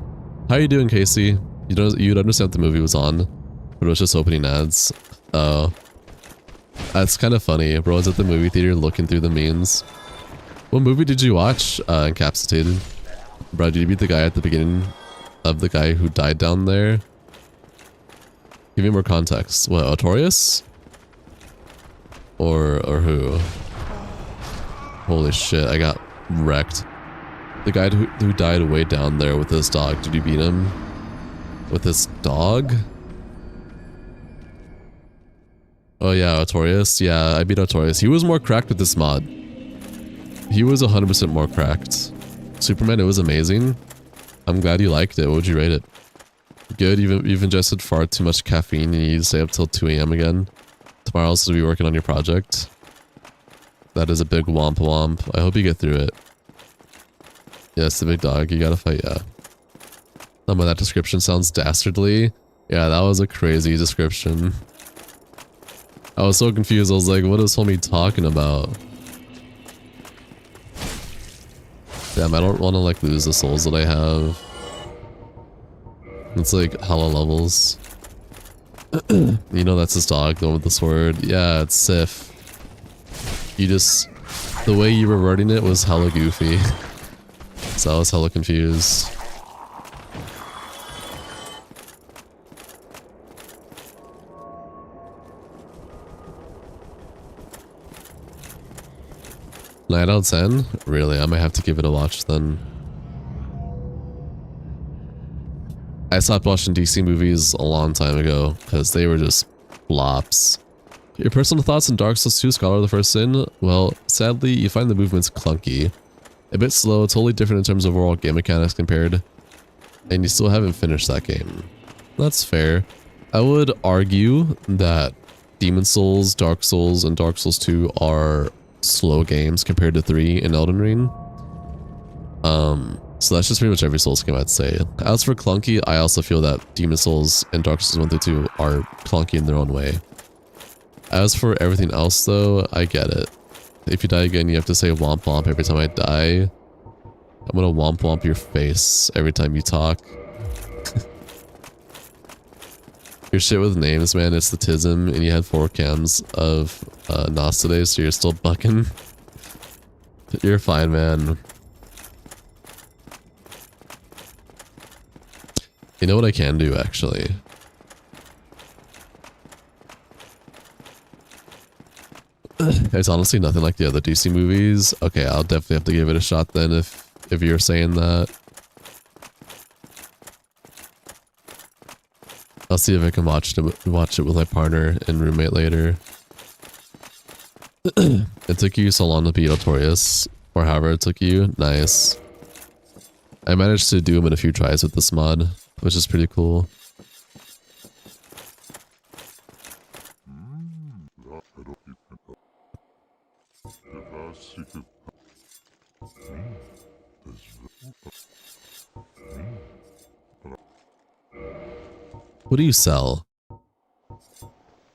How you doing, Casey? You'd understand the movie was on, but it was just opening ads. Oh. That's kind of funny. Bro was at the movie theater looking through the memes. What movie did you watch, Incapacitated? Bro, did you beat the guy at the beginning of the guy who died down there? Give me more context. What, Artorias? Or who? Holy shit, I got wrecked. The guy who died way down there with his dog. Did you beat him? With his dog? Oh yeah, Artorias. Yeah, I beat Artorias. He was more cracked with this mod. He was 100% more cracked. Superman, it was amazing. I'm glad you liked it. What would you rate it? Good. You've ingested far too much caffeine and you need to stay up till 2 a.m. again. Tomorrow else will be working on your project. That is a big womp womp. I hope you get through it. Yes, the big dog. You gotta fight, yeah. Some of that description sounds dastardly. Yeah, that was a crazy description. I was so confused. I was like, what is homie talking about? Damn, I don't want to like lose the souls that I have. It's like hella levels. You know that's his dog, the one with the sword. Yeah, it's Sif. You just... The way you were wording it was hella goofy. So I was hella confused. Nine out of 10? Really? I might have to give it a watch then. I stopped watching DC movies a long time ago because they were just flops. Your personal thoughts on Dark Souls 2 Scholar of the First Sin? Well, sadly, you find the movements clunky. A bit slow, totally different in terms of overall game mechanics compared. And you still haven't finished that game. That's fair. I would argue that Demon Souls, Dark Souls, and Dark Souls 2 are slow games compared to 3 in Elden Ring. So that's just pretty much every Souls game I'd say. As for clunky, I also feel that Demon Souls and Dark Souls 1 through 2 are clunky in their own way. As for everything else though, I get it. If you die again, you have to say womp womp every time I die. I'm gonna womp womp your face every time you talk. Your shit with names, man, it's the tism, and you had 4 cans of Nos today, so you're still bucking. You're fine, man. You know what I can do, actually? It's honestly nothing like the other DC movies. Okay, I'll definitely have to give it a shot then if you're saying that. I'll see if I can watch it with my partner and roommate later. It took you so long to beat Artorias, or however it took you. Nice. I managed to do him in a few tries with this mod, which is pretty cool. What do you sell?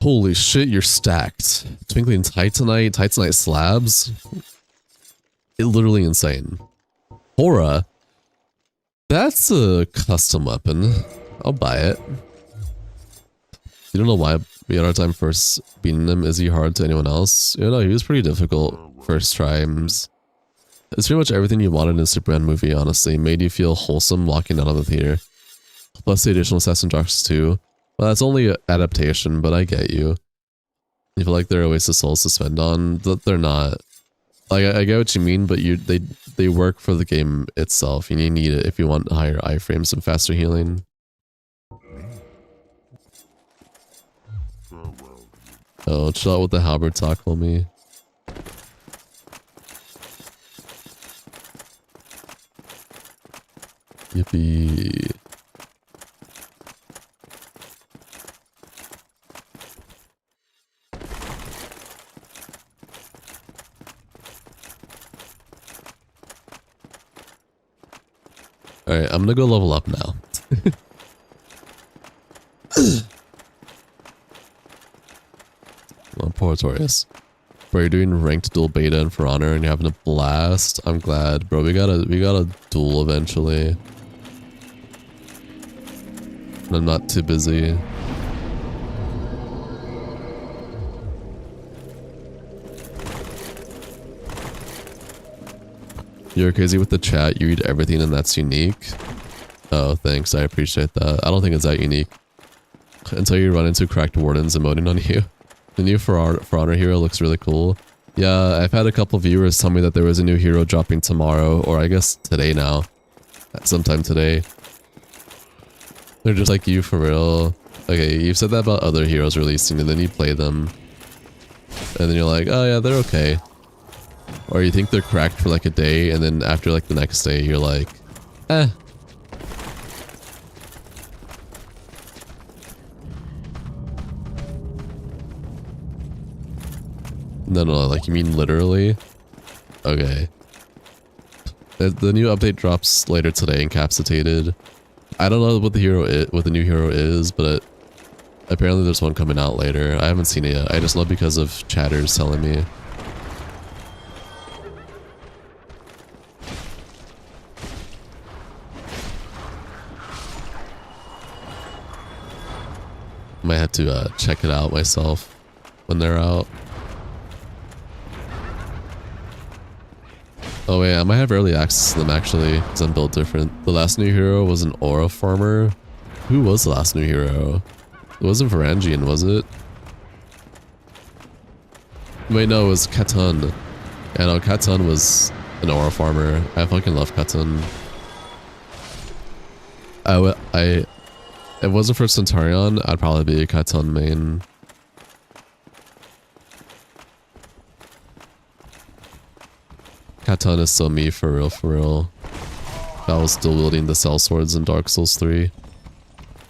Holy shit, you're stacked. Twinkling Titanite, Titanite slabs? It literally insane. Hora? That's a custom weapon. I'll buy it. You don't know why we had our time first beating him. Is he hard to anyone else? You know, he was pretty difficult first times. It's pretty much everything you wanted in a Superman movie, honestly. Made you feel wholesome walking out of the theater. Plus the additional sets in Dark Souls 2. Well, that's only an adaptation, but I get you. You feel like they're a waste of souls to spend on. They're not. Like, I get what you mean, but they work for the game itself. You need it if you want higher iframes and faster healing. Oh, chill out with the halberd talk, homie. Yippee. Alright, I'm gonna go level up now. Portorius. Bro, you're doing ranked duel beta in For Honor and you're having a blast. I'm glad, bro. We gotta duel eventually. And I'm not too busy. You're crazy with the chat. You read everything and that's unique. Oh, thanks. I appreciate that. I don't think it's that unique. Until you run into cracked wardens emoting on you. The new For Honor hero looks really cool. Yeah, I've had a couple viewers tell me that there was a new hero dropping tomorrow, or I guess today now. Sometime today. They're just like, you for real. Okay, you've said that about other heroes releasing and then you play them. And then you're like, oh yeah, they're okay. Or you think they're cracked for like a day and then after like the next day you're like, eh. No, like you mean literally? Okay. The new update drops later today, incapacitated. I don't know what the new hero is, but apparently there's one coming out later. I haven't seen it yet. I just know because of chatters telling me. Might have to check it out myself when they're out. Oh wait, I might have early access to them actually, because I'm built different. The last new hero was an aura farmer. Who was the last new hero? It wasn't Varangian, was it? Wait, no, it was Katun. Yeah, no, Katun was an aura farmer. I fucking love Katun. If it wasn't for Centurion, I'd probably be a Katun main. Katun is so me for real, for real. If I was still wielding the Cell Swords in Dark Souls 3.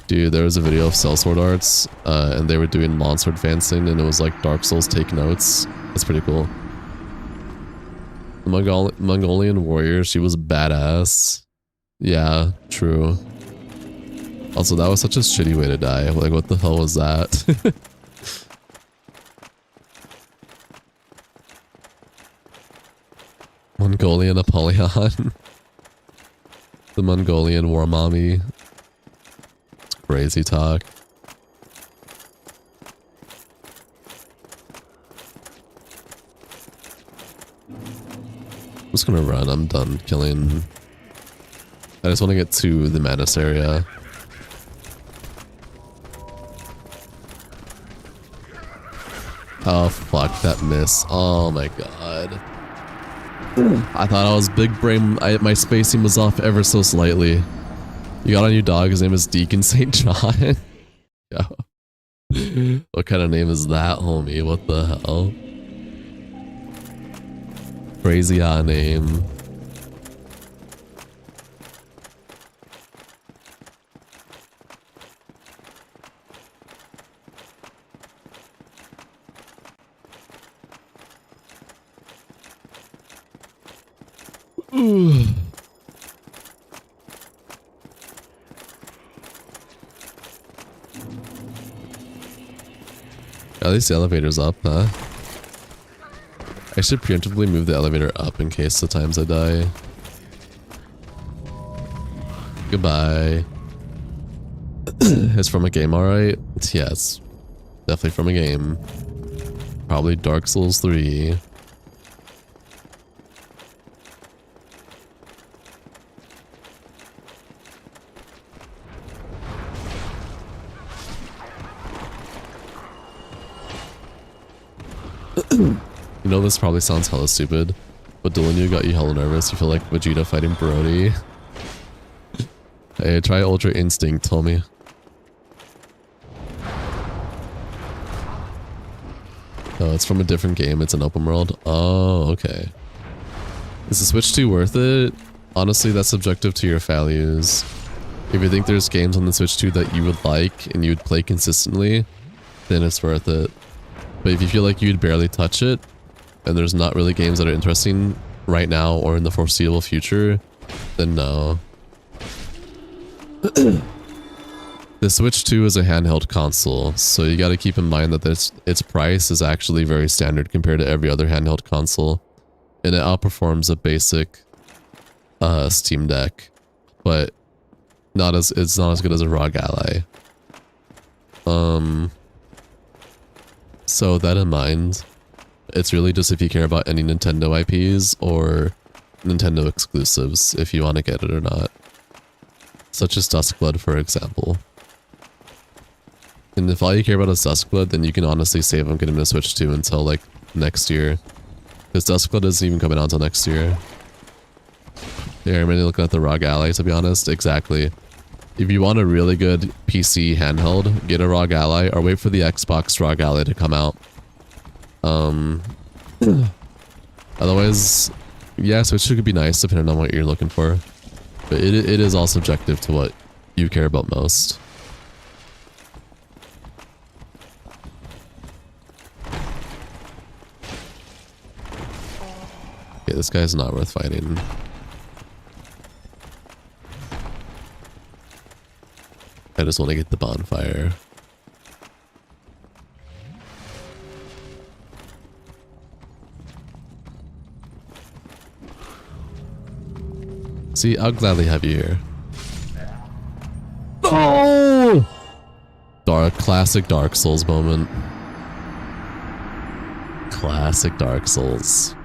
Dude, there was a video of Cell Sword arts, and they were doing monster advancing, and it was like Dark Souls take notes. That's pretty cool. The Mongolian warrior, she was badass. Yeah, true. Also, that was such a shitty way to die. Like, what the hell was that? Mongolian Apollyon. The Mongolian war mommy. It's crazy talk. I'm just gonna run. I'm done killing. I just want to get to the Madness area. Oh fuck, that miss. Oh my god. I thought I was big brain. My spacing was off ever so slightly. You got a new dog. His name is Deacon St. John. Yo. What kind of name is that, homie? What the hell? Crazy name. At least the elevator's up, huh? I should preemptively move the elevator up in case the times I die. Goodbye. It's from a game, alright? Yeah, it's definitely from a game. Probably Dark Souls 3. You know, this probably sounds hella stupid, but Dylan, got you hella nervous. You feel like Vegeta fighting Brody. Hey, try Ultra Instinct, tell me. Oh, it's from a different game. It's an open world. Oh, okay. Is the Switch 2 worth it? Honestly, that's subjective to your values. If you think there's games on the Switch 2 that you would like and you would play consistently, then it's worth it. But if you feel like you'd barely touch it, and there's not really games that are interesting right now or in the foreseeable future, then no. The Switch 2 is a handheld console, so you gotta keep in mind that its price is actually very standard compared to every other handheld console. And it outperforms a basic Steam Deck, but it's not as good as a ROG Ally. So that in mind, it's really just if you care about any Nintendo IPs or Nintendo exclusives, if you want to get it or not. Such as Duskblood, for example. And if all you care about is Duskblood, then you can honestly save on getting the Switch 2 until like next year. Because Duskblood isn't even coming out until next year. Yeah, I'm really looking at the ROG Ally, to be honest. Exactly. If you want a really good PC handheld, get a ROG Ally or wait for the Xbox ROG Ally to come out. Otherwise, yeah, Switch 2 could be nice depending on what you're looking for. But it is all subjective to what you care about most. Okay, this guy's not worth fighting. I just want to get the bonfire. See, I'll gladly have you here. Oh! Classic Dark Souls moment. Classic Dark Souls.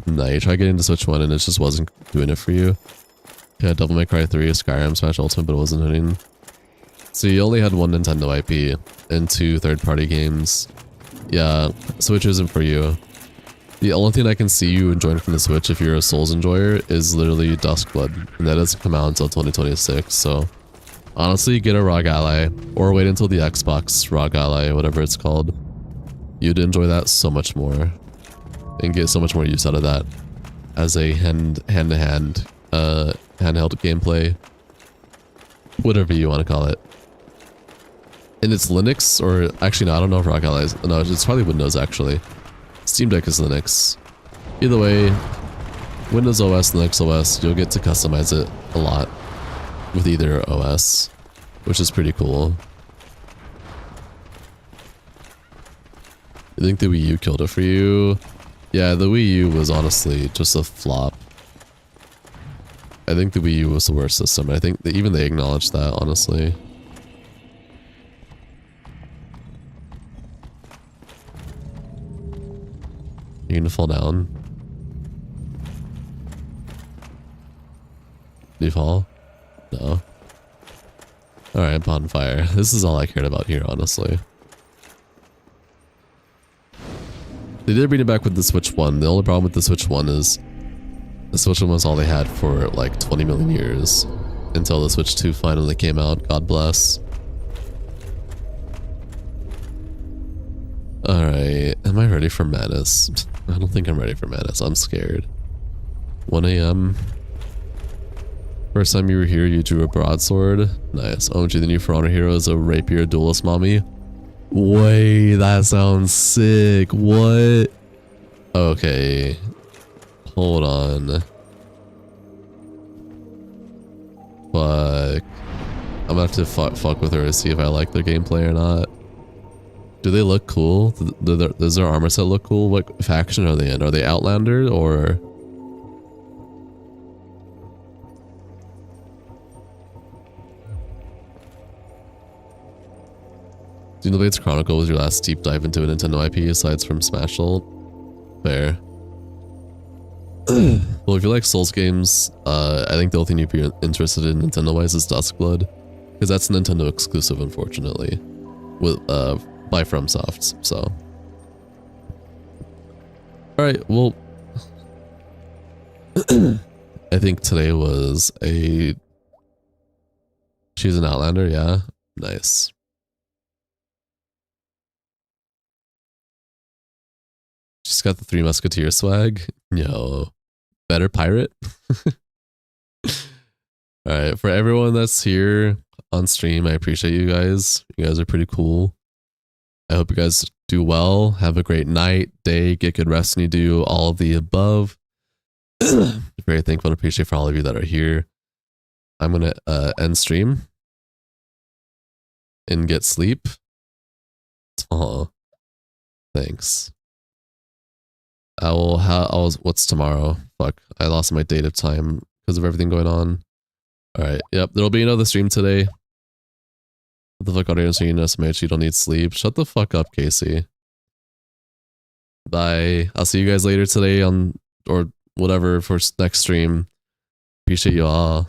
Nah, you tried getting to Switch 1 and it just wasn't doing it for you. Yeah, Devil May Cry 3, Skyrim, Smash Ultimate, but it wasn't hitting. So you only had one Nintendo IP and 2 third-party games. Yeah, Switch isn't for you. The only thing I can see you enjoying from the Switch if you're a Souls enjoyer is literally Duskblood, and that doesn't come out until 2026, so honestly, get a ROG Ally, or wait until the Xbox ROG Ally, whatever it's called. You'd enjoy that so much more, and get so much more use out of that as a hand-to-hand handheld gameplay, whatever you want to call it. And it's Linux, or actually no, I don't know if ROG Ally is, no, it's probably Windows actually. Steam Deck is Linux. Either way, Windows OS, Linux OS, you'll get to customize it a lot with either OS, which is pretty cool. I think the Wii U killed it for you. Yeah, the Wii U was honestly just a flop. I think the Wii U was the worst system. I think that even they acknowledged that, honestly. You gonna fall down? Do you fall? No. Alright, bonfire. This is all I cared about here, honestly. They did bring it back with the Switch 1. The only problem with the Switch 1 is the Switch 1 was all they had for like 20 million years until the Switch 2 finally came out. God bless. Alright, am I ready for madness? I don't think I'm ready for madness. I'm scared. 1 AM. First time you were here, you drew a broadsword. Nice. OMG, the new For Honor hero is a rapier duelist mommy. Wait, that sounds sick. What? Okay. Hold on. Fuck. I'm gonna have to fuck with her to see if I like their gameplay or not. Do they look cool? Does their armor set look cool? What faction are they in? Are they Outlander or... Xenoblade Chronicle was your last deep dive into a Nintendo IP aside from Smash Ult? Fair. Well, if you like Souls games, I think the only thing you'd be interested in Nintendo-wise is Duskblood. Because that's Nintendo exclusive, unfortunately. With, by FromSoft, so. Alright, well. I think today was a... She's an Outlander, yeah? Nice. She's got the Three Musketeer swag. Yo. Better pirate? All right, for everyone that's here on stream, I appreciate you guys. You guys are pretty cool. I hope you guys do well. Have a great night, day, get good rest, and you do all of the above. Very thankful and appreciate for all of you that are here. I'm gonna end stream and get sleep. Oh, thanks. What's tomorrow? Fuck, I lost my date of time because of everything going on. All right, yep, there'll be another stream today. What the fuck, audience? You know, you don't need sleep. Shut the fuck up, Casey. Bye. I'll see you guys later today on or whatever for next stream. Appreciate you all.